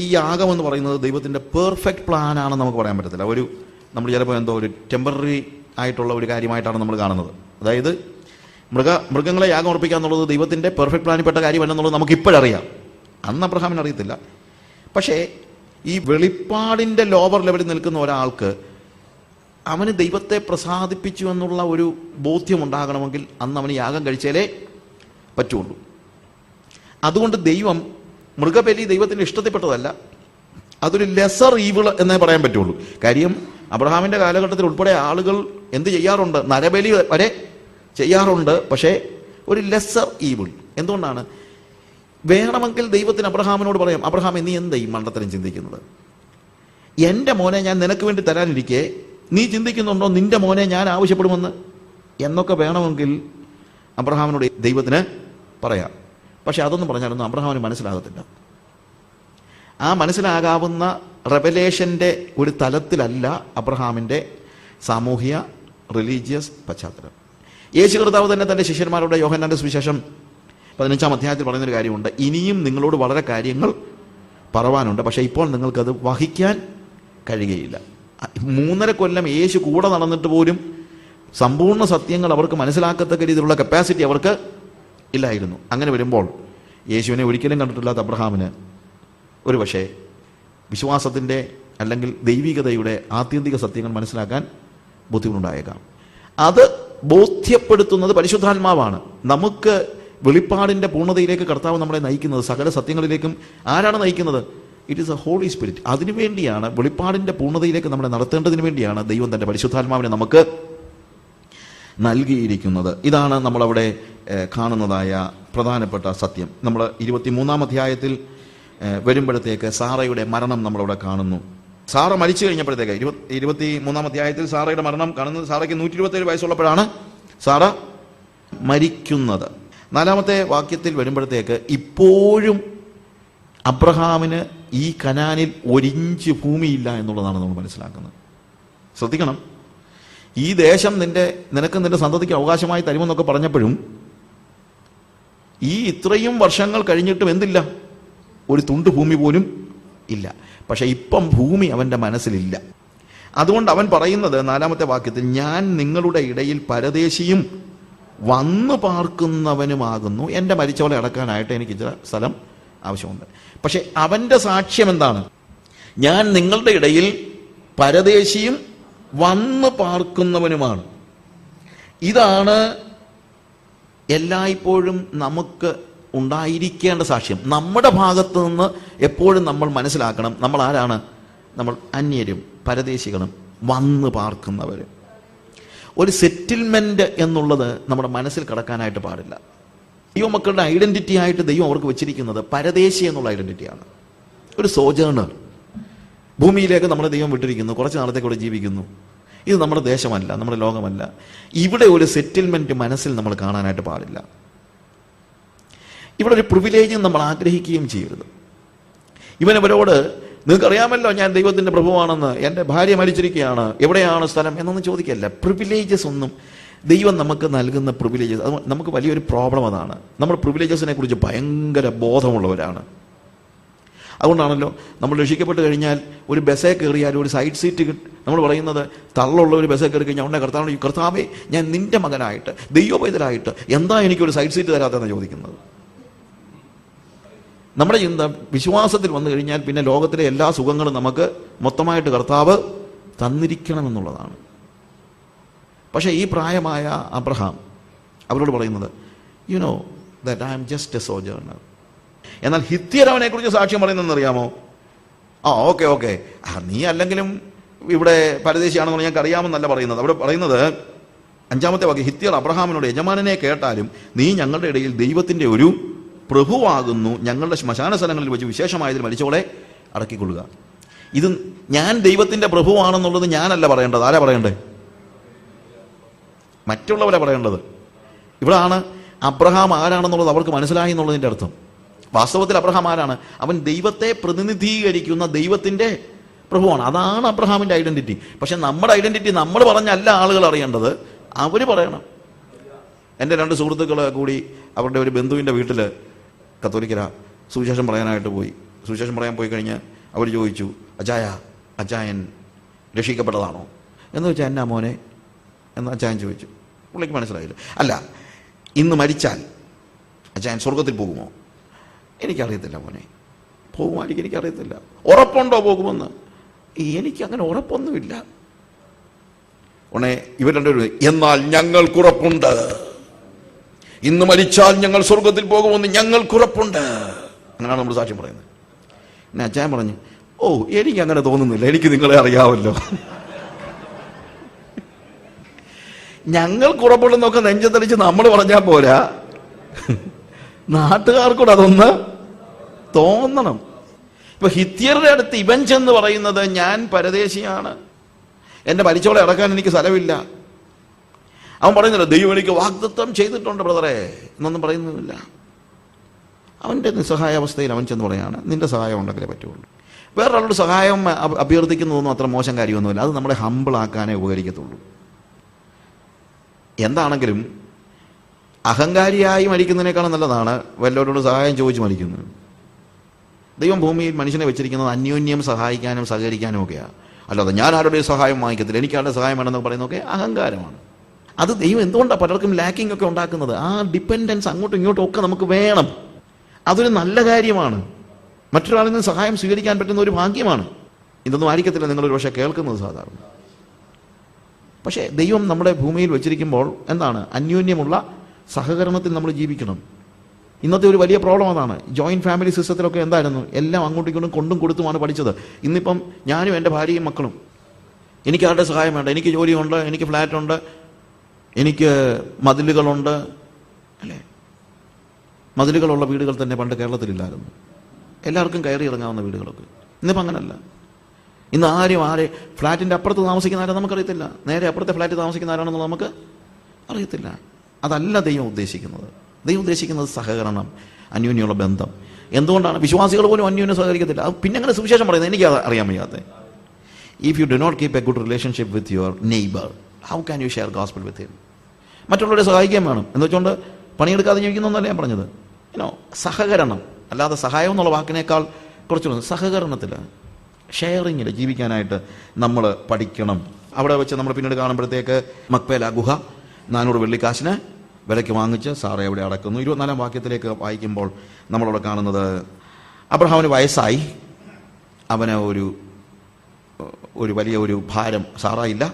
ഈ യാഗമെന്ന് പറയുന്നത് ദൈവത്തിൻ്റെ പെർഫെക്റ്റ് പ്ലാനാണെന്ന് നമുക്ക് പറയാൻ പറ്റത്തില്ല. നമ്മൾ ചിലപ്പോൾ എന്തോ ഒരു ടെമ്പററി ആയിട്ടുള്ള ഒരു കാര്യമായിട്ടാണ് നമ്മൾ കാണുന്നത്. അതായത് മൃഗങ്ങളെ യാഗമർപ്പിക്കുക എന്നുള്ളത് ദൈവത്തിൻ്റെ പെർഫെക്റ്റ് പ്ലാനിൽപ്പെട്ട കാര്യമല്ലെന്നുള്ളത് നമുക്കിപ്പോഴറിയാം. അന്ന് അബ്രഹാമിന് അറിയത്തില്ല. പക്ഷേ ഈ വെളിപ്പാടിൻ്റെ ലോവർ ലെവലിൽ നിൽക്കുന്ന ഒരാൾക്ക് അവന് ദൈവത്തെ പ്രസാദിപ്പിച്ചു എന്നുള്ള ഒരു ബോധ്യമുണ്ടാകണമെങ്കിൽ അന്ന് അവന് യാഗം കഴിച്ചാലേ പറ്റുള്ളൂ. അതുകൊണ്ട് മൃഗബലി ദൈവത്തിൻ്റെ ഇഷ്ടത്തിൽപ്പെട്ടതല്ല, അതൊരു ലെസർ ഈവിൾ എന്നേ പറയാൻ പറ്റുള്ളൂ. കാര്യം അബ്രഹാമിൻ്റെ കാലഘട്ടത്തിൽ ഉൾപ്പെടെ ആളുകൾ എന്ത് ചെയ്യാറുണ്ട്? നരബലി വരെ ചെയ്യാറുണ്ട്. പക്ഷേ ഒരു ലെസർ ഈവിൾ. എന്തുകൊണ്ടാണ്? വേണമെങ്കിൽ ദൈവത്തിന് അബ്രഹാമിനോട് പറയാം, അബ്രഹാം നീ എന്താ ഈ മണ്ടത്തരം ചിന്തിക്കുന്നത്? എൻ്റെ മോനെ ഞാൻ നിനക്ക് വേണ്ടി തരാനിരിക്കെ നീ ചിന്തിക്കുന്നുണ്ടോ നിന്റെ മോനെ ഞാൻ ആവശ്യപ്പെടുമെന്ന് എന്നൊക്കെ വേണമെങ്കിൽ അബ്രഹാമിനോട് ദൈവത്തിന് പറയാം. പക്ഷെ അതൊന്നും പറഞ്ഞാലൊന്നും അബ്രഹാമിന് മനസ്സിലാകത്തില്ല. ആ മനസ്സിലാകാവുന്ന റെവലേഷൻ്റെ ഒരു തലത്തിലല്ല അബ്രഹാമിൻ്റെ സാമൂഹ്യ റിലീജിയസ് പശ്ചാത്തലം. യേശു കർത്താവ് തന്നെ തൻ്റെ ശിഷ്യന്മാരുടെ യോഹന്നാന്റെ സുവിശേഷം 15-ാം അധ്യായത്തിൽ പറയുന്നൊരു കാര്യമുണ്ട്, ഇനിയും നിങ്ങളോട് വളരെ കാര്യങ്ങൾ പറവാനുണ്ട്, പക്ഷേ ഇപ്പോൾ നിങ്ങൾക്കത് വഹിക്കാൻ കഴിയുകയില്ല. 3.5 കൊല്ലം യേശു കൂടെ നടന്നിട്ട് പോലും സമ്പൂർണ്ണ സത്യങ്ങൾ അവർക്ക് മനസ്സിലാക്കത്തക്ക രീതിയിലുള്ള കപ്പാസിറ്റി അവർക്ക് ഇല്ലായിരുന്നു. അങ്ങനെ വരുമ്പോൾ യേശുവിനെ ഒരിക്കലും കണ്ടിട്ടില്ലാത്ത അബ്രഹാമിന് ഒരു പക്ഷേ വിശ്വാസത്തിൻ്റെ അല്ലെങ്കിൽ ദൈവികതയുടെ ആത്യന്തിക സത്യങ്ങൾ മനസ്സിലാക്കാൻ ബുദ്ധിമുട്ടുണ്ടായേക്കാം. അത് ബോധ്യപ്പെടുത്തുന്നത് പരിശുദ്ധാത്മാവാണ്. നമുക്ക് വെളിപ്പാടിൻ്റെ പൂർണ്ണതയിലേക്ക് കർത്താവ് നമ്മളെ നയിക്കുന്നത്, സകല സത്യങ്ങളിലേക്കും ആരാണ് നയിക്കുന്നത്? It is a Holy Spirit. അതിനുവേണ്ടിയാണ്, വെളിപ്പാടിൻ്റെ പൂർണ്ണതയിലേക്ക് നമ്മളെ നടത്തേണ്ടതിന് വേണ്ടിയാണ് ദൈവം തൻ്റെ പരിശുദ്ധാത്മാവിനെ നമുക്ക് നൽകിയിരിക്കുന്നത്. ഇതാണ് നമ്മളവിടെ കാണുന്നതായ പ്രധാനപ്പെട്ട സത്യം. നമ്മൾ 23-ാം അധ്യായത്തിൽ വരുമ്പോഴത്തേക്ക് സാറയുടെ മരണം നമ്മളവിടെ കാണുന്നു. സാറ മരിച്ചു കഴിഞ്ഞപ്പോഴത്തേക്ക് 23-ാം അധ്യായത്തിൽ സാറയുടെ മരണം കാണുന്നത്. സാറയ്ക്ക് 127 വയസ്സുള്ളപ്പോഴാണ് സാറ മരിക്കുന്നത്. 4-ാമത്തെ വാക്യത്തിൽ വരുമ്പോഴത്തേക്ക് ഇപ്പോഴും അബ്രഹാമിന് ഈ കനാനിൽ 1 ഇഞ്ച് ഭൂമിയില്ല എന്നുള്ളതാണ് നമ്മൾ മനസ്സിലാക്കുന്നത്. ശ്രദ്ധിക്കണം, ഈ ദേശം നിനക്ക് നിന്റെ സന്തതിക്ക് അവകാശമായി തരുമെന്നൊക്കെ പറഞ്ഞപ്പോഴും ഈ ഇത്രയും വർഷങ്ങൾ കഴിഞ്ഞിട്ടും എന്തില്ല? ഒരു തുണ്ട് ഭൂമി പോലും ഇല്ല. പക്ഷെ ഇപ്പം ഭൂമി അവൻ്റെ മനസ്സിലില്ല. അതുകൊണ്ട് അവൻ പറയുന്നത് 4-ാമത്തെ വാക്യത്തിൽ, ഞാൻ നിങ്ങളുടെ ഇടയിൽ പരദേശിയും വന്നു പാർക്കുന്നവനുമാകുന്നു, എൻ്റെ മരിച്ചവളെ അടക്കാനായിട്ട് എനിക്ക് ഇച്ചിരി സ്ഥലം ആവശ്യമുണ്ട്. പക്ഷെ അവൻ്റെ സാക്ഷ്യം എന്താണ്? ഞാൻ നിങ്ങളുടെ ഇടയിൽ പരദേശിയും വന്നു പാർക്കുന്നവനുമാണ്. ഇതാണ് എല്ലായ്പ്പോഴും നമുക്ക് ഉണ്ടായിരിക്കേണ്ട സാക്ഷ്യം. നമ്മുടെ ഭാഗത്ത് നിന്ന് എപ്പോഴും നമ്മൾ മനസ്സിലാക്കണം, നമ്മൾ ആരാണ്? നമ്മൾ അന്യരും പരദേശികളും വന്നു പാർക്കുന്നവരും. ഒരു സെറ്റിൽമെന്റ് എന്നുള്ളത് നമ്മുടെ മനസ്സിൽ കിടക്കാനായിട്ട് പാടില്ല. ദൈവമക്കളുടെ ഐഡന്റിറ്റി ആയിട്ട് ദൈവം അവർക്ക് വെച്ചിരിക്കുന്നത് പരദേശി എന്നുള്ള ഐഡന്റിറ്റിയാണ്. ഒരു സോജേണർ. ഭൂമിയിലേക്ക് നമ്മളെ ദൈവം വിട്ടിരിക്കുന്നു, കുറച്ച് നാളത്തേക്ക് ഇവിടെ ജീവിക്കുന്നു. ഇത് നമ്മുടെ ദേശമല്ല, നമ്മുടെ ലോകമല്ല. ഇവിടെ ഒരു സെറ്റിൽമെന്റ് മനസ്സിൽ നമ്മൾ കാണാനായിട്ട് പാടില്ല. ഇവിടെ ഒരു പ്രിവിലേജും നമ്മൾ ആഗ്രഹിക്കുകയും ചെയ്യരുത്. ഇവനവരോട് നിങ്ങൾക്കറിയാമല്ലോ ഞാൻ ദൈവത്തിൻ്റെ പ്രഭുവാണെന്ന്, എൻ്റെ ഭാര്യ മരിച്ചിരിക്കുകയാണ്, എവിടെയാണ് സ്ഥലം എന്നൊന്നും ചോദിക്കല്ല. പ്രിവിലേജസ് ഒന്നും ദൈവം നമുക്ക് നൽകുന്ന പ്രിവിലേജസ്, അത് നമുക്ക് വലിയൊരു പ്രോബ്ലം അതാണ്. നമ്മൾ പ്രിവിലേജസിനെ കുറിച്ച് ഭയങ്കര ബോധമുള്ളവരാണ്. അതുകൊണ്ടാണല്ലോ നമ്മൾ രക്ഷിക്കപ്പെട്ട് കഴിഞ്ഞാൽ ഒരു ബസ്സേ കയറിയാൽ ഒരു സൈഡ് സീറ്റ് നമ്മൾ പറയുന്നത്, തള്ളുള്ള ഒരു ബസ്സേ കയറി കഴിഞ്ഞാൽ ഉടനെ കർത്താവേ ഞാൻ നിന്റെ മകനായിട്ട് ദൈവപൈതലായിട്ട് എന്താ എനിക്കൊരു സൈഡ് സീറ്റ് തരാത്തെന്ന് ചോദിക്കുന്നത്. നമ്മുടെ ചിന്ത വിശ്വാസത്തിൽ വന്നു കഴിഞ്ഞാൽ പിന്നെ ലോകത്തിലെ എല്ലാ സുഖങ്ങളും നമുക്ക് മൊത്തമായിട്ട് കർത്താവ് തന്നിരിക്കണമെന്നുള്ളതാണ്. പക്ഷേ ഈ പ്രായമായ അബ്രഹാം അവരോട് പറയുന്നത്, you know that I am just a sojourner. എന്നാൽ ഹിത്യർ അവനെ കുറിച്ച് സാക്ഷ്യം പറയുന്നതെന്ന് അറിയാമോ? ഓക്കെ നീ അല്ലെങ്കിലും ഇവിടെ പരദേശിയാണെന്ന് ഞങ്ങൾക്ക് അറിയാമെന്നല്ല പറയുന്നത്. അവിടെ പറയുന്നത് 5-ാമത്തെ വാക്യം, ഹിത്യർ അബ്രഹാമിനോട്, യജമാനനെ കേട്ടാലും നീ ഞങ്ങളുടെ ഇടയിൽ ദൈവത്തിൻ്റെ ഒരു പ്രഭുവാകുന്നു, ഞങ്ങളുടെ ശ്മശാന സ്ഥലങ്ങളിൽ വെച്ച് വിശേഷമായതിൽ മരിച്ചവളെ അടക്കിക്കൊള്ളുക. ഇത് ഞാൻ ദൈവത്തിൻ്റെ പ്രഭുവാണെന്നുള്ളത് ഞാനല്ല പറയേണ്ടത്. ആരാ പറയേണ്ടത്? മറ്റുള്ളവരാ പറയേണ്ടത്. ഇവിടാണ് അബ്രഹാം ആരാണെന്നുള്ളത് അവർക്ക് മനസ്സിലായി എന്നുള്ളതിൻ്റെ അർത്ഥം. വാസ്തവത്തിൽ അബ്രഹാം ആരാണ്? അവൻ ദൈവത്തെ പ്രതിനിധീകരിക്കുന്ന ദൈവത്തിൻ്റെ പ്രഭുവാണ്. അതാണ് അബ്രഹാമിൻ്റെ ഐഡന്റിറ്റി. പക്ഷെ നമ്മുടെ ഐഡന്റിറ്റി നമ്മൾ പറഞ്ഞല്ല ആളുകൾ അറിയേണ്ടത്, അവർ പറയണം. എൻ്റെ 2 സുഹൃത്തുക്കൾ കൂടി അവരുടെ ഒരു ബന്ധുവിൻ്റെ വീട്ടിൽ കത്തോലിക്കര സുവിശേഷം പറയാനായിട്ട് പോയി. സുവിശേഷം പറയാൻ പോയി കഴിഞ്ഞ് അവർ ചോദിച്ചു, അച്ചായൻ രക്ഷിക്കപ്പെട്ടതാണോ എന്ന് വെച്ചാൽ എന്നാ മോനെ എന്ന് അച്ചായൻ ചോദിച്ചു. പുള്ളിക്ക് മനസ്സിലായില്ല. അല്ല, ഇന്ന് മരിച്ചാൽ അച്ചായൻ സ്വർഗത്തിൽ പോകുമോ? എനിക്കറിയത്തില്ല മോനെ, പോകുമായിരിക്കും, എനിക്കറിയത്തില്ല. ഉറപ്പുണ്ടോ പോകുമെന്ന്? എനിക്കങ്ങനെ ഉറപ്പൊന്നുമില്ല. ഉടനെ ഇവർ രണ്ടുപേരും, എന്നാൽ ഞങ്ങൾക്കുറപ്പുണ്ട്, ഇന്ന് മരിച്ചാൽ ഞങ്ങൾ സ്വർഗത്തിൽ പോകുമെന്ന് ഞങ്ങൾക്കുറപ്പുണ്ട്. അങ്ങനെയാണ് നമ്മൾ സാക്ഷ്യം പറയുന്നത്. പിന്നെ അച്ചായൻ പറഞ്ഞു, ഓ എനിക്കങ്ങനെ തോന്നുന്നില്ല, എനിക്ക് നിങ്ങളെ അറിയാമല്ലോ. ഞങ്ങൾക്കുറപ്പുണ്ടെന്നൊക്കെ നെഞ്ചത്തടിച്ച് നമ്മൾ പറഞ്ഞാൽ പോരാ, നാട്ടുകാർക്കൂടെ അതൊന്ന് തോന്നണം. ഇപ്പൊ ഹിത്യരുടെ അടുത്ത് ഇവൻ ചെന്ന് പറയുന്നത്, ഞാൻ പരദേശിയാണ്, എന്റെ മരിച്ചോളെ അടക്കാൻ എനിക്ക് സ്ഥലമില്ല. അവൻ പറയുന്നില്ല, ദൈവം എനിക്ക് വാഗ്ദത്തം ചെയ്തിട്ടുണ്ട് ബ്രദറെ എന്നൊന്നും പറയുന്നില്ല. അവൻ്റെ നിസ്സഹായാവസ്ഥയിൽ അവൻ ചെന്ന് പറയാണ്, നിന്റെ സഹായം ഉണ്ടെങ്കിലേ പറ്റുള്ളൂ. വേറൊരാളുടെ സഹായം അഭ്യർത്ഥിക്കുന്നതൊന്നും അത്ര മോശം കാര്യമൊന്നുമില്ല. അത് നമ്മളെ ഹമ്പിളാക്കാനേ ഉപകരിക്കത്തുള്ളൂ. എന്താണെങ്കിലും അഹങ്കാരിയായി മരിക്കുന്നതിനേക്കാളും നല്ലതാണ് വല്ലവരോട് സഹായം ചോദിച്ച് മരിക്കുന്നത്. ദൈവം ഭൂമിയിൽ മനുഷ്യനെ വെച്ചിരിക്കുന്നത് അന്യോന്യം സഹായിക്കാനും സഹകരിക്കാനും ഒക്കെയാണ്. അല്ലാതെ ഞാൻ ആരുടെയും സഹായം വാങ്ങിക്കത്തില്ല, എനിക്ക് ആരുടെ സഹായം വേണമെന്നൊക്കെ പറയുന്നതൊക്കെ അഹങ്കാരമാണ്. അത് ദൈവം എന്തുകൊണ്ടാണ് പലർക്കും ലാക്കിംഗ് ഒക്കെ ഉണ്ടാക്കുന്നത്? ആ ഡിപ്പെൻഡൻസ് അങ്ങോട്ടും ഇങ്ങോട്ടും ഒക്കെ നമുക്ക് വേണം. അതൊരു നല്ല കാര്യമാണ്. മറ്റൊരാളിൽ നിന്ന് സഹായം സ്വീകരിക്കാൻ പറ്റുന്ന ഒരു ഭാഗ്യമാണ്. ഇതൊന്നും ആയിരിക്കത്തില്ല നിങ്ങളൊരു പക്ഷേ കേൾക്കുന്നത് സാധാരണ. പക്ഷേ ദൈവം നമ്മുടെ ഭൂമിയിൽ വെച്ചിരിക്കുമ്പോൾ എന്താണ്? അന്യോന്യമുള്ള സഹകരണത്തിൽ നമ്മൾ ജീവിക്കണം. ഇന്നത്തെ ഒരു വലിയ പ്രോബ്ലം അതാണ്. ജോയിന്റ് ഫാമിലി സിസ്റ്റത്തിലൊക്കെ എന്തായിരുന്നു? എല്ലാം അങ്ങോട്ടും ഇങ്ങോട്ടും കൊണ്ടും കൊടുത്തുമാണ് പഠിച്ചത്. ഇന്നിപ്പം ഞാനും എൻ്റെ ഭാര്യയും മക്കളും, എനിക്ക് ആരുടെ സഹായം വേണ്ട, എനിക്ക് ജോലിയുണ്ട്, എനിക്ക് ഫ്ലാറ്റുണ്ട്, എനിക്ക് മതിലുകളുണ്ട്, അല്ലേ? മതിലുകളുള്ള വീടുകൾ തന്നെ പണ്ട് കേരളത്തിലില്ലായിരുന്നു. എല്ലാവർക്കും കയറി ഇറങ്ങാവുന്ന വീടുകളൊക്കെ. ഇന്നിപ്പോൾ അങ്ങനല്ല. ഇന്ന് ആരും ഫ്ലാറ്റിൻ്റെ അപ്പുറത്ത് താമസിക്കുന്ന ആരാ നമുക്കറിയത്തില്ല, നേരെ അപ്പുറത്തെ ഫ്ലാറ്റിൽ താമസിക്കുന്ന ആരാണെന്നുള്ളത് നമുക്ക് അറിയത്തില്ല. അതല്ല ദൈവം ഉദ്ദേശിക്കുന്നത്. ദൈവം ഉദ്ദേശിക്കുന്നത് സഹകരണം, അന്യോന്യമുള്ള ബന്ധം. എന്തുകൊണ്ടാണ്? വിശ്വാസികൾ പോലും അന്യോന്യം സഹകരിക്കത്തില്ല. അത് പിന്നെ അങ്ങനെ സുവിശേഷം പറയുന്നത് എനിക്ക് അറിയാൻ വയ്യാത്ത. If you do not keep a good relationship with your neighbour, how can you share gospel with him? മറ്റുള്ളവരെ സഹായിക്കാൻ വേണം എന്ന് വെച്ചുകൊണ്ട് പണിയെടുക്കാതെ ജീവിക്കുന്നൊന്നല്ല ഞാൻ പറഞ്ഞത്. സഹകരണം, അല്ലാതെ സഹായം എന്നുള്ള വാക്കിനേക്കാൾ കുറച്ചുകൂടെ സഹകരണത്തിൽ, ഷെയറിങ്ങിൽ ജീവിക്കാനായിട്ട് നമ്മൾ പഠിക്കണം. അവിടെ വെച്ച് നമ്മൾ പിന്നീട് കാണുമ്പോഴത്തേക്ക് മക്പേല ഗുഹ 400 വെള്ളിക്കാശിന് വിലയ്ക്ക് വാങ്ങിച്ച് സാറെ അവിടെ അടക്കുന്നു. 24-ാം വാക്യത്തിലേക്ക് വായിക്കുമ്പോൾ നമ്മളവിടെ കാണുന്നത്, അബ്രഹാമിന് വയസ്സായി, അവന് ഒരു വലിയ ഒരു ഭാരം സാറായില്ല.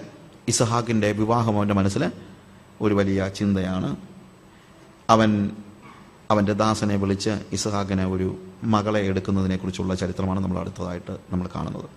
ഇസഹാക്കിൻ്റെ വിവാഹം അവൻ്റെ മനസ്സിൽ ഒരു വലിയ ചിന്തയാണ്. അവൻ്റെ ദാസനെ വിളിച്ച് ഇസഹാക്കിന് ഒരു മകളെ എടുക്കുന്നതിനെക്കുറിച്ചുള്ള ചരിത്രമാണ് നമ്മൾ അടുത്തതായിട്ട് നമ്മൾ കാണുന്നത്.